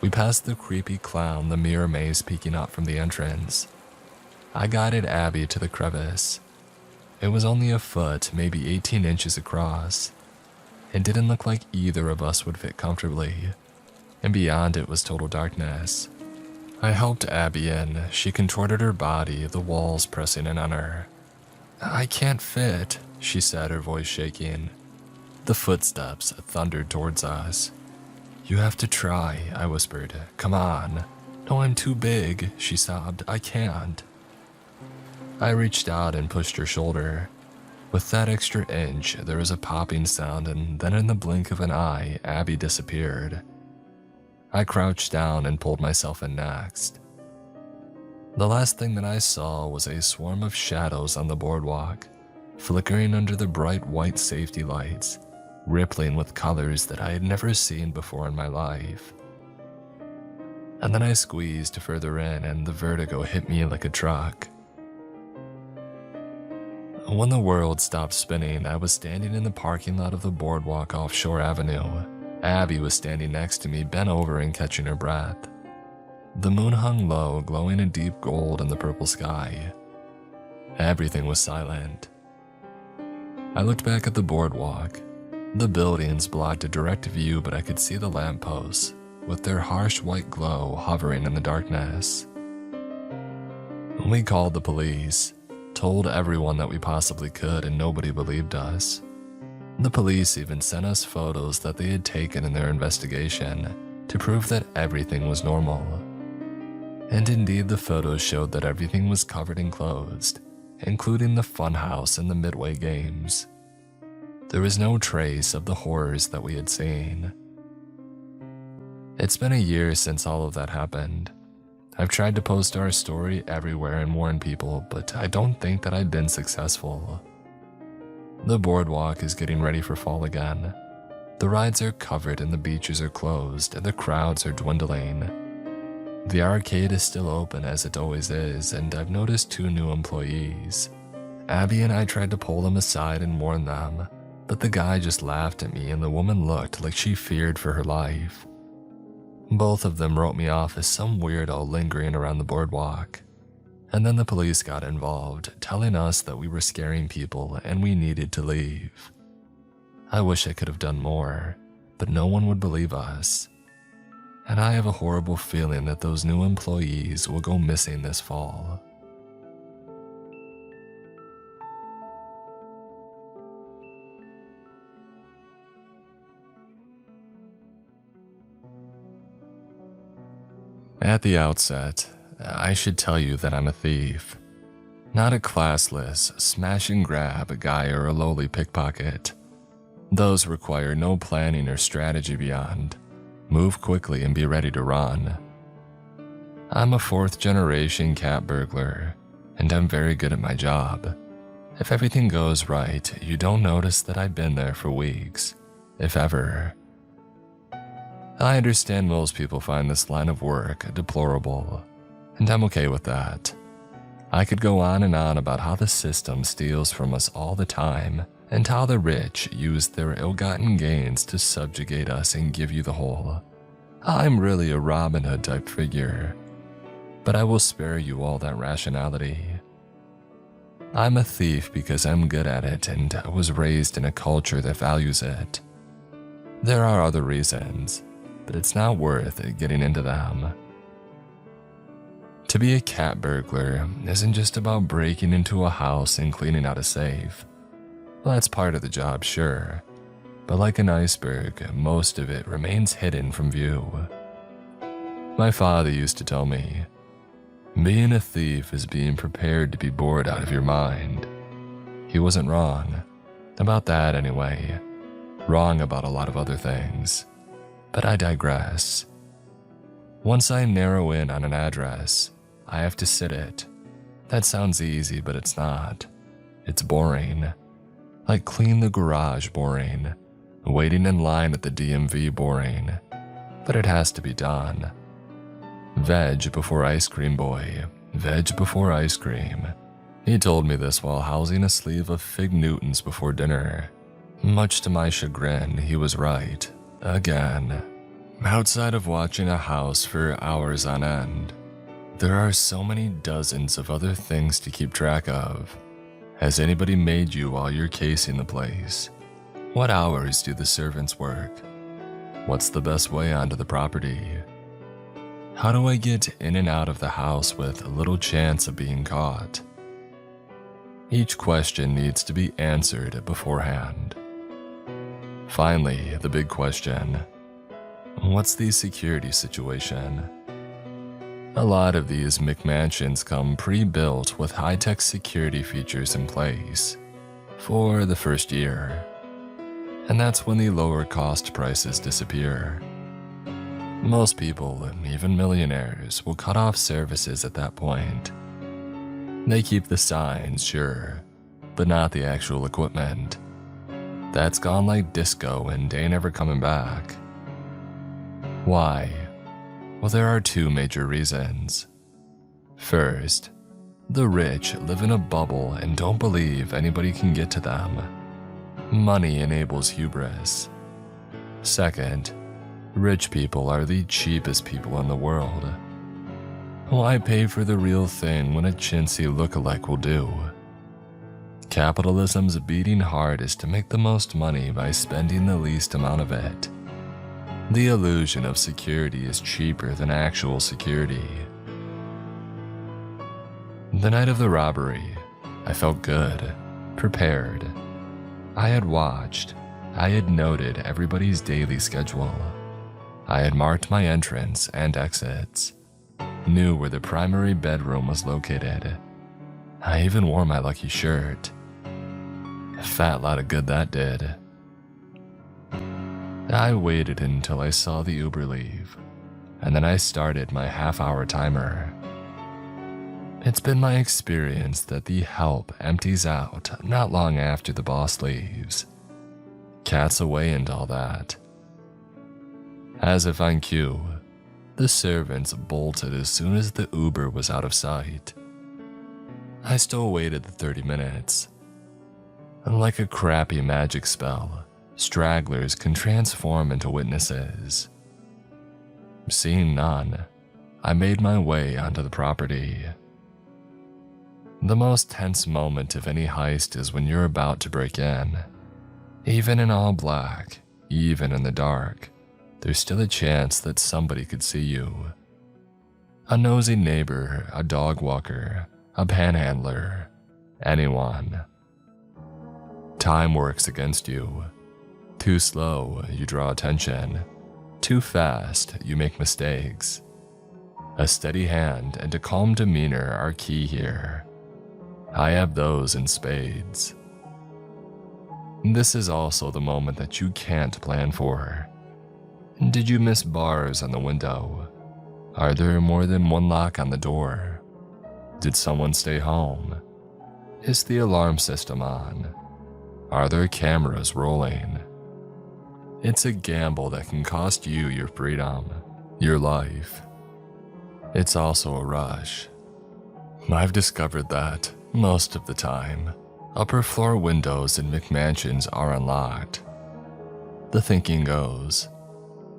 We passed the creepy clown, the mirror maze peeking out from the entrance. I guided Abby to the crevice. It was only a foot, maybe 18 inches across. It didn't look like either of us would fit comfortably, and beyond it was total darkness. I helped Abby in. She contorted her body, the walls pressing in on her. "I can't fit," she said, her voice shaking. The footsteps thundered towards us. "You have to try," I whispered. "Come on." "No, I'm too big," she sobbed. "I can't." I reached out and pushed her shoulder. With that extra inch, there was a popping sound, and then in the blink of an eye, Abby disappeared. I crouched down and pulled myself in next. The last thing that I saw was a swarm of shadows on the boardwalk, flickering under the bright white safety lights, rippling with colors that I had never seen before in my life. And then I squeezed further in and the vertigo hit me like a truck. When the world stopped spinning, I was standing in the parking lot of the boardwalk off Shore Avenue. Abby was standing next to me, bent over and catching her breath. The moon hung low, glowing a deep gold in the purple sky. Everything was silent. I looked back at the boardwalk. The buildings blocked a direct view, but I could see the lampposts, with their harsh white glow hovering in the darkness. We called the police, told everyone that we possibly could, and nobody believed us. The police even sent us photos that they had taken in their investigation to prove that everything was normal. And indeed, the photos showed that everything was covered and closed, including the funhouse and the Midway games. There was no trace of the horrors that we had seen. It's been a year since all of that happened. I've tried to post our story everywhere and warn people, but I don't think that I've been successful. The boardwalk is getting ready for fall again. The rides are covered and the beaches are closed and the crowds are dwindling. The arcade is still open as it always is, and I've noticed 2 new employees. Abby and I tried to pull them aside and warn them, but the guy just laughed at me and the woman looked like she feared for her life. Both of them wrote me off as some weirdo lingering around the boardwalk. And then the police got involved, telling us that we were scaring people and we needed to leave. I wish I could have done more, but no one would believe us. And I have a horrible feeling that those new employees will go missing this fall. At the outset, I should tell you that I'm a thief. Not a classless, smash and grab guy or a lowly pickpocket. Those require no planning or strategy beyond move quickly and be ready to run. I'm a 4th generation cat burglar, and I'm very good at my job. If everything goes right, you don't notice that I've been there for weeks, if ever. I understand most people find this line of work deplorable, and I'm okay with that. I could go on and on about how the system steals from us all the time, and how the rich use their ill-gotten gains to subjugate us and give you the whole "I'm really a Robin Hood" type figure. But I will spare you all that rationality. I'm a thief because I'm good at it and I was raised in a culture that values it. There are other reasons, but it's not worth getting into them. To be a cat burglar isn't just about breaking into a house and cleaning out a safe. Well, that's part of the job, sure, but like an iceberg, most of it remains hidden from view. My father used to tell me, being a thief is being prepared to be bored out of your mind. He wasn't wrong. About that anyway. Wrong about a lot of other things. But I digress. Once I narrow in on an address, I have to sit it. That sounds easy, but it's not. It's boring. Like clean the garage boring. Waiting in line at the DMV boring. But it has to be done. Veg before ice cream, boy. Veg before ice cream. He told me this while housing a sleeve of Fig Newtons before dinner. Much to my chagrin, he was right. Again. Outside of watching a house for hours on end, there are so many dozens of other things to keep track of. Has anybody made you while you're casing the place? What hours do the servants work? What's the best way onto the property? How do I get in and out of the house with little chance of being caught? Each question needs to be answered beforehand. Finally, the big question. What's the security situation? A lot of these McMansions come pre-built with high-tech security features in place for the first year. And that's when the lower cost prices disappear. Most people, even millionaires, will cut off services at that point. They keep the signs, sure, but not the actual equipment. That's gone like disco and ain't ever coming back. Why? Well, there are two major reasons. First, the rich live in a bubble and don't believe anybody can get to them. Money enables hubris. Second, rich people are the cheapest people in the world. Why pay for the real thing when a chintzy lookalike will do? Capitalism's beating heart is to make the most money by spending the least amount of it. The illusion of security is cheaper than actual security. The night of the robbery, I felt good, prepared. I had watched, I had noted everybody's daily schedule. I had marked my entrance and exits, knew where the primary bedroom was located. I even wore my lucky shirt. A fat lot of good that did. I waited until I saw the Uber leave, and then I started my half-hour timer. It's been my experience that the help empties out not long after the boss leaves. Cat's away and all that. As if on cue, the servants bolted as soon as the Uber was out of sight. I still waited the 30 minutes. Like a crappy magic spell, stragglers can transform into witnesses. Seeing none, I made my way onto the property. The most tense moment of any heist is when you're about to break in. Even in all black, even in the dark, there's still a chance that somebody could see you. A nosy neighbor, a dog walker, a panhandler, anyone. Time works against you. Too slow, you draw attention. Too fast, you make mistakes. A steady hand and a calm demeanor are key here. I have those in spades. This is also the moment that you can't plan for. Did you miss bars on the window? Are there more than one lock on the door? Did someone stay home? Is the alarm system on? Are there cameras rolling? It's a gamble that can cost you your freedom, your life. It's also a rush. I've discovered that, most of the time, upper floor windows in McMansions are unlocked. The thinking goes,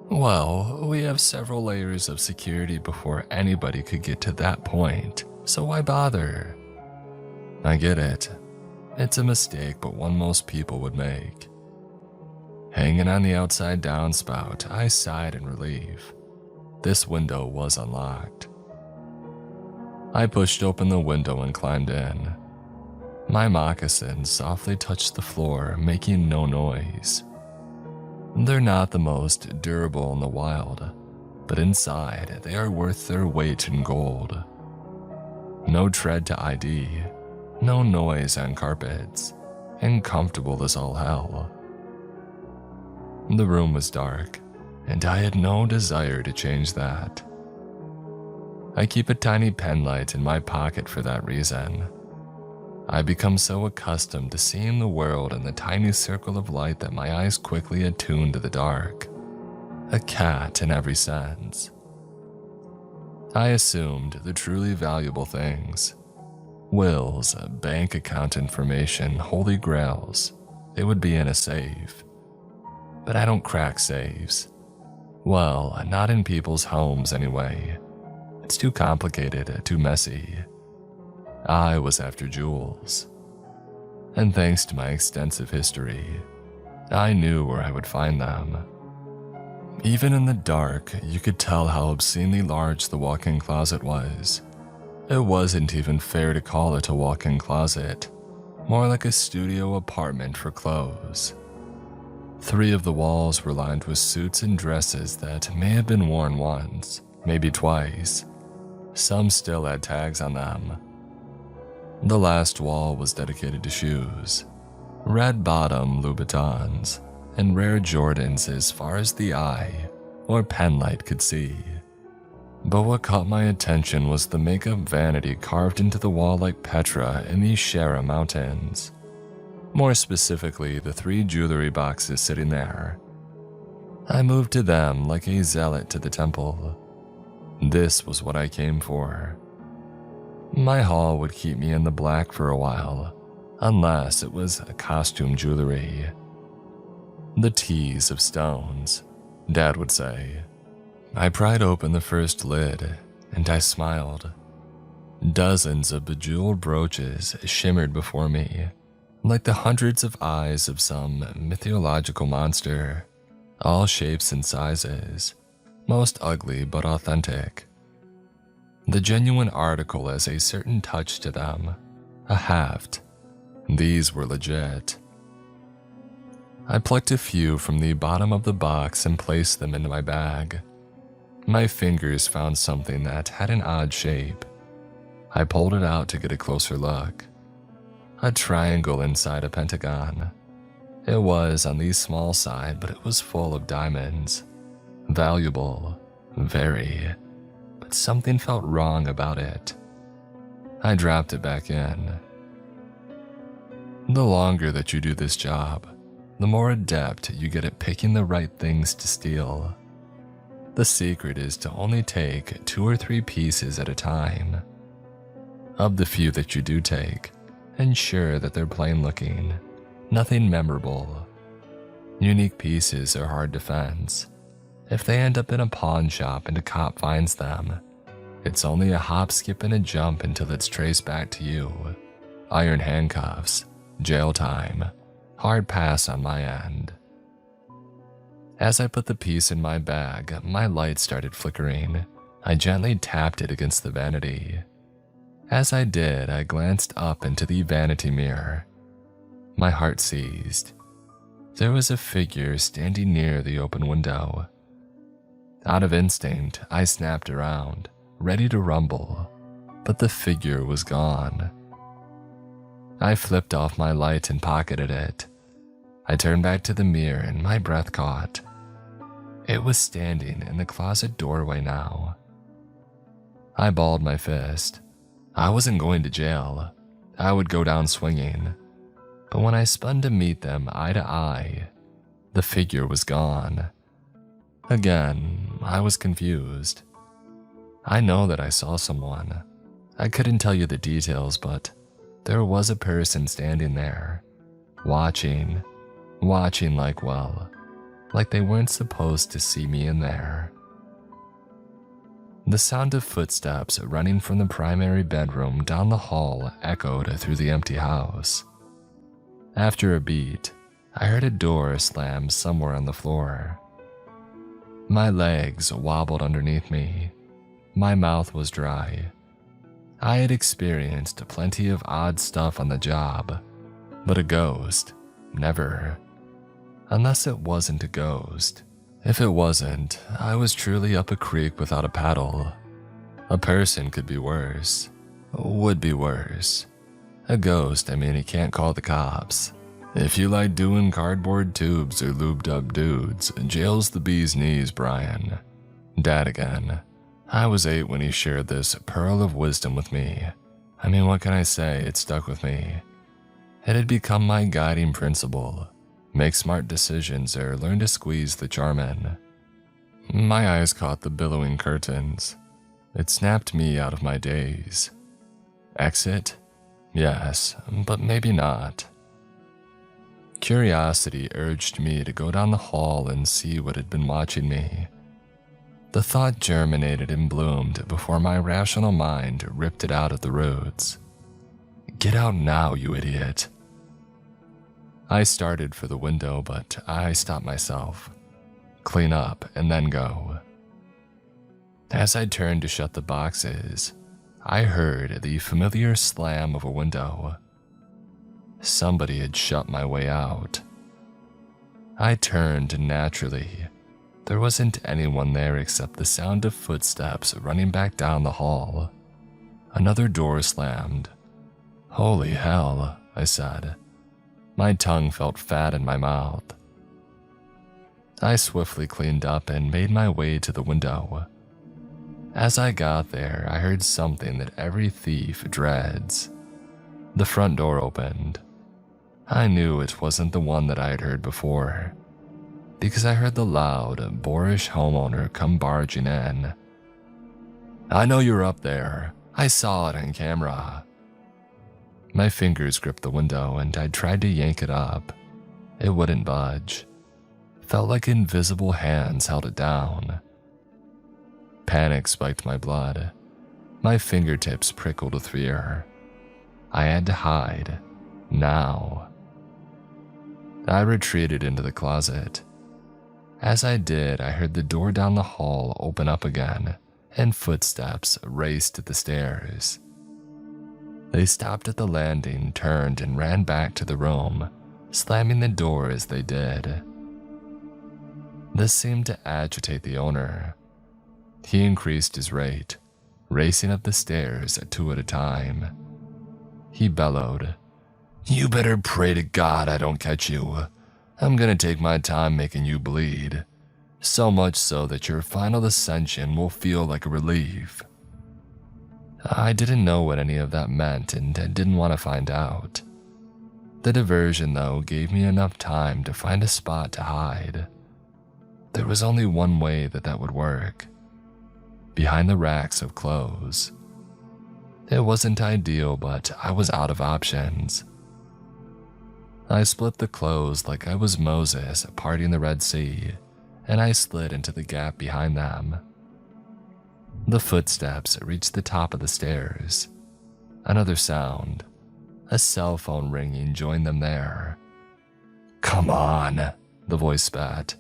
well, we have several layers of security before anybody could get to that point, so why bother? I get it. It's a mistake, but one most people would make. Hanging on the outside downspout, I sighed in relief. This window was unlocked. I pushed open the window and climbed in. My moccasins softly touched the floor, making no noise. They're not the most durable in the wild, but inside they are worth their weight in gold. No tread to ID, no noise on carpets, and comfortable as all hell. The room was dark, and I had no desire to change that. I keep a tiny pen light in my pocket for that reason. I become so accustomed to seeing the world in the tiny circle of light that my eyes quickly attune to the dark. A cat in every sense. I assumed the truly valuable things. Wills, bank account information, holy grails. They would be in a safe. But I don't crack safes. Well, not in people's homes anyway. It's too complicated, too messy. I was after jewels. And thanks to my extensive history, I knew where I would find them. Even in the dark, you could tell how obscenely large the walk-in closet was. It wasn't even fair to call it a walk-in closet, more like a studio apartment for clothes. 3 of the walls were lined with suits and dresses that may have been worn once, maybe twice. Some still had tags on them. The last wall was dedicated to shoes. Red bottom Louboutins and rare Jordans as far as the eye, or penlight could see. But what caught my attention was the makeup vanity carved into the wall like Petra in the Shara Mountains. More specifically, the 3 jewelry boxes sitting there. I moved to them like a zealot to the temple. This was what I came for. My haul would keep me in the black for a while, unless it was costume jewelry. The tease of stones, Dad would say. I pried open the first lid, and I smiled. Dozens of bejeweled brooches shimmered before me, like the hundreds of eyes of some mythological monster, all shapes and sizes, most ugly but authentic. The genuine article has a certain touch to them, a heft. These were legit. I plucked a few from the bottom of the box and placed them into my bag. My fingers found something that had an odd shape. I pulled it out to get a closer look. A triangle inside a pentagon. It was on the small side, but it was full of diamonds. Valuable, very, but something felt wrong about it. I dropped it back in. The longer that you do this job, the more adept you get at picking the right things to steal. The secret is to only take 2 or 3 pieces at a time. Of the few that you do take, ensure that they're plain looking, nothing memorable. Unique pieces are hard to fence. If they end up in a pawn shop and a cop finds them, it's only a hop, skip, and a jump until it's traced back to you. Iron handcuffs, jail time, hard pass on my end. As I put the piece in my bag, my light started flickering. I gently tapped it against the vanity. As I did, I glanced up into the vanity mirror. My heart seized. There was a figure standing near the open window. Out of instinct, I snapped around, ready to rumble, but the figure was gone. I flipped off my light and pocketed it. I turned back to the mirror and my breath caught. It was standing in the closet doorway now. I balled my fist. I wasn't going to jail. I would go down swinging. But when I spun to meet them eye to eye, the figure was gone. Again, I was confused. I know that I saw someone. I couldn't tell you the details, but there was a person standing there, watching like they weren't supposed to see me in there. The sound of footsteps running from the primary bedroom down the hall echoed through the empty house. After a beat, I heard a door slam somewhere on the floor. My legs wobbled underneath me. My mouth was dry. I had experienced plenty of odd stuff on the job, but a ghost, never. Unless it wasn't a ghost. If it wasn't, I was truly up a creek without a paddle. A person could be worse. Would be worse. A ghost, you can't call the cops. If you like doing cardboard tubes or lubed up dudes, jail's the bee's knees, Brian. Dad again. I was 8 when he shared this pearl of wisdom with me. What can I say? It stuck with me. It had become my guiding principle. Make smart decisions or learn to squeeze the charm in. My eyes caught the billowing curtains. It snapped me out of my daze. Exit? Yes, but maybe not. Curiosity urged me to go down the hall and see what had been watching me. The thought germinated and bloomed before my rational mind ripped it out at the roots. Get out now, you idiot. I started for the window, but I stopped myself. Clean up and then go. As I turned to shut the boxes, I heard the familiar slam of a window. Somebody had shut my way out. I turned naturally. There wasn't anyone there except the sound of footsteps running back down the hall. Another door slammed. Holy hell, I said. My tongue felt fat in my mouth. I swiftly cleaned up and made my way to the window. As I got there, I heard something that every thief dreads. The front door opened. I knew it wasn't the one that I had heard before, because I heard the loud, boorish homeowner come barging in. "I know you're up there. I saw it on camera." My fingers gripped the window and I tried to yank it up. It wouldn't budge. Felt like invisible hands held it down. Panic spiked my blood. My fingertips prickled with fear. I had to hide. Now. I retreated into the closet. As I did, I heard the door down the hall open up again, and footsteps raced at the stairs. They stopped at the landing, turned, and ran back to the room, slamming the door as they did. This seemed to agitate the owner. He increased his rate, racing up the stairs 2 at a time. He bellowed, "You better pray to God I don't catch you. I'm gonna take my time making you bleed. So much so that your final ascension will feel like a relief." I didn't know what any of that meant and didn't want to find out. The diversion, though, gave me enough time to find a spot to hide. There was only one way that would work. Behind the racks of clothes. It wasn't ideal, but I was out of options. I split the clothes like I was Moses parting the Red Sea, and I slid into the gap behind them. The footsteps reached the top of the stairs. Another sound, a cell phone ringing, joined them there. "Come on," the voice spat.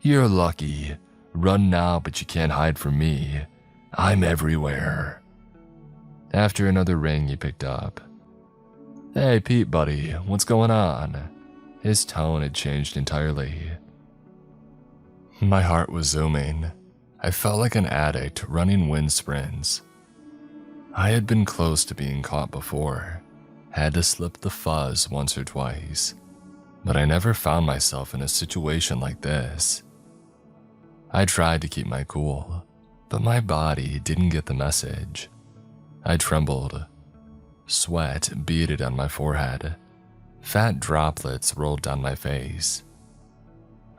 "You're lucky. Run now, but you can't hide from me. I'm everywhere." After another ring, he picked up. "Hey, Pete, buddy, what's going on?" His tone had changed entirely. My heart was zooming. I felt like an addict running wind sprints. I had been close to being caught before, had to slip the fuzz once or twice, but I never found myself in a situation like this. I tried to keep my cool, but my body didn't get the message. I trembled. Sweat beaded on my forehead. Fat droplets rolled down my face.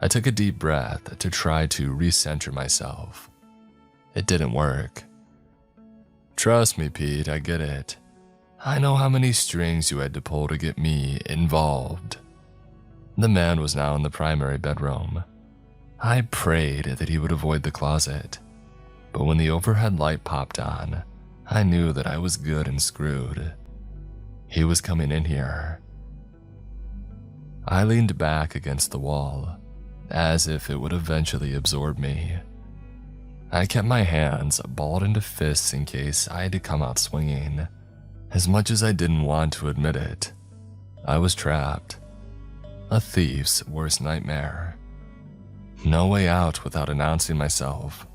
I took a deep breath to try to recenter myself. It didn't work. "Trust me, Pete, I get it. I know how many strings you had to pull to get me involved." The man was now in the primary bedroom. I prayed that he would avoid the closet, but when the overhead light popped on, I knew that I was good and screwed. He was coming in here. I leaned back against the wall, as if it would eventually absorb me. I kept my hands balled into fists in case I had to come out swinging. As much as I didn't want to admit it, I was trapped. A thief's worst nightmare. No way out without announcing myself.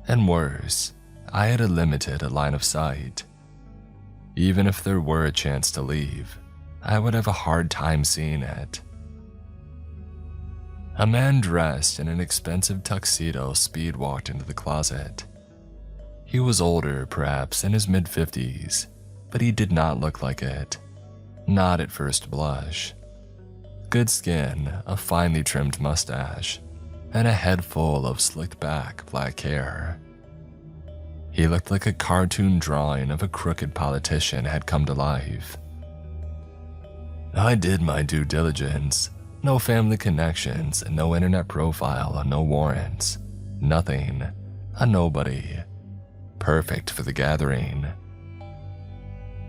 And worse, I had a limited line of sight. Even if there were a chance to leave, I would have a hard time seeing it. A man dressed in an expensive tuxedo speed-walked into the closet. He was older, perhaps in his mid-50s, but he did not look like it. Not at first blush. Good skin, a finely trimmed mustache, and a head full of slicked-back black hair. He looked like a cartoon drawing of a crooked politician had come to life. I did my due diligence. No family connections, no internet profile, no warrants. Nothing. A nobody. Perfect for the gathering.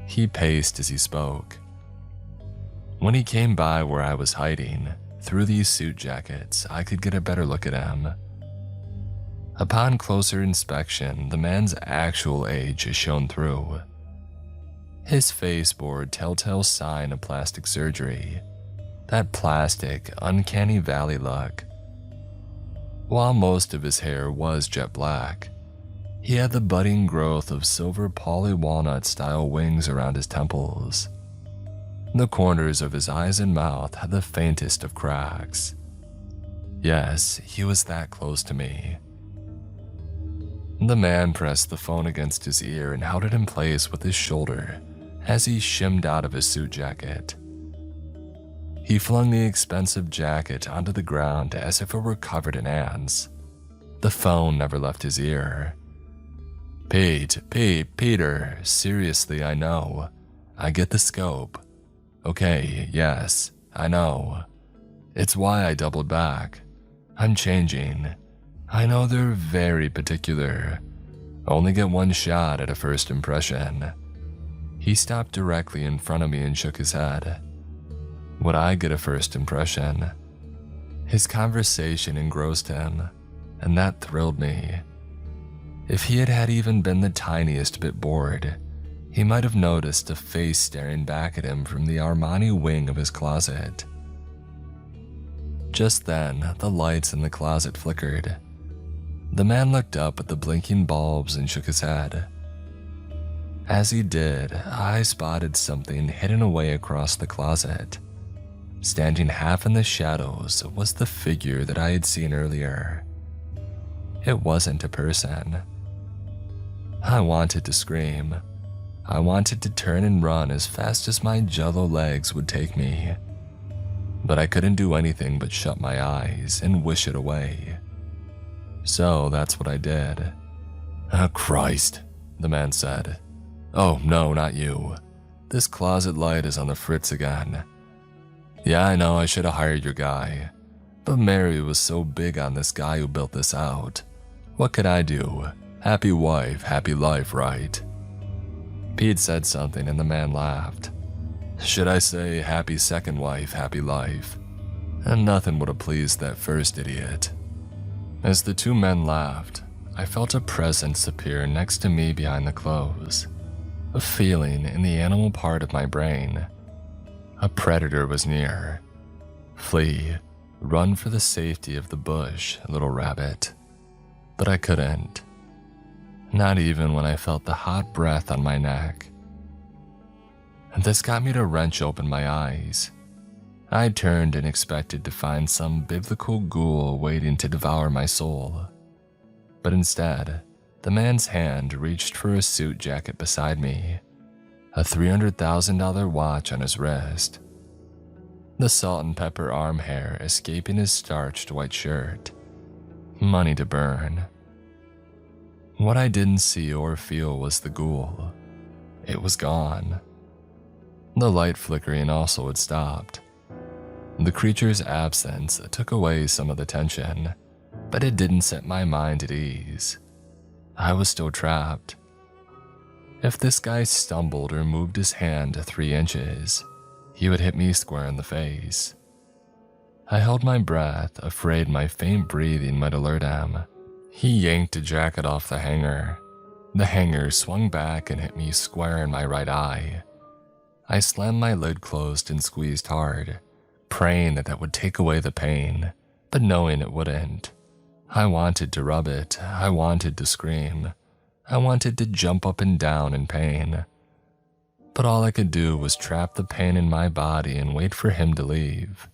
He paced as he spoke. When he came by where I was hiding, through these suit jackets, I could get a better look at him. Upon closer inspection, the man's actual age shone through. His face bore a telltale sign of plastic surgery. That plastic, uncanny valley look. While most of his hair was jet black, he had the budding growth of silver poly walnut style wings around his temples. The corners of his eyes and mouth had the faintest of cracks. Yes, he was that close to me. The man pressed the phone against his ear and held it in place with his shoulder as he shimmed out of his suit jacket. He flung the expensive jacket onto the ground as if it were covered in ants. The phone never left his ear. Peter, seriously, I know. I get the scope. Okay, yes, I know. It's why I doubled back. I'm changing. I know they're very particular. Only get one shot at a first impression. He stopped directly in front of me and shook his head. Would I get a first impression? His conversation engrossed him, and that thrilled me. If he had even been the tiniest bit bored, he might have noticed a face staring back at him from the Armani wing of his closet. Just then, the lights in the closet flickered. The man looked up at the blinking bulbs and shook his head. As he did, I spotted something hidden away across the closet. Standing half in the shadows was the figure that I had seen earlier. It wasn't a person. I wanted to scream. I wanted to turn and run as fast as my jello legs would take me. But I couldn't do anything but shut my eyes and wish it away. So that's what I did. "Oh, Christ," the man said. "Oh, no, not you. This closet light is on the fritz again. Yeah, I know I should have hired your guy. But Mary was so big on this guy who built this out. What could I do? Happy wife, happy life, right?" Pete said something and the man laughed. Should I say happy second wife, happy life? And nothing would have pleased that first idiot. As the two men laughed, I felt a presence appear next to me behind the clothes. A feeling in the animal part of my brain. A predator was near. Flee, run for the safety of the bush, little rabbit. But I couldn't. Not even when I felt the hot breath on my neck. And this got me to wrench open my eyes. I turned and expected to find some biblical ghoul waiting to devour my soul. But instead, the man's hand reached for a suit jacket beside me, a $300,000 watch on his wrist, the salt and pepper arm hair escaping his starched white shirt, money to burn. What I didn't see or feel was the ghoul. It was gone. The light flickering also had stopped. The creature's absence took away some of the tension, but it didn't set my mind at ease. I was still trapped. If this guy stumbled or moved his hand 3 inches, he would hit me square in the face. I held my breath, afraid my faint breathing might alert him. He yanked a jacket off the hanger. The hanger swung back and hit me square in my right eye. I slammed my lid closed and squeezed hard, praying that would take away the pain, but knowing it wouldn't. I wanted to rub it. I wanted to scream. I wanted to jump up and down in pain. But all I could do was trap the pain in my body and wait for him to leave.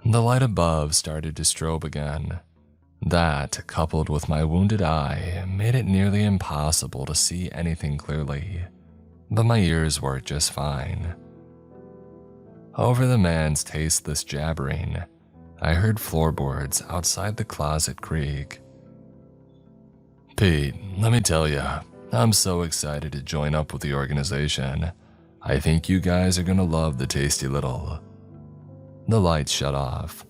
The light above started to strobe again. That, coupled with my wounded eye, made it nearly impossible to see anything clearly, but my ears worked just fine. Over the man's tasteless jabbering, I heard floorboards outside the closet creak. "Pete, let me tell ya, I'm so excited to join up with the organization. I think you guys are gonna love the tasty little." The lights shut off.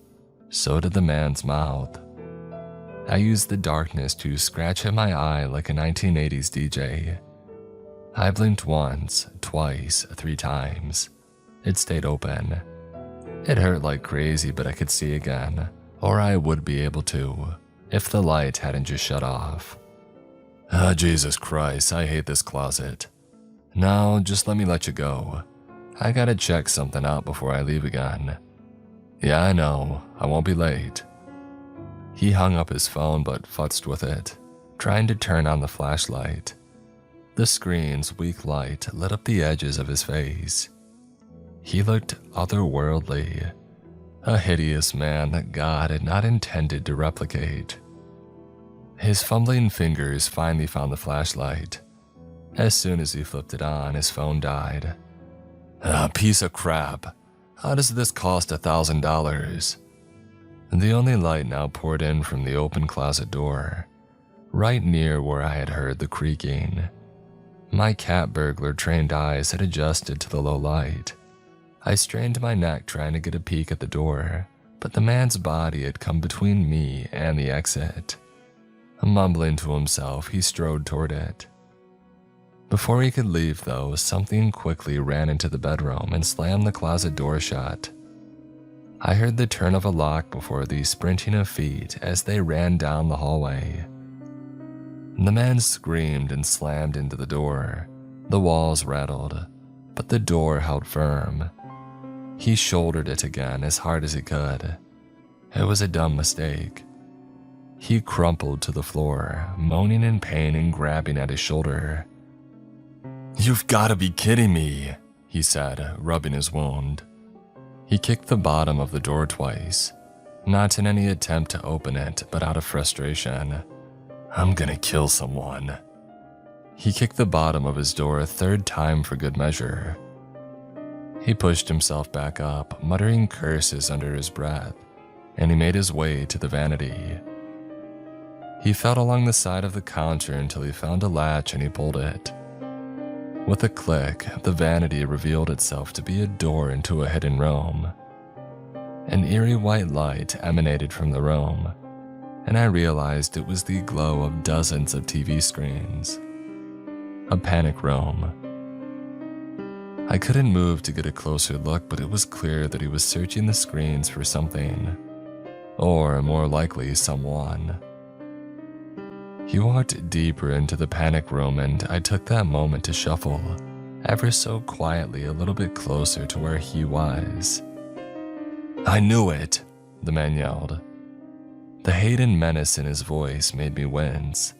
So did the man's mouth. I used the darkness to scratch at my eye like a 1980s DJ. I blinked once, twice, 3 times. It stayed open. It hurt like crazy, but I could see again, or I would be able to, if the light hadn't just shut off. Jesus Christ, I hate this closet. No, just let me let you go. I gotta check something out before I leave again. Yeah, I know, I won't be late. He hung up his phone but futzed with it, trying to turn on the flashlight. The screen's weak light lit up the edges of his face. He looked otherworldly. A hideous man that God had not intended to replicate. His fumbling fingers finally found the flashlight. As soon as he flipped it on, his phone died. Ah, piece of crap. How does this cost $1,000? The only light now poured in from the open closet door, right near where I had heard the creaking. My cat burglar trained eyes had adjusted to the low light. I strained my neck trying to get a peek at the door, but the man's body had come between me and the exit. Mumbling to himself, he strode toward it. Before he could leave, though, something quickly ran into the bedroom and slammed the closet door shut. I heard the turn of a lock before the sprinting of feet as they ran down the hallway. The man screamed and slammed into the door. The walls rattled, but the door held firm. He shouldered it again as hard as he could. It was a dumb mistake. He crumpled to the floor, moaning in pain and grabbing at his shoulder. "You've got to be kidding me," he said, rubbing his wound. He kicked the bottom of the door twice, not in any attempt to open it, but out of frustration. "I'm gonna kill someone." He kicked the bottom of his door a third time for good measure. He pushed himself back up, muttering curses under his breath, and he made his way to the vanity. He felt along the side of the counter until he found a latch and he pulled it. With a click, the vanity revealed itself to be a door into a hidden room. An eerie white light emanated from the room, and I realized it was the glow of dozens of TV screens. A panic room. I couldn't move to get a closer look, but it was clear that he was searching the screens for something, or more likely, someone. He walked deeper into the panic room, and I took that moment to shuffle, ever so quietly, a little bit closer to where he was. "I knew it," the man yelled. The hate and menace in his voice made me wince.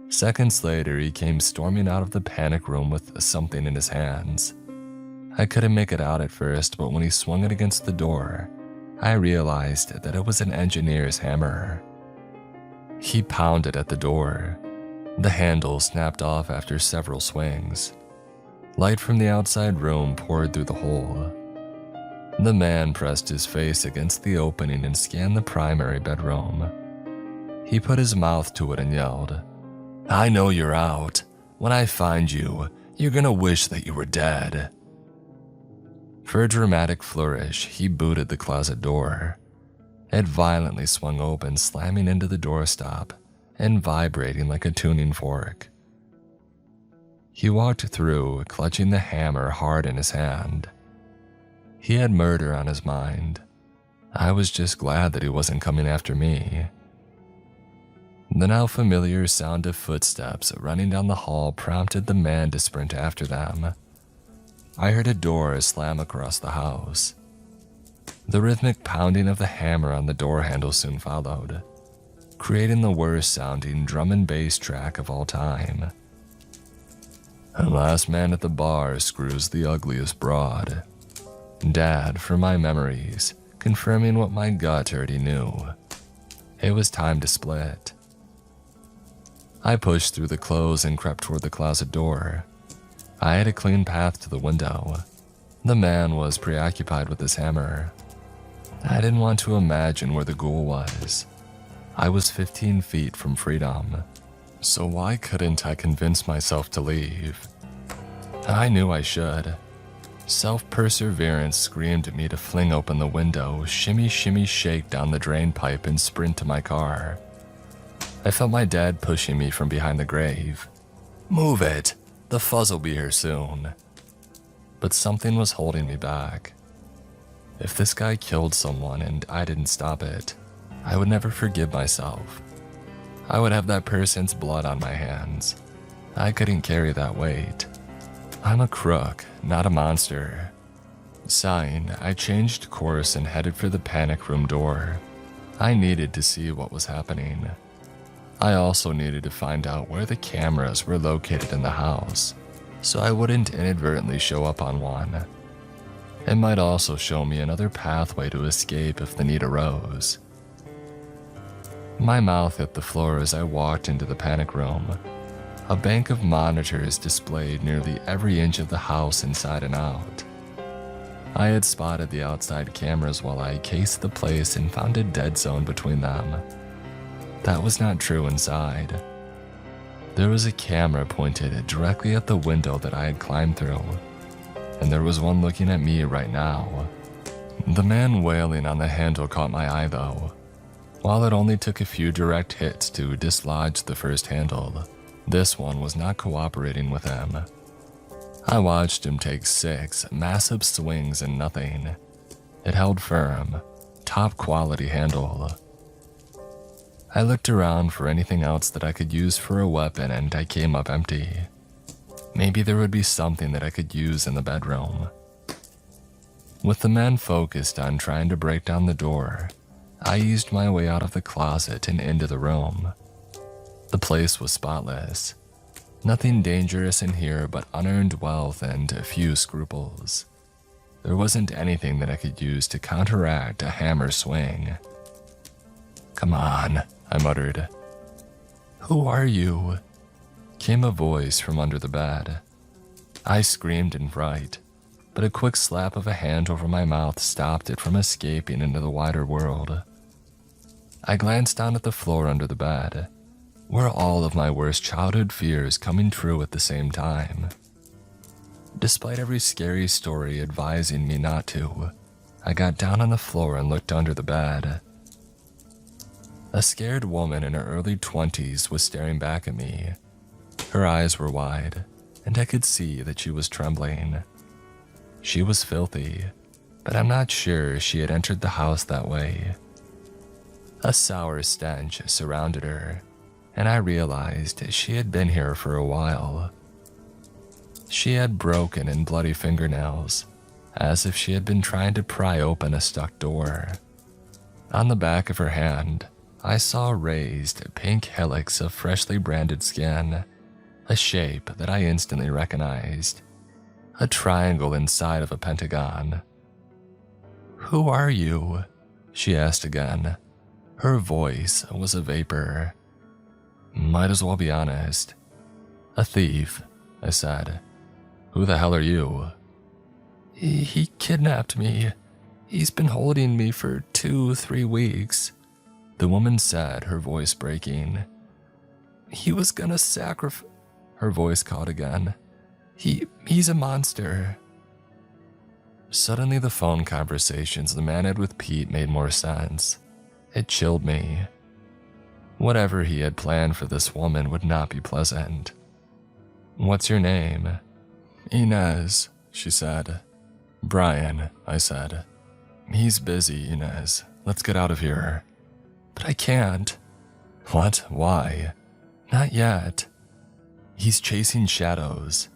Seconds later, he came storming out of the panic room with something in his hands. I couldn't make it out at first, but when he swung it against the door, I realized that it was an engineer's hammer. He pounded at the door. The handle snapped off after several swings. Light from the outside room poured through the hole. The man pressed his face against the opening and scanned the primary bedroom. He put his mouth to it and yelled, "I know you're out. When I find you, you're gonna wish that you were dead." For a dramatic flourish, he booted the closet door. It violently swung open, slamming into the doorstop and vibrating like a tuning fork. He walked through, clutching the hammer hard in his hand. He had murder on his mind. I was just glad that he wasn't coming after me. The now familiar sound of footsteps running down the hall prompted the man to sprint after them. I heard a door slam across the house. The rhythmic pounding of the hammer on the door handle soon followed, creating the worst sounding drum and bass track of all time. The last man at the bar screws the ugliest broad. Dad, for my memories, confirming what my gut already knew. It was time to split. I pushed through the clothes and crept toward the closet door. I had a clean path to the window. The man was preoccupied with his hammer. I didn't want to imagine where the ghoul was. I was 15 feet from freedom, so why couldn't I convince myself to leave? I knew I should. Self-perseverance screamed at me to fling open the window, shimmy shake down the drain pipe and sprint to my car. I felt my dad pushing me from behind the grave. "Move it! The fuzz will be here soon." But something was holding me back. If this guy killed someone and I didn't stop it, I would never forgive myself. I would have that person's blood on my hands. I couldn't carry that weight. I'm a crook, not a monster. Sighing, I changed course and headed for the panic room door. I needed to see what was happening. I also needed to find out where the cameras were located in the house, so I wouldn't inadvertently show up on one. It might also show me another pathway to escape if the need arose. My mouth hit the floor as I walked into the panic room. A bank of monitors displayed nearly every inch of the house inside and out. I had spotted the outside cameras while I cased the place and found a dead zone between them. That was not true inside. There was a camera pointed directly at the window that I had climbed through, and there was one looking at me right now. The man wailing on the handle caught my eye though. While it only took a few direct hits to dislodge the first handle, this one was not cooperating with him. I watched him take 6 massive swings and nothing. It held firm, top quality handle. I looked around for anything else that I could use for a weapon and I came up empty. Maybe there would be something that I could use in the bedroom. With the man focused on trying to break down the door, I eased my way out of the closet and into the room. The place was spotless. Nothing dangerous in here but unearned wealth and a few scruples. There wasn't anything that I could use to counteract a hammer swing. "Come on," I muttered. "Who are you?" came a voice from under the bed. I screamed in fright, but a quick slap of a hand over my mouth stopped it from escaping into the wider world. I glanced down at the floor under the bed. Were all of my worst childhood fears coming true at the same time? Despite every scary story advising me not to, I got down on the floor and looked under the bed. A scared woman in her early 20s was staring back at me. Her eyes were wide, and I could see that she was trembling. She was filthy, but I'm not sure she had entered the house that way. A sour stench surrounded her, and I realized she had been here for a while. She had broken and bloody fingernails, as if she had been trying to pry open a stuck door. On the back of her hand, I saw a raised pink helix of freshly branded skin, a shape that I instantly recognized. A triangle inside of a pentagon. "Who are you?" she asked again. Her voice was a vapor. Might as well be honest. "A thief," I said. "Who the hell are you?" He kidnapped me. He's been holding me for 2-3 weeks," the woman said, her voice breaking. "He was gonna sacrifice..." Her voice caught again. He's a monster." Suddenly the phone conversations the man had with Pete made more sense. It chilled me. Whatever he had planned for this woman would not be pleasant. "What's your name?" "Inez," she said. "Brian," I said. "He's busy, Inez. Let's get out of here." "But I can't." "What? Why?" "Not yet." "He's chasing shadows,"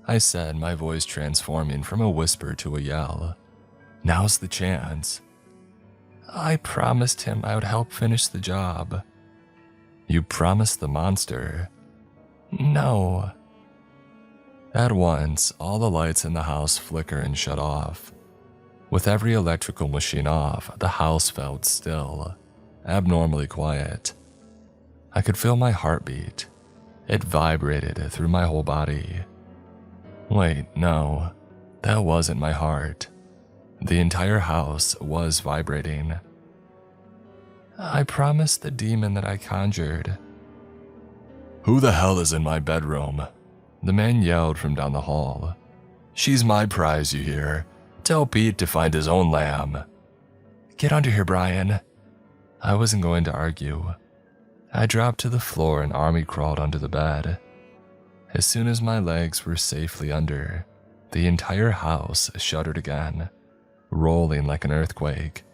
I said, my voice transforming from a whisper to a yell. "Now's the chance." "I promised him I would help finish the job." "You promised the monster?" "No." At once, all the lights in the house flicker and shut off. With every electrical machine off, the house felt still, abnormally quiet. I could feel my heartbeat. It vibrated through my whole body. Wait, no, that wasn't my heart. The entire house was vibrating. "I promised the demon that I conjured." "Who the hell is in my bedroom?" the man yelled from down the hall. "She's my prize, you hear? Tell Pete to find his own lamb." "Get under here, Brian." I wasn't going to argue. I dropped to the floor and army crawled under the bed. As soon as my legs were safely under, the entire house shuddered again, rolling like an earthquake.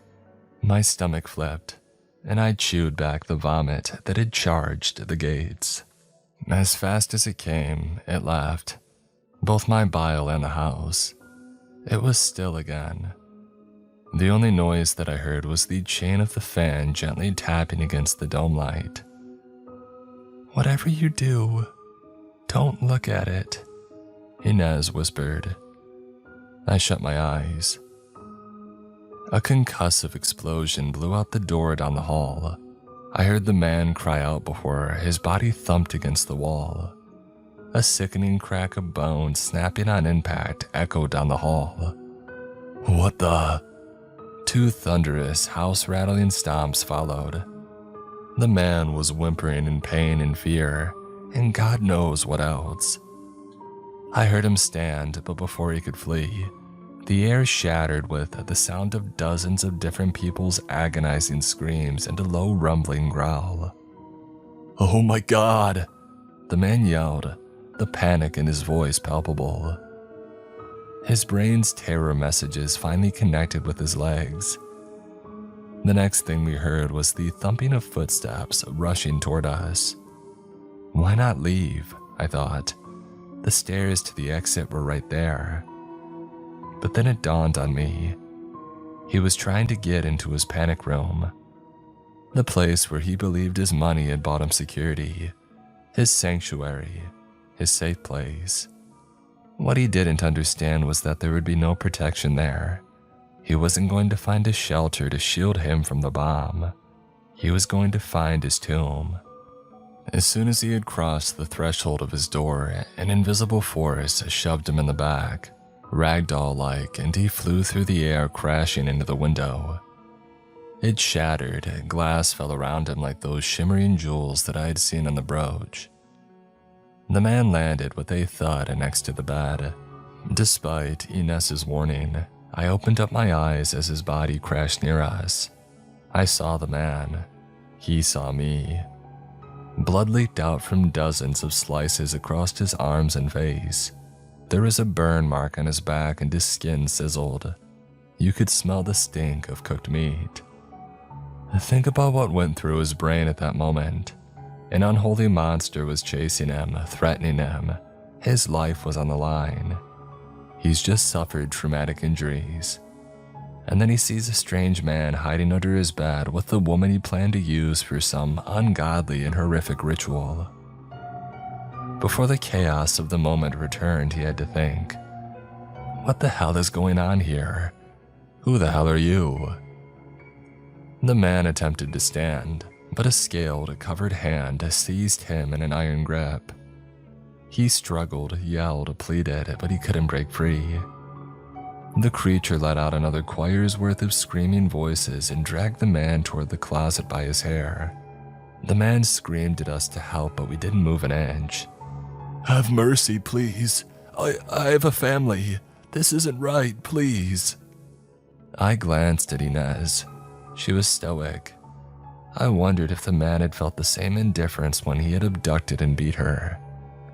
My stomach flipped, and I chewed back the vomit that had charged the gates. As fast as it came, it left, both my bile and the house. It was still again. The only noise that I heard was the chain of the fan gently tapping against the dome light. "Whatever you do, don't look at it," Inez whispered. I shut my eyes. A concussive explosion blew out the door down the hall. I heard the man cry out before his body thumped against the wall. A sickening crack of bone snapping on impact echoed down the hall. What the? Two thunderous, house-rattling stomps followed. The man was whimpering in pain and fear, and God knows what else. I heard him stand, but before he could flee, the air shattered with the sound of dozens of different people's agonizing screams and a low rumbling growl. "Oh my God!" the man yelled, the panic in his voice palpable. His brain's terror messages finally connected with his legs. The next thing we heard was the thumping of footsteps rushing toward us. Why not leave? I thought. The stairs to the exit were right there. But then it dawned on me. He was trying to get into his panic room. The place where he believed his money had bought him security. His sanctuary. His safe place. What he didn't understand was that there would be no protection there. He wasn't going to find a shelter to shield him from the bomb. He was going to find his tomb. As soon as he had crossed the threshold of his door, an invisible force shoved him in the back, ragdoll-like, and he flew through the air, crashing into the window. It shattered, glass fell around him like those shimmering jewels that I had seen on the brooch. The man landed with a thud next to the bed. Despite Inez's warning, I opened up my eyes as his body crashed near us. I saw the man. He saw me. Blood leaked out from dozens of slices across his arms and face. There was a burn mark on his back and his skin sizzled. You could smell the stink of cooked meat. Think about what went through his brain at that moment. An unholy monster was chasing him, threatening him. His life was on the line. He's just suffered traumatic injuries. And then he sees a strange man hiding under his bed with the woman he planned to use for some ungodly and horrific ritual. Before the chaos of the moment returned, he had to think, what the hell is going on here? Who the hell are you? The man attempted to stand, but a scaled, covered hand seized him in an iron grip. He struggled, yelled, pleaded, but he couldn't break free. The creature let out another choir's worth of screaming voices and dragged the man toward the closet by his hair. The man screamed at us to help, but we didn't move an inch. "Have mercy, please. I have a family. This isn't right, please." I glanced at Inez. She was stoic. I wondered if the man had felt the same indifference when he had abducted and beat her.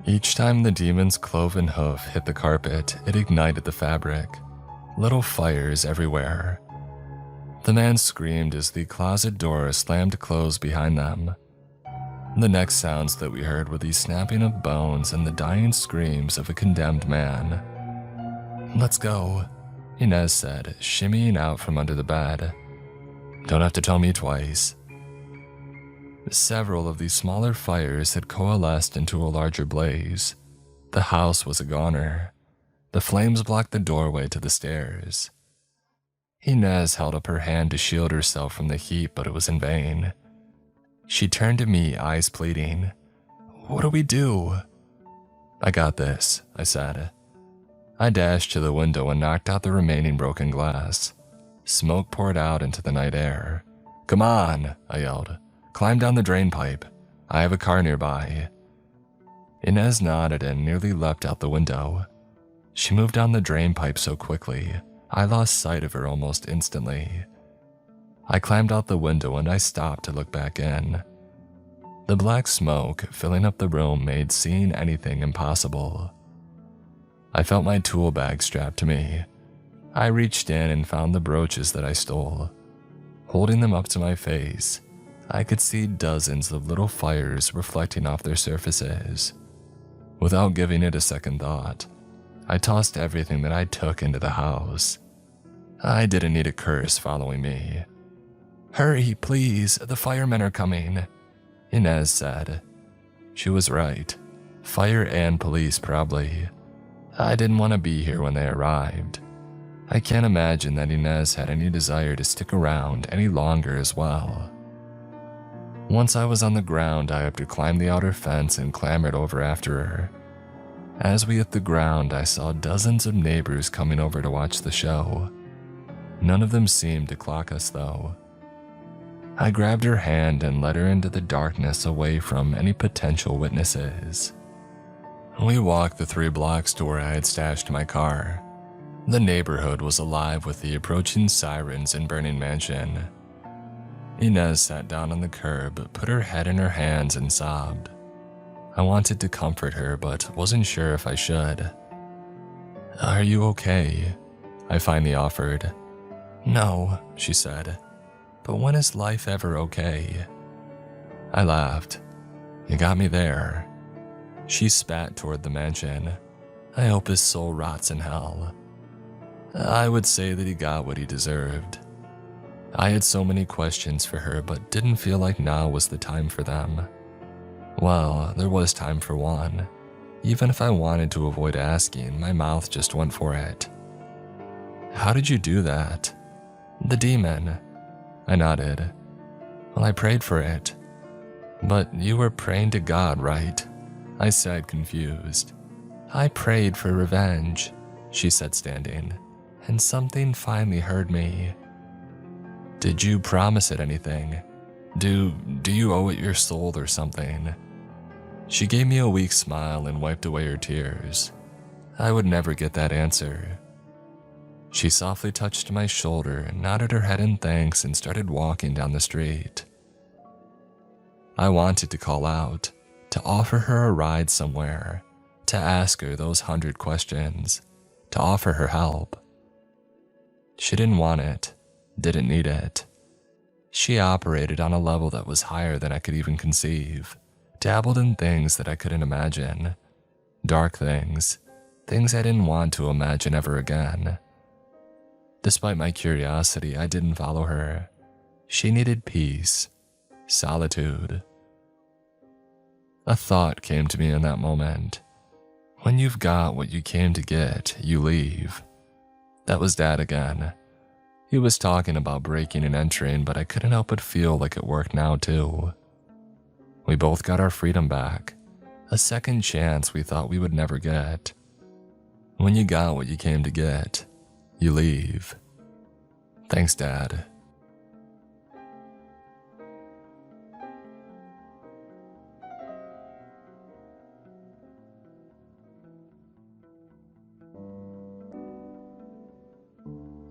Each time the demon's cloven hoof hit the carpet, it ignited the fabric. Little fires everywhere. The man screamed as the closet door slammed closed behind them. The next sounds that we heard were the snapping of bones and the dying screams of a condemned man. "Let's go," Inez said, shimmying out from under the bed. "Don't have to tell me twice." Several of these smaller fires had coalesced into a larger blaze. The house was a goner. The flames blocked the doorway to the stairs. Inez held up her hand to shield herself from the heat, but it was in vain. She turned to me, eyes pleading. "What do we do?" "I got this," I said. I dashed to the window and knocked out the remaining broken glass. Smoke poured out into the night air. "Come on," I yelled. "Climb down the drain pipe. I have a car nearby." Inez nodded and nearly leapt out the window. She moved down the drain pipe so quickly, I lost sight of her almost instantly. I climbed out the window and I stopped to look back in. The black smoke filling up the room made seeing anything impossible. I felt my tool bag strapped to me. I reached in and found the brooches that I stole. Holding them up to my face, I could see dozens of little fires reflecting off their surfaces. Without giving it a second thought, I tossed everything that I took into the house. I didn't need a curse following me. "Hurry, please, the firemen are coming," Inez said. She was right. Fire and police, probably. I didn't want to be here when they arrived. I can't imagine that Inez had any desire to stick around any longer as well. Once I was on the ground, I had to climb the outer fence and clambered over after her. As we hit the ground, I saw dozens of neighbors coming over to watch the show. None of them seemed to clock us though. I grabbed her hand and led her into the darkness away from any potential witnesses. We walked the 3 blocks to where I had stashed my car. The neighborhood was alive with the approaching sirens and burning mansion. Inez sat down on the curb, put her head in her hands and sobbed. I wanted to comfort her, but wasn't sure if I should. "Are you okay?" I finally offered. "No," she said. "But when is life ever okay?" I laughed. "You got me there." She spat toward the mansion. "I hope his soul rots in hell." I would say that he got what he deserved. I had so many questions for her, but didn't feel like now was the time for them. Well, there was time for one. Even if I wanted to avoid asking, my mouth just went for it. "How did you do that?" "The demon." I nodded. "Well, I prayed for it." "But you were praying to God, right?" I said, confused. "I prayed for revenge," she said, standing, "and something finally heard me." "Did you promise it anything? Do you owe it your soul or something?" She gave me a weak smile and wiped away her tears. I would never get that answer. She softly touched my shoulder, nodded her head in thanks, and started walking down the street. I wanted to call out, to offer her a ride somewhere, to ask her those 100 questions, to offer her help. She didn't want it, didn't need it. She operated on a level that was higher than I could even conceive, dabbled in things that I couldn't imagine, dark things, things I didn't want to imagine ever again. Despite my curiosity, I didn't follow her. She needed peace, solitude. A thought came to me in that moment. When you've got what you came to get, you leave. That was Dad again. He was talking about breaking and entering, but I couldn't help but feel like it worked now too. We both got our freedom back, a second chance we thought we would never get. When you got what you came to get, you leave. Thanks, Dad.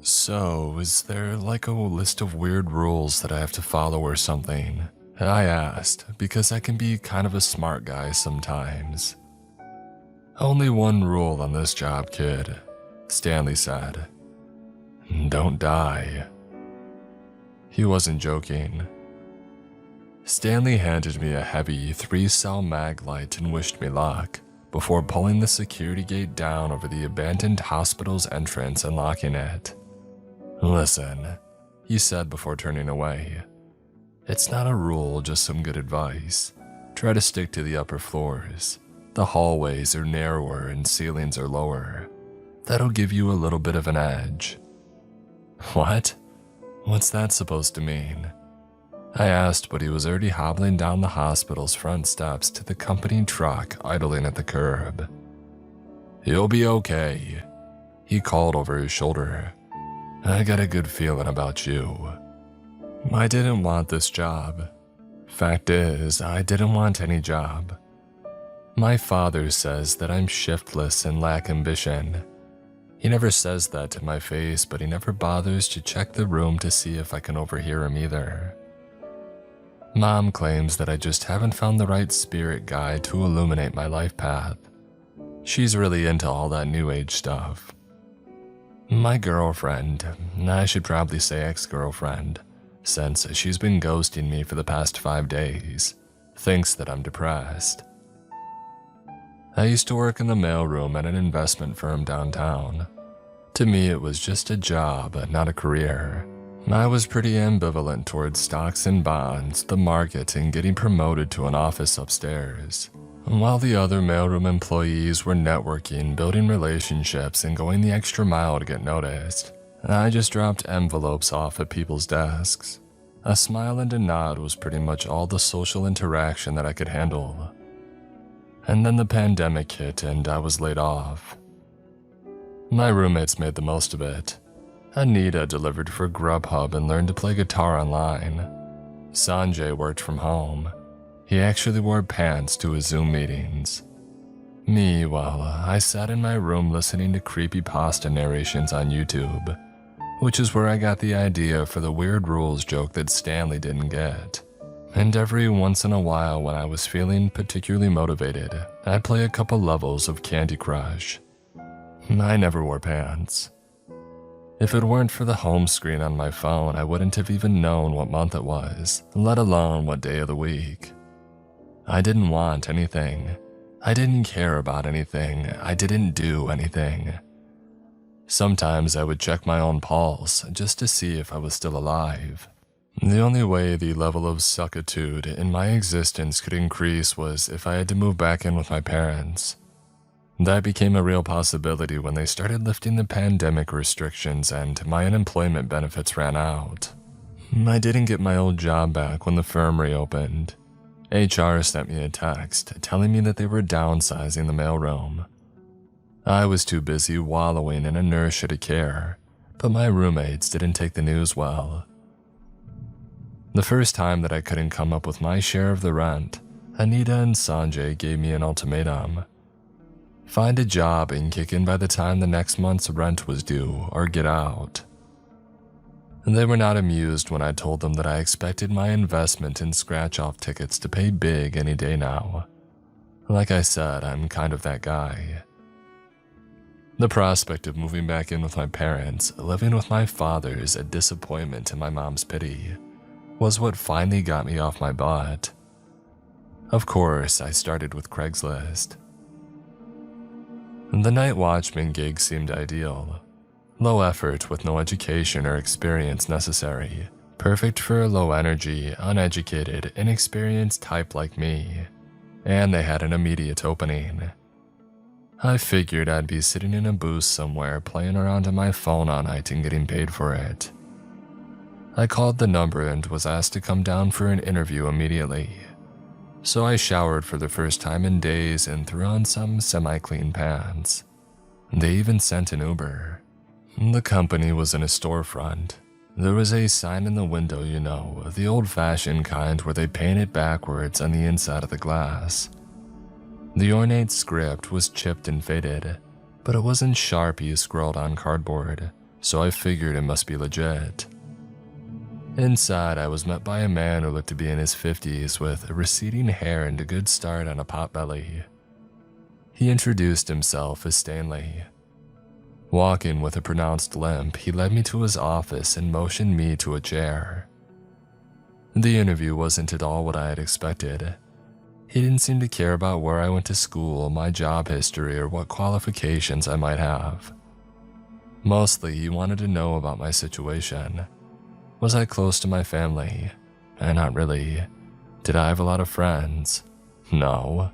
So, is there like a list of weird rules that I have to follow or something? I asked, because I can be kind of a smart guy sometimes. "Only one rule on this job, kid," Stanley said. "Don't die." He wasn't joking. Stanley handed me a heavy 3-cell mag light and wished me luck, before pulling the security gate down over the abandoned hospital's entrance and locking it. "Listen," he said before turning away. "It's not a rule, just some good advice. Try to stick to the upper floors. The hallways are narrower and ceilings are lower. That'll give you a little bit of an edge." "What? What's that supposed to mean?" I asked, but he was already hobbling down the hospital's front steps to the company truck idling at the curb. "You'll be okay," he called over his shoulder. "I got a good feeling about you." I didn't want this job. Fact is, I didn't want any job. My father says that I'm shiftless and lack ambition. He never says that to my face, but he never bothers to check the room to see if I can overhear him either. Mom claims that I just haven't found the right spirit guide to illuminate my life path. She's really into all that new age stuff. My girlfriend, I should probably say ex-girlfriend, since she's been ghosting me for the past 5 days, thinks that I'm depressed. I used to work in the mailroom at an investment firm downtown. To me, it was just a job, not a career. I was pretty ambivalent towards stocks and bonds, the market, and getting promoted to an office upstairs. While the other mailroom employees were networking, building relationships, and going the extra mile to get noticed, I just dropped envelopes off at people's desks. A smile and a nod was pretty much all the social interaction that I could handle. And then the pandemic hit and I was laid off. My roommates made the most of it. Anita delivered for Grubhub and learned to play guitar online. Sanjay worked from home. He actually wore pants to his Zoom meetings. Me, well, I sat in my room listening to creepypasta narrations on YouTube, which is where I got the idea for the weird rules joke that Stanley didn't get. And every once in a while when I was feeling particularly motivated, I'd play a couple levels of Candy Crush. I never wore pants. If it weren't for the home screen on my phone, I wouldn't have even known what month it was, let alone what day of the week. I didn't want anything. I didn't care about anything. I didn't do anything. Sometimes I would check my own pulse just to see if I was still alive. The only way the level of suckitude in my existence could increase was if I had to move back in with my parents. That became a real possibility when they started lifting the pandemic restrictions and my unemployment benefits ran out. I didn't get my old job back when the firm reopened. HR sent me a text telling me that they were downsizing the mailroom. I was too busy wallowing in inertia to care, but my roommates didn't take the news well. The first time that I couldn't come up with my share of the rent, Anita and Sanjay gave me an ultimatum. Find a job and kick in by the time the next month's rent was due, or get out. They were not amused when I told them that I expected my investment in scratch-off tickets to pay big any day now. Like I said, I'm kind of that guy. The prospect of moving back in with my parents, living with my father's a disappointment and my mom's pity, was what finally got me off my butt. Of course, I started with Craigslist. The night watchman gig seemed ideal. Low effort with no education or experience necessary. Perfect for a low energy, uneducated, inexperienced type like me. And they had an immediate opening. I figured I'd be sitting in a booth somewhere playing around on my phone all night and getting paid for it. I called the number and was asked to come down for an interview immediately. So I showered for the first time in days and threw on some semi-clean pants. They even sent an Uber. The company was in a storefront. There was a sign in the window, you know, the old-fashioned kind where they paint it backwards on the inside of the glass. The ornate script was chipped and faded, but it wasn't Sharpie scrawled on cardboard, so I figured it must be legit. Inside, I was met by a man who looked to be in his 50s with receding hair and a good start on a potbelly. He introduced himself as Stanley. Walking with a pronounced limp, he led me to his office and motioned me to a chair. The interview wasn't at all what I had expected. He didn't seem to care about where I went to school, my job history, or what qualifications I might have. Mostly, he wanted to know about my situation. Was I close to my family? Not really. Did I have a lot of friends? No.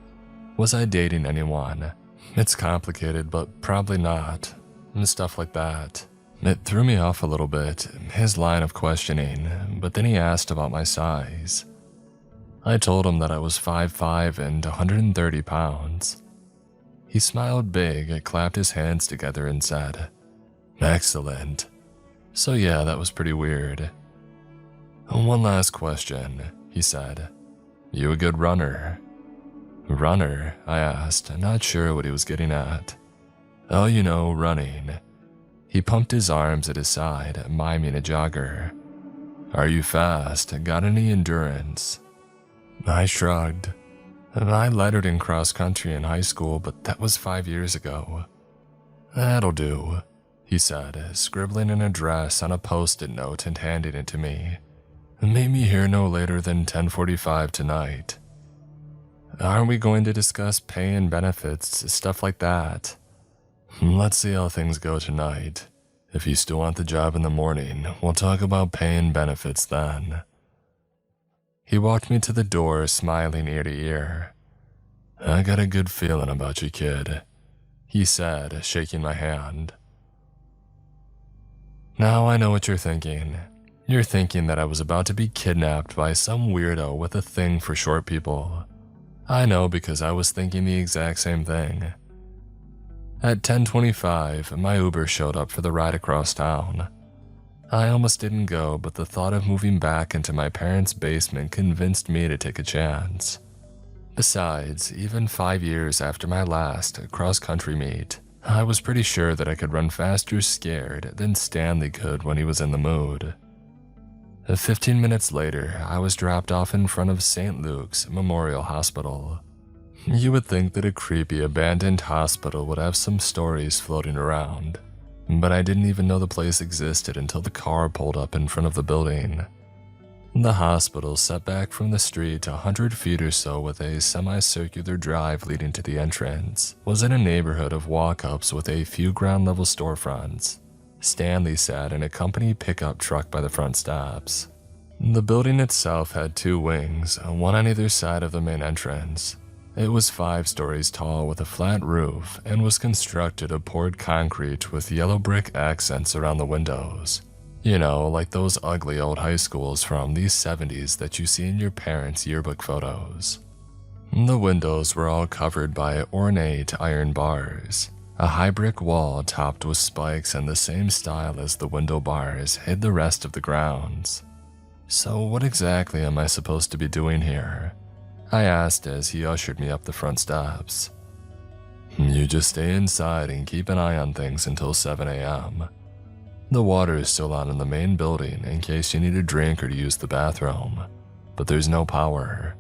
Was I dating anyone? It's complicated, but probably not. And stuff like that. It threw me off a little bit, his line of questioning, but then he asked about my size. I told him that I was 5'5" and 130 pounds. He smiled big, clapped his hands together and said, "Excellent." So yeah, that was pretty weird. "One last question," he said. "You a good runner?" "Runner?" I asked, not sure what he was getting at. "Oh, you know, running." He pumped his arms at his side, miming a jogger. "Are you fast? Got any endurance?" I shrugged. I lettered in cross country in high school, but that was 5 years ago. "That'll do," he said, scribbling an address on a post-it note and handing it to me. "Meet me here no later than 10:45 tonight." "Aren't we going to discuss pay and benefits, stuff like that?" "Let's see how things go tonight. If you still want the job in the morning, we'll talk about pay and benefits then." He walked me to the door, smiling ear to ear. I got a good feeling about you, kid, he said, shaking my hand. Now I know what you're thinking. You're thinking that I was about to be kidnapped by some weirdo with a thing for short people. I know because I was thinking the exact same thing. At 10:25, my Uber showed up for the ride across town. I almost didn't go, but the thought of moving back into my parents' basement convinced me to take a chance. Besides, even 5 years after my last cross-country meet, I was pretty sure that I could run faster scared than Stanley could when he was in the mood. 15 minutes later, I was dropped off in front of St. Luke's Memorial Hospital. You would think that a creepy abandoned hospital would have some stories floating around, but I didn't even know the place existed until the car pulled up in front of the building. The hospital, set back from the street 100 feet or so with a semicircular drive leading to the entrance, was in a neighborhood of walk-ups with a few ground-level storefronts. Stanley sat in a company pickup truck by the front steps. The building itself had 2 wings, one on either side of the main entrance. It was 5 stories tall with a flat roof and was constructed of poured concrete with yellow brick accents around the windows. You know, like those ugly old high schools from the 70s that you see in your parents' yearbook photos. The windows were all covered by ornate iron bars. A high brick wall topped with spikes in the same style as the window bars hid the rest of the grounds. So what exactly am I supposed to be doing here? I asked as he ushered me up the front steps. You just stay inside and keep an eye on things until 7 a.m. The water is still on in the main building in case you need a drink or to use the bathroom, but there's no power.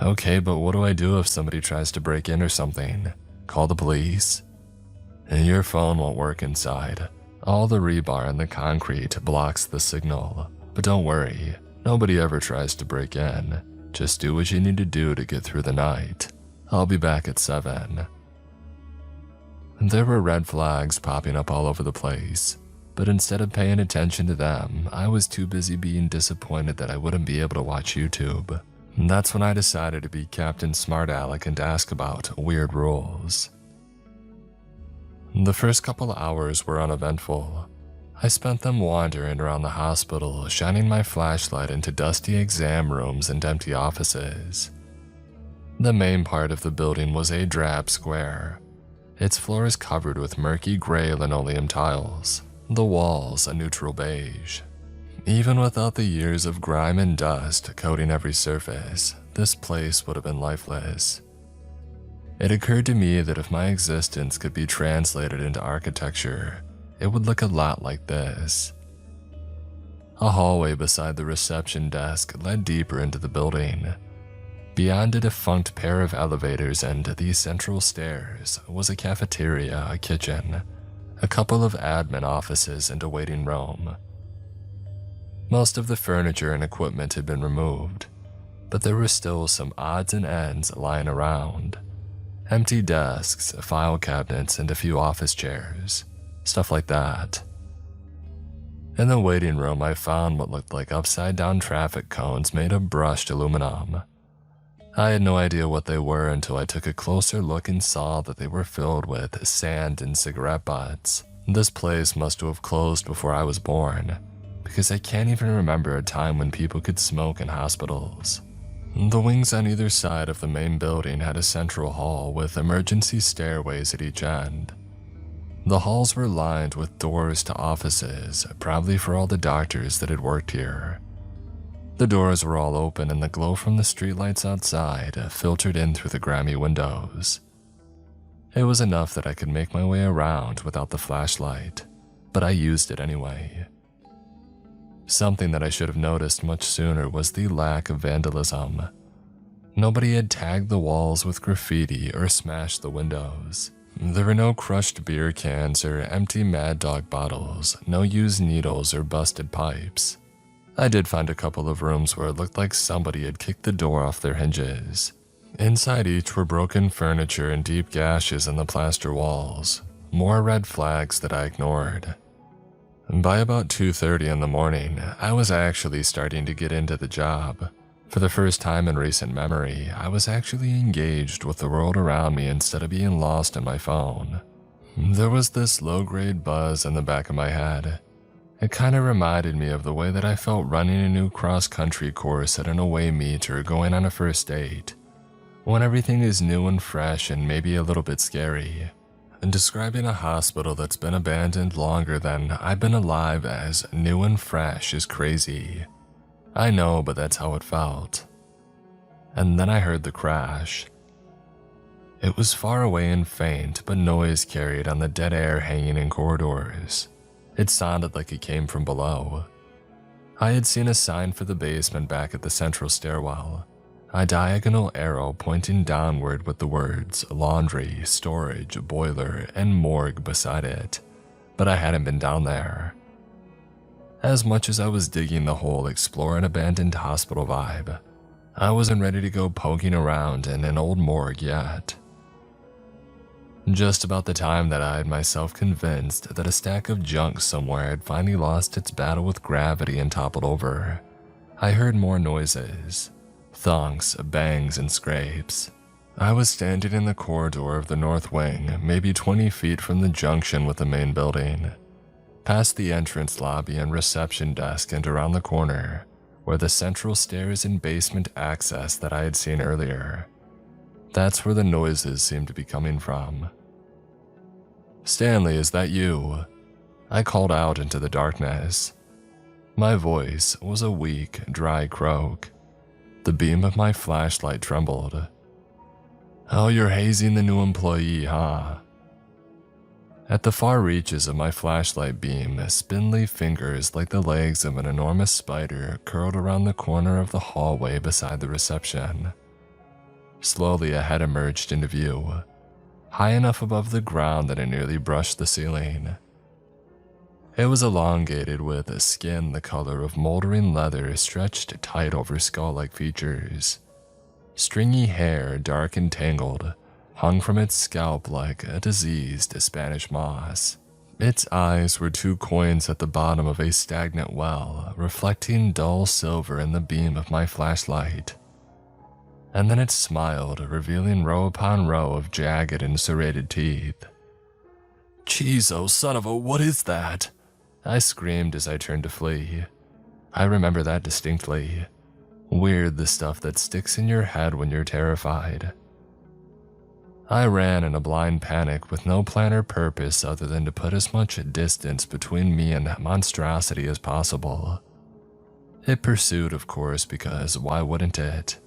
Okay, but what do I do if somebody tries to break in or something? Call the police? And your phone won't work inside. All the rebar and the concrete blocks the signal. But don't worry, nobody ever tries to break in. Just do what you need to do to get through the night. I'll be back at 7. There were red flags popping up all over the place, but instead of paying attention to them, I was too busy being disappointed that I wouldn't be able to watch YouTube. That's when I decided to be Captain Smart Alec and ask about weird rules. The first couple hours were uneventful. I spent them wandering around the hospital, shining my flashlight into dusty exam rooms and empty offices. The main part of the building was a drab square. Its floor is covered with murky gray linoleum tiles, the walls a neutral beige. Even without the years of grime and dust coating every surface, this place would have been lifeless. It occurred to me that if my existence could be translated into architecture, it would look a lot like this. A hallway beside the reception desk led deeper into the building. Beyond a defunct pair of elevators and the central stairs was a cafeteria, a kitchen, a couple of admin offices, and a waiting room. Most of the furniture and equipment had been removed, but there were still some odds and ends lying around. Empty desks, file cabinets, and a few office chairs. Stuff like that. In the waiting room, I found what looked like upside-down traffic cones made of brushed aluminum. I had no idea what they were until I took a closer look and saw that they were filled with sand and cigarette butts. This place must have closed before I was born, because I can't even remember a time when people could smoke in hospitals. The wings on either side of the main building had a central hall with emergency stairways at each end. The halls were lined with doors to offices, probably for all the doctors that had worked here. The doors were all open and the glow from the streetlights outside filtered in through the grimy windows. It was enough that I could make my way around without the flashlight, but I used it anyway. Something that I should have noticed much sooner was the lack of vandalism. Nobody had tagged the walls with graffiti or smashed the windows. There were no crushed beer cans or empty Mad Dog bottles, no used needles or busted pipes. I did find a couple of rooms where it looked like somebody had kicked the door off their hinges. Inside each were broken furniture and deep gashes in the plaster walls, more red flags that I ignored. By about 2:30 in the morning, I was actually starting to get into the job. For the first time in recent memory, I was actually engaged with the world around me instead of being lost in my phone. There was this low-grade buzz in the back of my head. It kind of reminded me of the way that I felt running a new cross-country course at an away meet or going on a first date, when everything is new and fresh and maybe a little bit scary. And describing a hospital that's been abandoned longer than I've been alive as new and fresh is crazy. I know, but that's how it felt. And then I heard the crash. It was far away and faint, but noise carried on the dead air hanging in corridors. It sounded like it came from below. I had seen a sign for the basement back at the central stairwell, a diagonal arrow pointing downward with the words laundry, storage, boiler, and morgue beside it, but I hadn't been down there. As much as I was digging the whole explore an abandoned hospital vibe, I wasn't ready to go poking around in an old morgue yet. Just about the time that I had myself convinced that a stack of junk somewhere had finally lost its battle with gravity and toppled over, I heard more noises. Thunks, bangs, and scrapes. I was standing in the corridor of the north wing, maybe 20 feet from the junction with the main building, past the entrance lobby and reception desk and around the corner, where the central stairs and basement access that I had seen earlier. That's where the noises seemed to be coming from. "Stanley, is that you?" I called out into the darkness. My voice was a weak, dry croak. The beam of my flashlight trembled. "Oh, you're hazing the new employee, huh?" At the far reaches of my flashlight beam, spindly fingers like the legs of an enormous spider curled around the corner of the hallway beside the reception. Slowly, a head emerged into view, high enough above the ground that it nearly brushed the ceiling. It was elongated with a skin the color of moldering leather stretched tight over skull-like features. Stringy hair, dark and tangled, hung from its scalp like a diseased Spanish moss. Its eyes were two coins at the bottom of a stagnant well, reflecting dull silver in the beam of my flashlight. And then it smiled, revealing row upon row of jagged and serrated teeth. "Jeez, oh son of a, what is that?" I screamed as I turned to flee. I remember that distinctly. Weird, the stuff that sticks in your head when you're terrified. I ran in a blind panic with no plan or purpose other than to put as much distance between me and that monstrosity as possible. It pursued, of course, because why wouldn't it?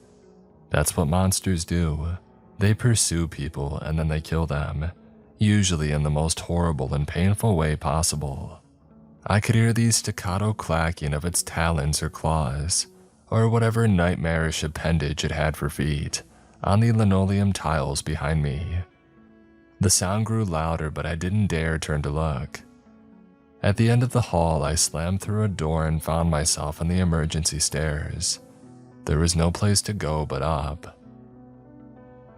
That's what monsters do. They pursue people and then they kill them, usually in the most horrible and painful way possible. I could hear the staccato clacking of its talons or claws, or whatever nightmarish appendage it had for feet, on the linoleum tiles behind me. The sound grew louder, but I didn't dare turn to look. At the end of the hall, I slammed through a door and found myself on the emergency stairs. There was no place to go but up.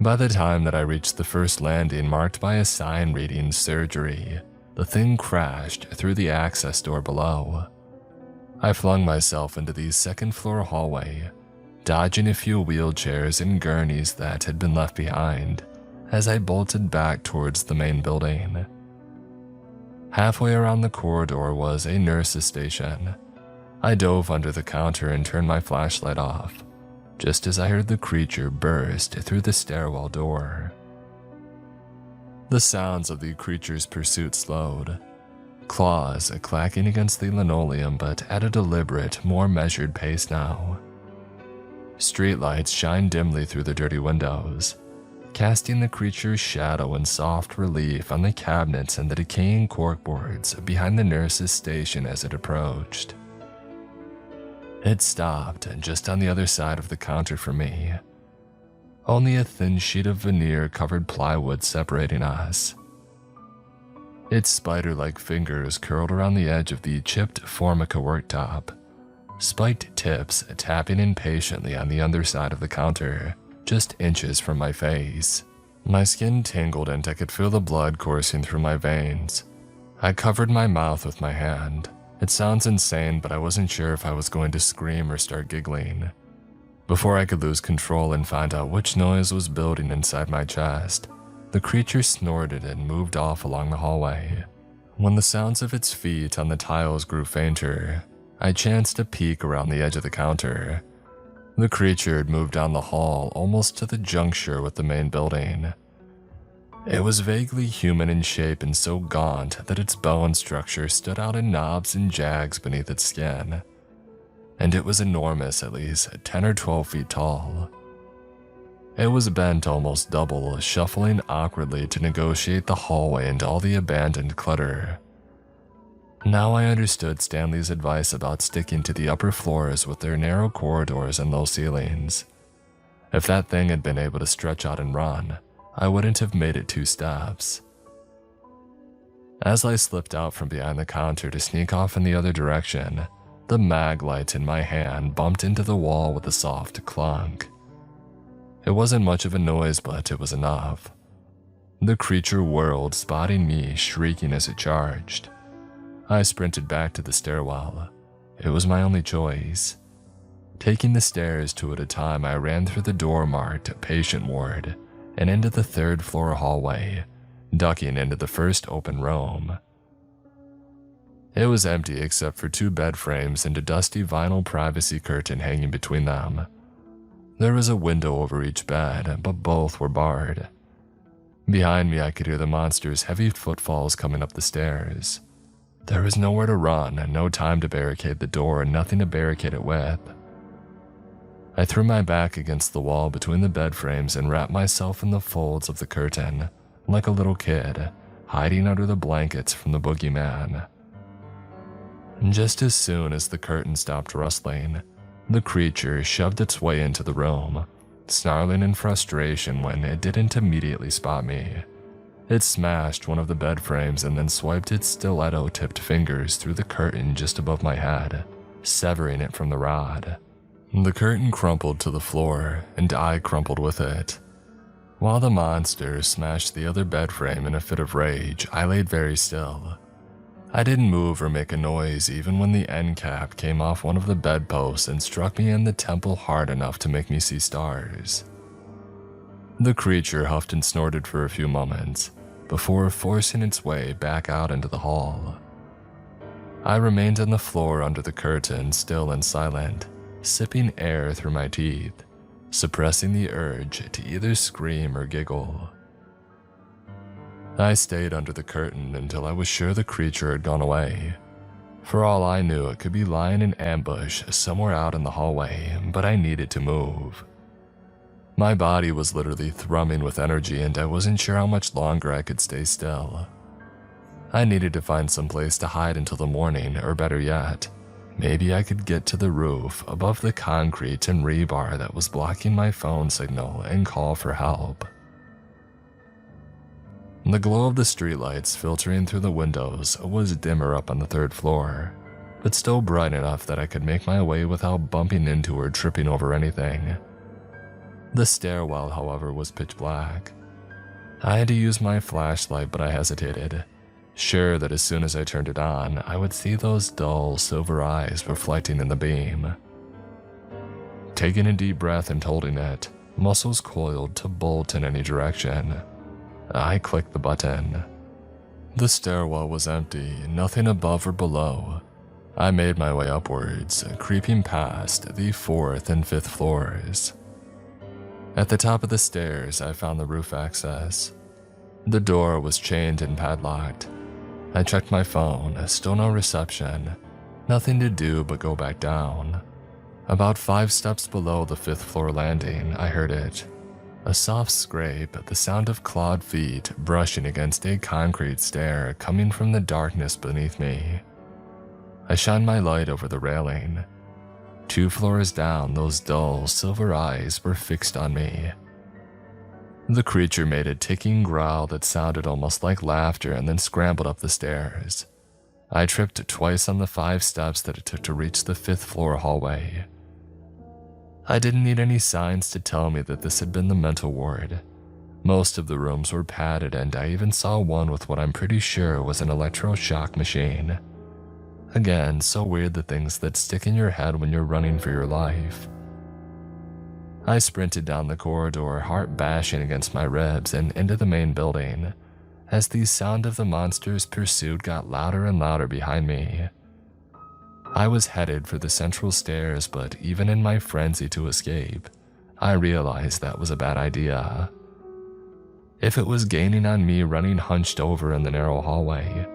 By the time that I reached the first landing marked by a sign reading surgery, the thing crashed through the access door below. I flung myself into the second-floor hallway, dodging a few wheelchairs and gurneys that had been left behind as I bolted back towards the main building. Halfway around the corridor was a nurse's station. I dove under the counter and turned my flashlight off, just as I heard the creature burst through the stairwell door. The sounds of the creature's pursuit slowed, claws clacking against the linoleum but at a deliberate, more measured pace now. Streetlights shined dimly through the dirty windows, casting the creature's shadow in soft relief on the cabinets and the decaying corkboards behind the nurse's station as it approached. It stopped just on the other side of the counter from me. Only a thin sheet of veneer-covered plywood separating us. Its spider-like fingers curled around the edge of the chipped Formica worktop, spiked tips tapping impatiently on the underside of the counter, just inches from my face. My skin tingled and I could feel the blood coursing through my veins. I covered my mouth with my hand. It sounds insane, but I wasn't sure if I was going to scream or start giggling. Before I could lose control and find out which noise was building inside my chest, the creature snorted and moved off along the hallway. When the sounds of its feet on the tiles grew fainter, I chanced a peek around the edge of the counter. The creature had moved down the hall almost to the juncture with the main building. It was vaguely human in shape and so gaunt that its bone structure stood out in knobs and jags beneath its skin. And it was enormous, at least 10 or 12 feet tall. It was bent almost double, shuffling awkwardly to negotiate the hallway and all the abandoned clutter. Now I understood Stanley's advice about sticking to the upper floors with their narrow corridors and low ceilings. If that thing had been able to stretch out and run, I wouldn't have made it 2 steps. As I slipped out from behind the counter to sneak off in the other direction, the mag light in my hand bumped into the wall with a soft clunk. It wasn't much of a noise, but it was enough. The creature whirled, spotting me, shrieking as it charged. I sprinted back to the stairwell. It was my only choice. Taking the stairs 2 at a time, I ran through the door marked Patient Ward and into the 3rd floor hallway, ducking into the first open room. It was empty except for 2 bed frames and a dusty vinyl privacy curtain hanging between them. There was a window over each bed, but both were barred. Behind me, I could hear the monster's heavy footfalls coming up the stairs. There was nowhere to run, no time to barricade the door, and nothing to barricade it with. I threw my back against the wall between the bed frames and wrapped myself in the folds of the curtain, like a little kid, hiding under the blankets from the boogeyman. Just as soon as the curtain stopped rustling, the creature shoved its way into the room, snarling in frustration when it didn't immediately spot me. It smashed one of the bed frames and then swiped its stiletto-tipped fingers through the curtain just above my head, severing it from the rod. The curtain crumpled to the floor, and I crumpled with it. While the monster smashed the other bed frame in a fit of rage, I laid very still. I didn't move or make a noise even when the end cap came off one of the bedposts and struck me in the temple hard enough to make me see stars. The creature huffed and snorted for a few moments before forcing its way back out into the hall. I remained on the floor under the curtain, still and silent, sipping air through my teeth, suppressing the urge to either scream or giggle. I stayed under the curtain until I was sure the creature had gone away. For all I knew, it could be lying in ambush somewhere out in the hallway, but I needed to move. My body was literally thrumming with energy, and I wasn't sure how much longer I could stay still. I needed to find some place to hide until the morning, or better yet, maybe I could get to the roof above the concrete and rebar that was blocking my phone signal and call for help. The glow of the streetlights filtering through the windows was dimmer up on the 3rd floor, but still bright enough that I could make my way without bumping into or tripping over anything. The stairwell, however, was pitch black. I had to use my flashlight, but I hesitated, sure that as soon as I turned it on, I would see those dull, silver eyes reflecting in the beam. Taking a deep breath and holding it, muscles coiled to bolt in any direction, I clicked the button. The stairwell was empty, nothing above or below. I made my way upwards, creeping past the 4th and 5th floors. At the top of the stairs, I found the roof access. The door was chained and padlocked. I checked my phone, still no reception. Nothing to do but go back down. About 5 steps below the 5th floor landing, I heard it. A soft scrape, the sound of clawed feet brushing against a concrete stair coming from the darkness beneath me. I shined my light over the railing. 2 floors down, those dull, silver eyes were fixed on me. The creature made a ticking growl that sounded almost like laughter and then scrambled up the stairs. I tripped twice on the 5 steps that it took to reach the 5th floor hallway. I didn't need any signs to tell me that this had been the mental ward. Most of the rooms were padded, and I even saw one with what I'm pretty sure was an electroshock machine. Again, so weird, the things that stick in your head when you're running for your life. I sprinted down the corridor, heart bashing against my ribs, and into the main building, as the sound of the monster's pursuit got louder and louder behind me. I was headed for the central stairs, but even in my frenzy to escape, I realized that was a bad idea. If it was gaining on me running hunched over in the narrow hallway,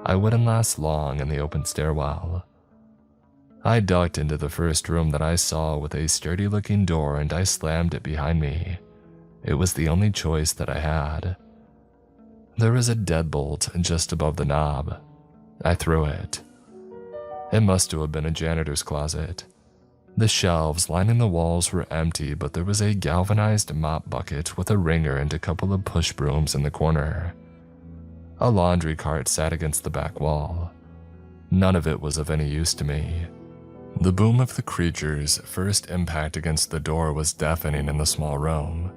I wouldn't last long in the open stairwell. I ducked into the first room that I saw with a sturdy-looking door, and I slammed it behind me. It was the only choice that I had. There was a deadbolt just above the knob. I threw it. It must have been a janitor's closet. The shelves lining the walls were empty, but there was a galvanized mop bucket with a wringer and a couple of push brooms in the corner. A laundry cart sat against the back wall. None of it was of any use to me. The boom of the creature's first impact against the door was deafening in the small room.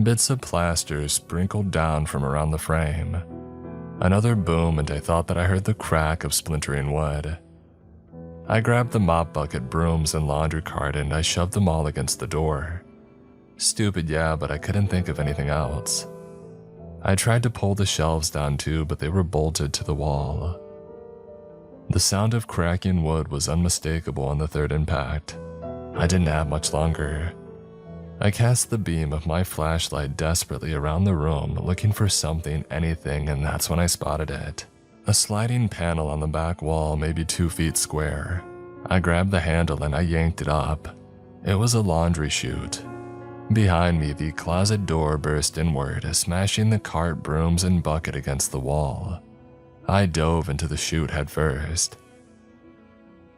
Bits of plaster sprinkled down from around the frame. Another boom, and I thought that I heard the crack of splintering wood. I grabbed the mop bucket, brooms, and laundry cart, and I shoved them all against the door. Stupid, yeah, but I couldn't think of anything else. I tried to pull the shelves down too, but they were bolted to the wall. The sound of cracking wood was unmistakable on the third impact. I didn't have much longer. I cast the beam of my flashlight desperately around the room, looking for something, anything, and that's when I spotted it. A sliding panel on the back wall, maybe 2 feet square. I grabbed the handle and I yanked it up. It was a laundry chute. Behind me, the closet door burst inward, smashing the cart, brooms, and bucket against the wall. I dove into the chute head first.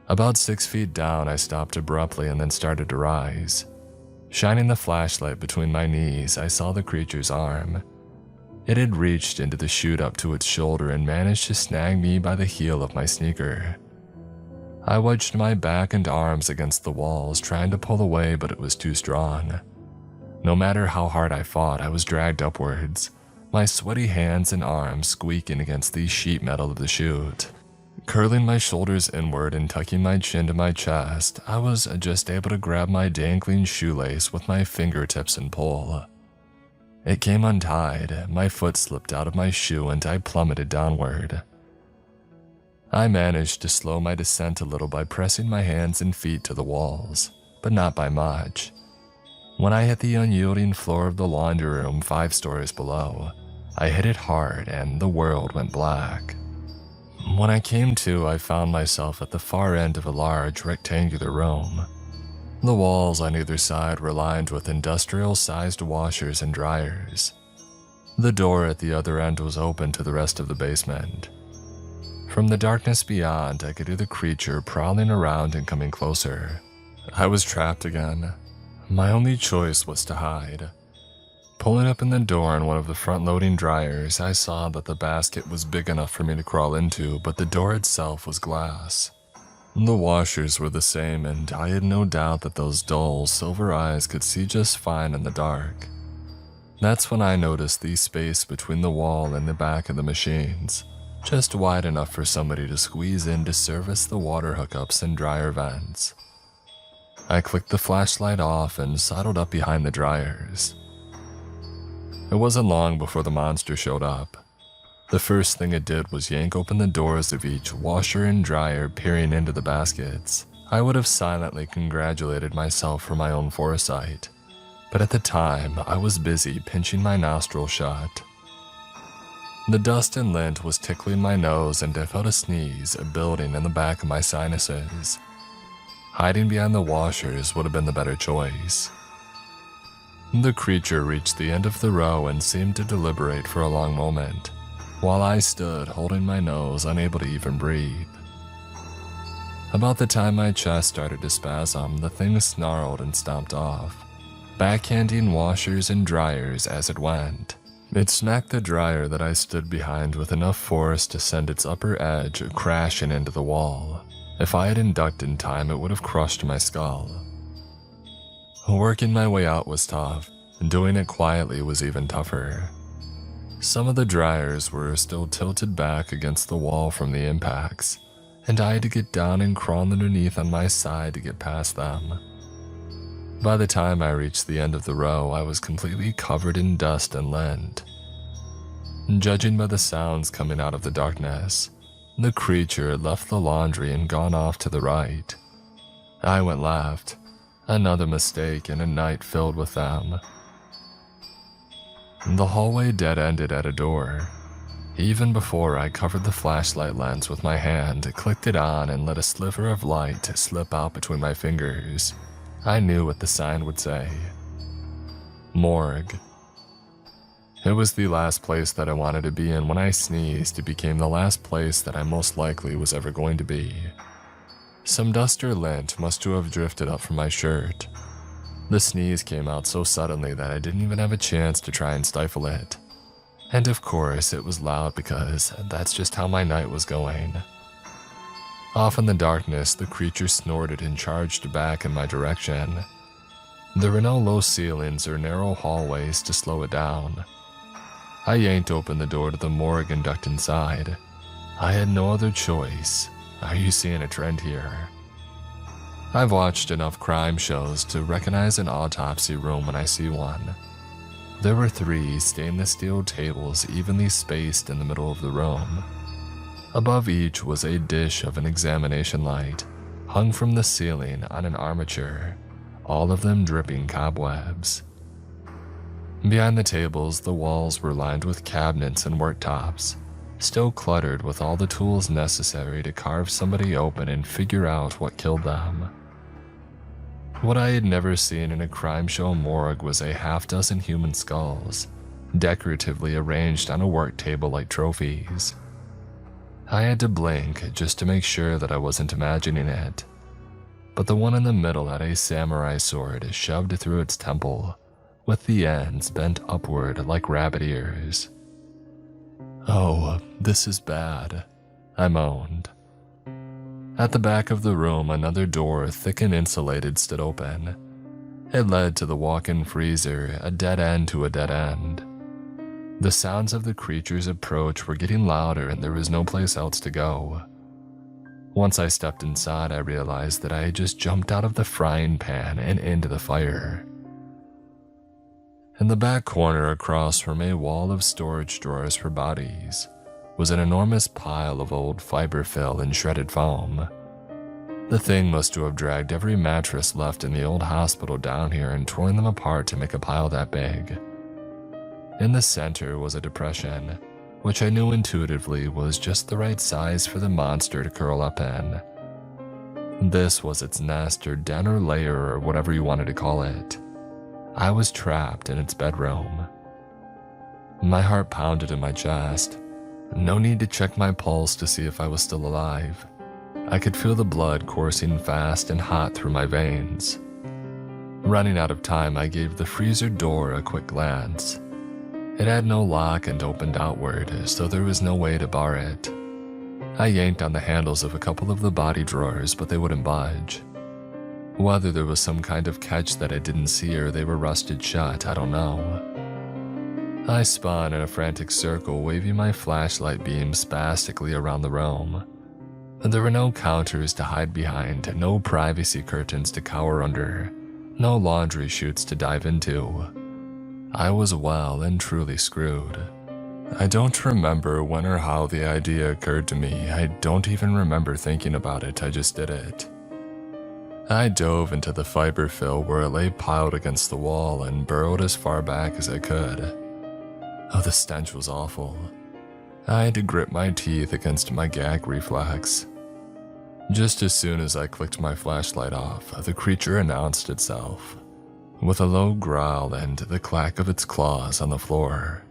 About 6 feet down, I stopped abruptly and then started to rise. Shining the flashlight between my knees, I saw the creature's arm. It had reached into the chute up to its shoulder and managed to snag me by the heel of my sneaker. I wedged my back and arms against the walls, trying to pull away, but it was too strong. No matter how hard I fought, I was dragged upwards, my sweaty hands and arms squeaking against the sheet metal of the chute. Curling my shoulders inward and tucking my chin to my chest, I was just able to grab my dangling shoelace with my fingertips and pull. It came untied, my foot slipped out of my shoe, and I plummeted downward. I managed to slow my descent a little by pressing my hands and feet to the walls, but not by much. When I hit the unyielding floor of the laundry room 5 stories below, I hit it hard and the world went black. When I came to, I found myself at the far end of a large rectangular room. The walls on either side were lined with industrial-sized washers and dryers. The door at the other end was open to the rest of the basement. From the darkness beyond, I could hear the creature prowling around and coming closer. I was trapped again. My only choice was to hide. Pulling open the door on one of the front-loading dryers, I saw that the basket was big enough for me to crawl into, but the door itself was glass. The washers were the same, and I had no doubt that those dull, silver eyes could see just fine in the dark. That's when I noticed the space between the wall and the back of the machines, just wide enough for somebody to squeeze in to service the water hookups and dryer vents. I clicked the flashlight off and sidled up behind the dryers. It wasn't long before the monster showed up. The first thing it did was yank open the doors of each washer and dryer, peering into the baskets. I would have silently congratulated myself for my own foresight, but at the time, I was busy pinching my nostril shut. The dust and lint was tickling my nose, and I felt a sneeze building in the back of my sinuses. Hiding behind the washers would have been the better choice. The creature reached the end of the row and seemed to deliberate for a long moment, while I stood holding my nose, unable to even breathe. About the time my chest started to spasm, the thing snarled and stomped off, backhanding washers and dryers as it went. It smacked the dryer that I stood behind with enough force to send its upper edge crashing into the wall. If I hadn't ducked in time, it would have crushed my skull. Working my way out was tough, and doing it quietly was even tougher. Some of the dryers were still tilted back against the wall from the impacts, and I had to get down and crawl underneath on my side to get past them. By the time I reached the end of the row, I was completely covered in dust and lint. Judging by the sounds coming out of the darkness, the creature had left the laundry and gone off to the right. I went left, another mistake in a night filled with them. The hallway dead-ended at a door. Even before I covered the flashlight lens with my hand, clicked it on, and let a sliver of light slip out between my fingers, I knew what the sign would say. Morgue. It was the last place that I wanted to be, and when I sneezed, it became the last place that I most likely was ever going to be. Some dust or lint must have drifted up from my shirt. The sneeze came out so suddenly that I didn't even have a chance to try and stifle it. And of course, it was loud because that's just how my night was going. Off in the darkness, the creature snorted and charged back in my direction. There were no low ceilings or narrow hallways to slow it down. I yanked open the door to the morgue and ducked inside. I had no other choice. Are you seeing a trend here? I've watched enough crime shows to recognize an autopsy room when I see one. There were 3 stainless steel tables evenly spaced in the middle of the room. Above each was a dish of an examination light, hung from the ceiling on an armature, all of them dripping cobwebs. Behind the tables, the walls were lined with cabinets and worktops, still cluttered with all the tools necessary to carve somebody open and figure out what killed them. What I had never seen in a crime show morgue was a half-dozen human skulls, decoratively arranged on a work table like trophies. I had to blink just to make sure that I wasn't imagining it, but the one in the middle had a samurai sword shoved through its temple, with the ends bent upward like rabbit ears. "Oh, this is bad," I moaned. At the back of the room, another door, thick and insulated, stood open. It led to the walk-in freezer, a dead end to a dead end. The sounds of the creature's approach were getting louder, and there was no place else to go. Once I stepped inside, I realized that I had just jumped out of the frying pan and into the fire. In the back corner, across from a wall of storage drawers for bodies, was an enormous pile of old fiberfill and shredded foam. The thing must have dragged every mattress left in the old hospital down here and torn them apart to make a pile that big. In the center was a depression, which I knew intuitively was just the right size for the monster to curl up in. This was its nest or den or lair or whatever you wanted to call it. I was trapped in its bedroom. My heart pounded in my chest. No need to check my pulse to see if I was still alive. I could feel the blood coursing fast and hot through my veins. Running out of time, I gave the freezer door a quick glance. It had no lock and opened outward, so there was no way to bar it. I yanked on the handles of a couple of the body drawers, but they wouldn't budge. Whether there was some kind of catch that I didn't see or they were rusted shut, I don't know. I spun in a frantic circle, waving my flashlight beam spastically around the room. There were no counters to hide behind, no privacy curtains to cower under, no laundry chutes to dive into. I was well and truly screwed. I don't remember when or how the idea occurred to me. I don't even remember thinking about it, I just did it. I dove into the fiberfill where it lay piled against the wall and burrowed as far back as I could. Oh, the stench was awful. I had to grit my teeth against my gag reflex. Just as soon as I clicked my flashlight off, the creature announced itself. With a low growl and the clack of its claws on the floor,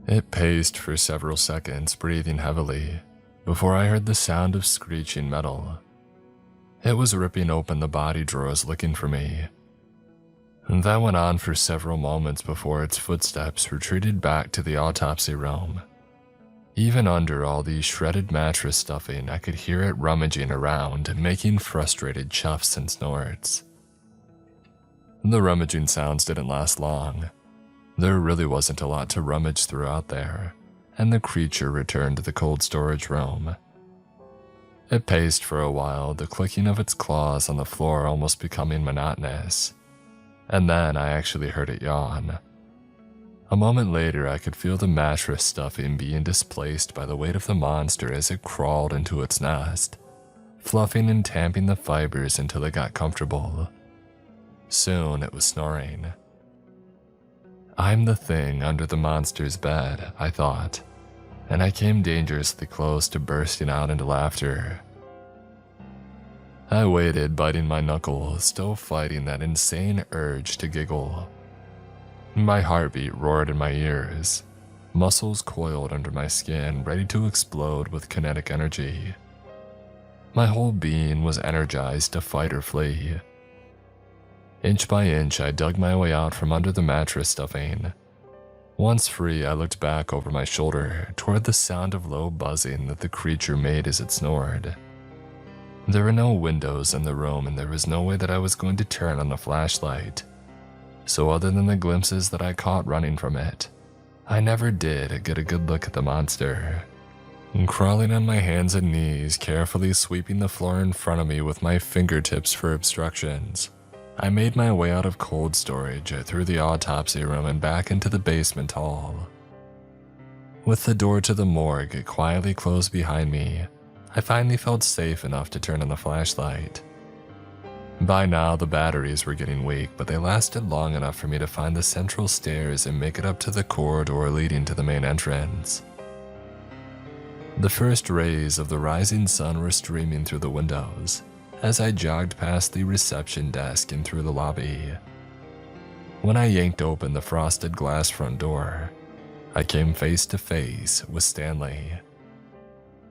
it paced for several seconds, breathing heavily, before I heard the sound of screeching metal. It was ripping open the body drawers looking for me. That went on for several moments before its footsteps retreated back to the autopsy room. Even under all the shredded mattress stuffing, I could hear it rummaging around, making frustrated chuffs and snorts. The rummaging sounds didn't last long. There really wasn't a lot to rummage through out there, and the creature returned to the cold storage room. It paced for a while, the clicking of its claws on the floor almost becoming monotonous. and then I actually heard it yawn. A moment later, I could feel the mattress stuffing being displaced by the weight of the monster as it crawled into its nest, fluffing and tamping the fibers until it got comfortable. Soon it was snoring. I'm the thing under the monster's bed, I thought, and I came dangerously close to bursting out into laughter. I waited, biting my knuckles, still fighting that insane urge to giggle. My heartbeat roared in my ears, muscles coiled under my skin, ready to explode with kinetic energy. My whole being was energized to fight or flee. Inch by inch, I dug my way out from under the mattress stuffing. Once free, I looked back over my shoulder toward the sound of low buzzing that the creature made as it snored. There were no windows in the room, and there was no way that I was going to turn on the flashlight. So other than the glimpses that I caught running from it, I never did get a good look at the monster. Crawling on my hands and knees, carefully sweeping the floor in front of me with my fingertips for obstructions, I made my way out of cold storage, through the autopsy room and back into the basement hall. With the door to the morgue quietly closed behind me, I finally felt safe enough to turn on the flashlight. By now, the batteries were getting weak, but they lasted long enough for me to find the central stairs and make it up to the corridor leading to the main entrance. The first rays of the rising sun were streaming through the windows as I jogged past the reception desk and through the lobby. When I yanked open the frosted glass front door, I came face to face with Stanley.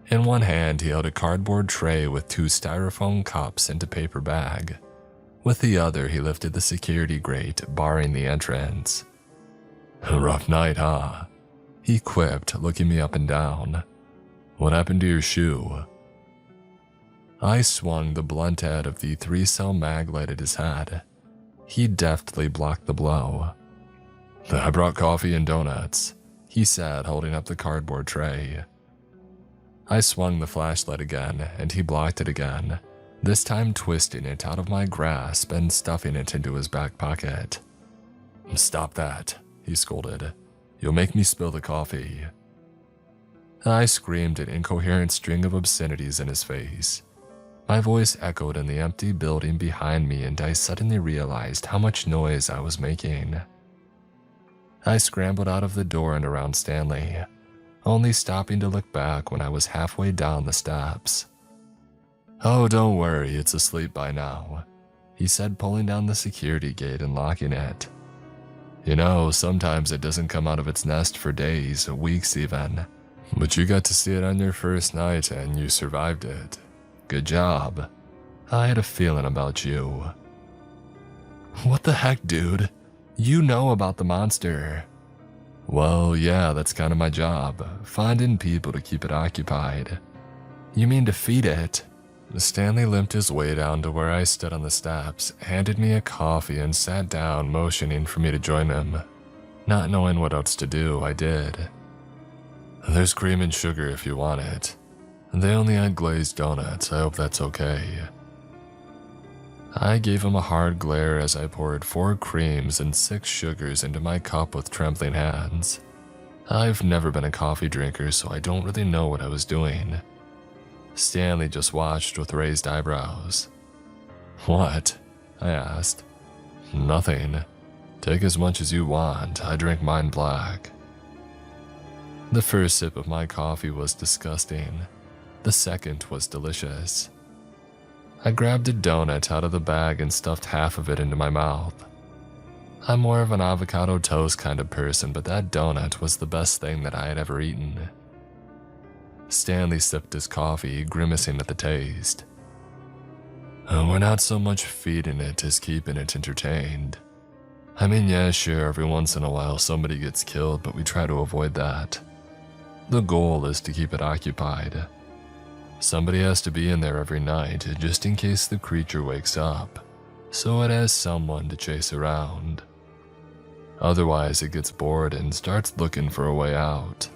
In one hand, he held a cardboard tray with 2 styrofoam cups and a paper bag. With the other, he lifted the security grate, barring the entrance. "A rough night, huh?" he quipped, looking me up and down. "What happened to your shoe?" I swung the blunt end of the 3-cell mag light at his head. He deftly blocked the blow. "I brought coffee and donuts," he said, holding up the cardboard tray. I swung the flashlight again, and he blocked it again, this time twisting it out of my grasp and stuffing it into his back pocket. "Stop that," he scolded. "You'll make me spill the coffee." I screamed an incoherent string of obscenities in his face. My voice echoed in the empty building behind me, and I suddenly realized how much noise I was making. I scrambled out of the door and around Stanley, only stopping to look back when I was halfway down the steps. "Oh, don't worry, it's asleep by now," he said, pulling down the security gate and locking it. "You know, sometimes it doesn't come out of its nest for days, weeks even. But you got to see it on your first night and you survived it. Good job. I had a feeling about you." "What the heck, dude? You know about the monster." "Well, yeah, that's kind of my job, finding people to keep it occupied." "You mean to feed it?" Stanley limped his way down to where I stood on the steps, handed me a coffee, and sat down, motioning for me to join him. Not knowing what else to do, I did. "There's cream and sugar if you want it. They only had glazed donuts, I hope that's okay." I gave him a hard glare as I poured 4 creams and 6 sugars into my cup with trembling hands. I've never been a coffee drinker, so I don't really know what I was doing. Stanley just watched with raised eyebrows. "What?" I asked. "Nothing. Take as much as you want. I drink mine black." The first sip of my coffee was disgusting. The second was delicious. I grabbed a donut out of the bag and stuffed half of it into my mouth. I'm more of an avocado toast kind of person, but that donut was the best thing that I had ever eaten. Stanley sipped his coffee, grimacing at the taste. "We're not so much feeding it as keeping it entertained. I mean, yeah, sure, every once in a while somebody gets killed, but we try to avoid that. The goal is to keep it occupied. Somebody has to be in there every night, just in case the creature wakes up, so it has someone to chase around. Otherwise, it gets bored and starts looking for a way out.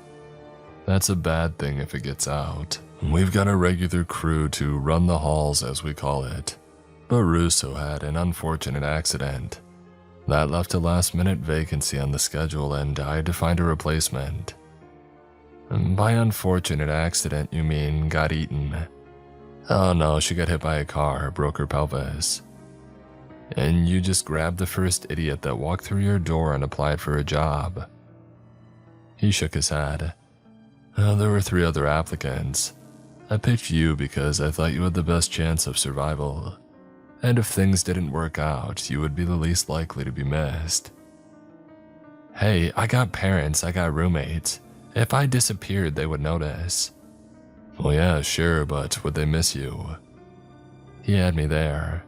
That's a bad thing if it gets out. We've got a regular crew to run the halls, as we call it, but Russo had an unfortunate accident. That left a last-minute vacancy on the schedule and I had to find a replacement. By unfortunate accident, you mean got eaten? Oh no, she got hit by a car, broke her pelvis. And you just grabbed the first idiot that walked through your door and applied for a job? He shook his head. There were 3 other applicants. I picked you because I thought you had the best chance of survival. And if things didn't work out, you would be the least likely to be missed. Hey, I got parents, I got roommates. If I disappeared, they would notice. Well, yeah, sure, but would they miss you? He had me there.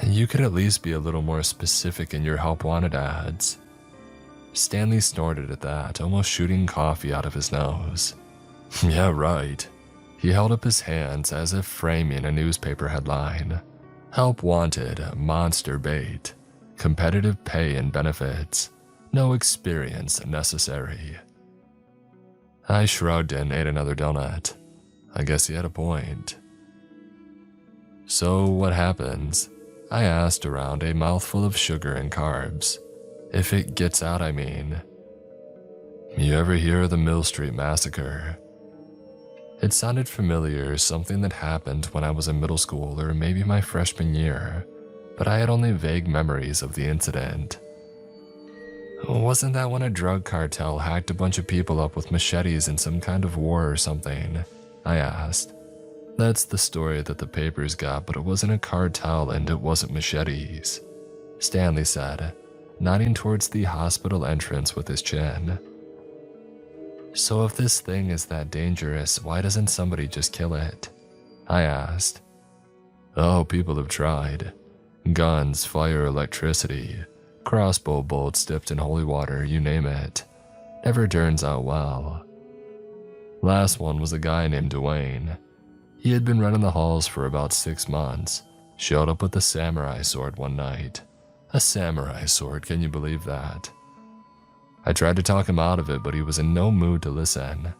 You could at least be a little more specific in your help wanted ads. Stanley snorted at that, almost shooting coffee out of his nose. Yeah, right. He held up his hands as if framing a newspaper headline. Help wanted, monster bait, competitive pay and benefits, no experience necessary. I shrugged and ate another donut. I guess he had a point. So what happens? I asked around a mouthful of sugar and carbs. If it gets out, I mean. You ever hear of the Mill Street Massacre? It sounded familiar, something that happened when I was in middle school or maybe my freshman year, but I had only vague memories of the incident. Wasn't that when a drug cartel hacked a bunch of people up with machetes in some kind of war or something? I asked. That's the story that the papers got, but it wasn't a cartel and it wasn't machetes, Stanley said, nodding towards the hospital entrance with his chin. So if this thing is that dangerous, why doesn't somebody just kill it? I asked. Oh, people have tried. Guns, fire, electricity, crossbow bolts dipped in holy water, you name it. Never turns out well. Last one was a guy named Dwayne. He had been running the halls for about 6 months, showed up with a samurai sword one night. A samurai sword, can you believe that? I tried to talk him out of it, but he was in no mood to listen.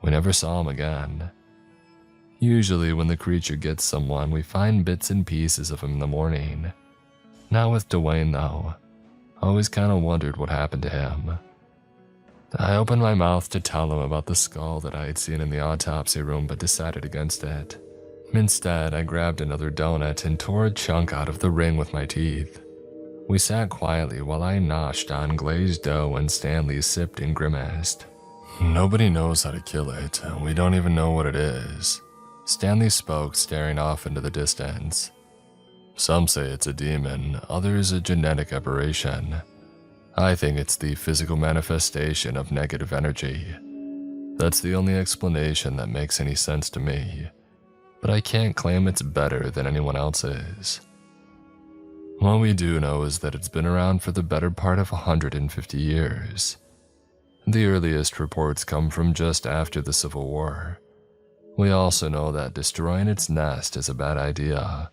We never saw him again. Usually when the creature gets someone, we find bits and pieces of him in the morning. Not with Dwayne though. I always kind of wondered what happened to him. I opened my mouth to tell him about the skull that I had seen in the autopsy room, but decided against it. Instead, I grabbed another donut and tore a chunk out of the ring with my teeth. We sat quietly while I noshed on glazed dough and Stanley sipped and grimaced. Nobody knows how to kill it. We don't even know what it is. Stanley spoke, staring off into the distance. Some say it's a demon, others a genetic aberration. I think it's the physical manifestation of negative energy. That's the only explanation that makes any sense to me, but I can't claim it's better than anyone else's. What we do know is that it's been around for the better part of 150 years. The earliest reports come from just after the Civil War. We also know that destroying its nest is a bad idea.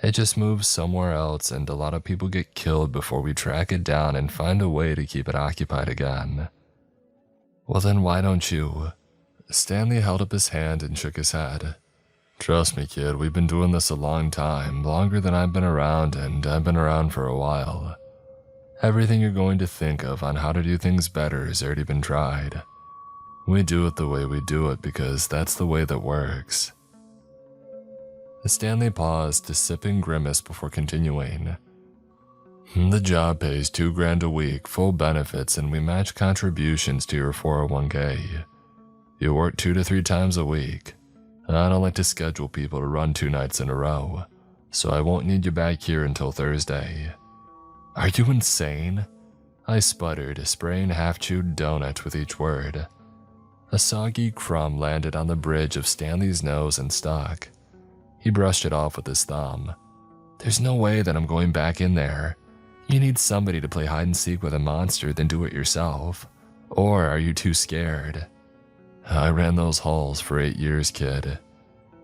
It just moves somewhere else and a lot of people get killed before we track it down and find a way to keep it occupied again. Well then why don't you? Stanley held up his hand and shook his head. Trust me, kid, we've been doing this a long time, longer than I've been around, and I've been around for a while. Everything you're going to think of on how to do things better has already been tried. We do it the way we do it because that's the way that works. Stanley paused to sip and grimace before continuing. The job pays $2,000 a week, full benefits, and we match contributions to your 401k. You work 2 to 3 times a week. I don't like to schedule people to run 2 nights in a row, so I won't need you back here until Thursday. Are you insane? I sputtered, spraying half-chewed donut with each word. A soggy crumb landed on the bridge of Stanley's nose and stuck. He brushed it off with his thumb. There's no way that I'm going back in there. You need somebody to play hide and seek with a monster, then do it yourself. Or are you too scared? I ran those halls for 8 years, kid.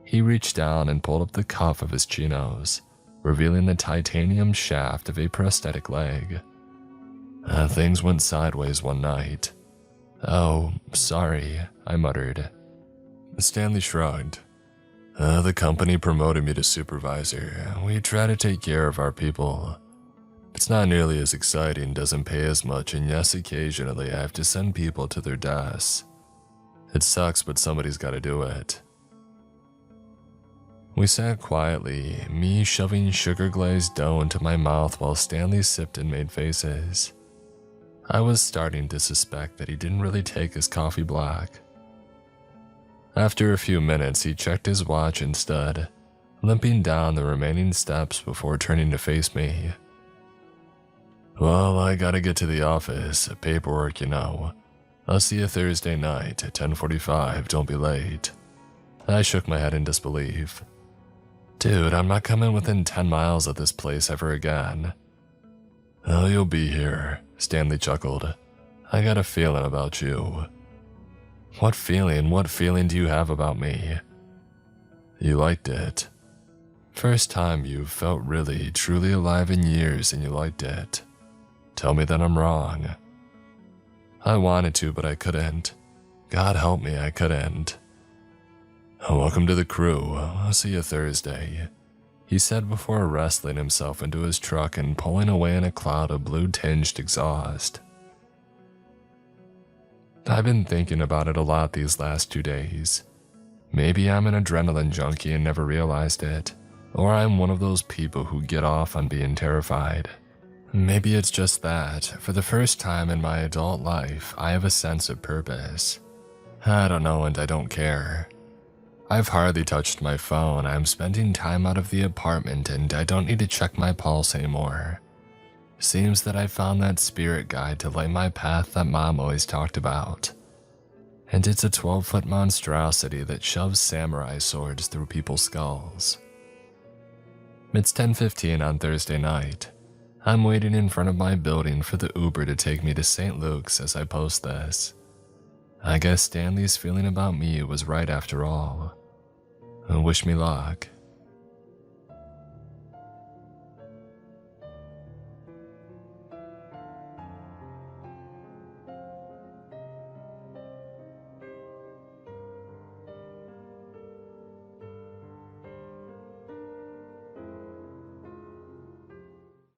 He reached down and pulled up the cuff of his chinos, revealing the titanium shaft of a prosthetic leg. Things went sideways one night. Oh, sorry, I muttered. Stanley shrugged. The company promoted me to supervisor. We try to take care of our people. It's not nearly as exciting, doesn't pay as much, and yes, occasionally I have to send people to their desks. It sucks, but somebody's gotta do it. We sat quietly, me shoving sugar-glazed dough into my mouth while Stanley sipped and made faces. I was starting to suspect that he didn't really take his coffee black. After a few minutes, he checked his watch and stood, limping down the remaining steps before turning to face me. Well, I gotta get to the office, paperwork, you know. I'll see you Thursday night at 10:45, don't be late. I shook my head in disbelief. Dude, I'm not coming within 10 miles of this place ever again. Oh, you'll be here, Stanley chuckled. I got a feeling about you. What feeling? What feeling do you have about me? You liked it. First time you've felt really, truly alive in years and you liked it. Tell me that I'm wrong. I wanted to, but I couldn't. God help me, I couldn't. Welcome to the crew. I'll see you Thursday, he said before wrestling himself into his truck and pulling away in a cloud of blue-tinged exhaust. I've been thinking about it a lot these last 2 days. Maybe I'm an adrenaline junkie and never realized it, or I'm one of those people who get off on being terrified. Maybe it's just that, for the first time in my adult life, I have a sense of purpose. I don't know and I don't care. I've hardly touched my phone, I'm spending time out of the apartment and I don't need to check my pulse anymore. Seems that I found that spirit guide to light my path that Mom always talked about. And it's a 12-foot monstrosity that shoves samurai swords through people's skulls. It's 10:15 on Thursday night. I'm waiting in front of my building for the Uber to take me to St. Luke's as I post this. I guess Stanley's feeling about me was right after all. Wish me luck.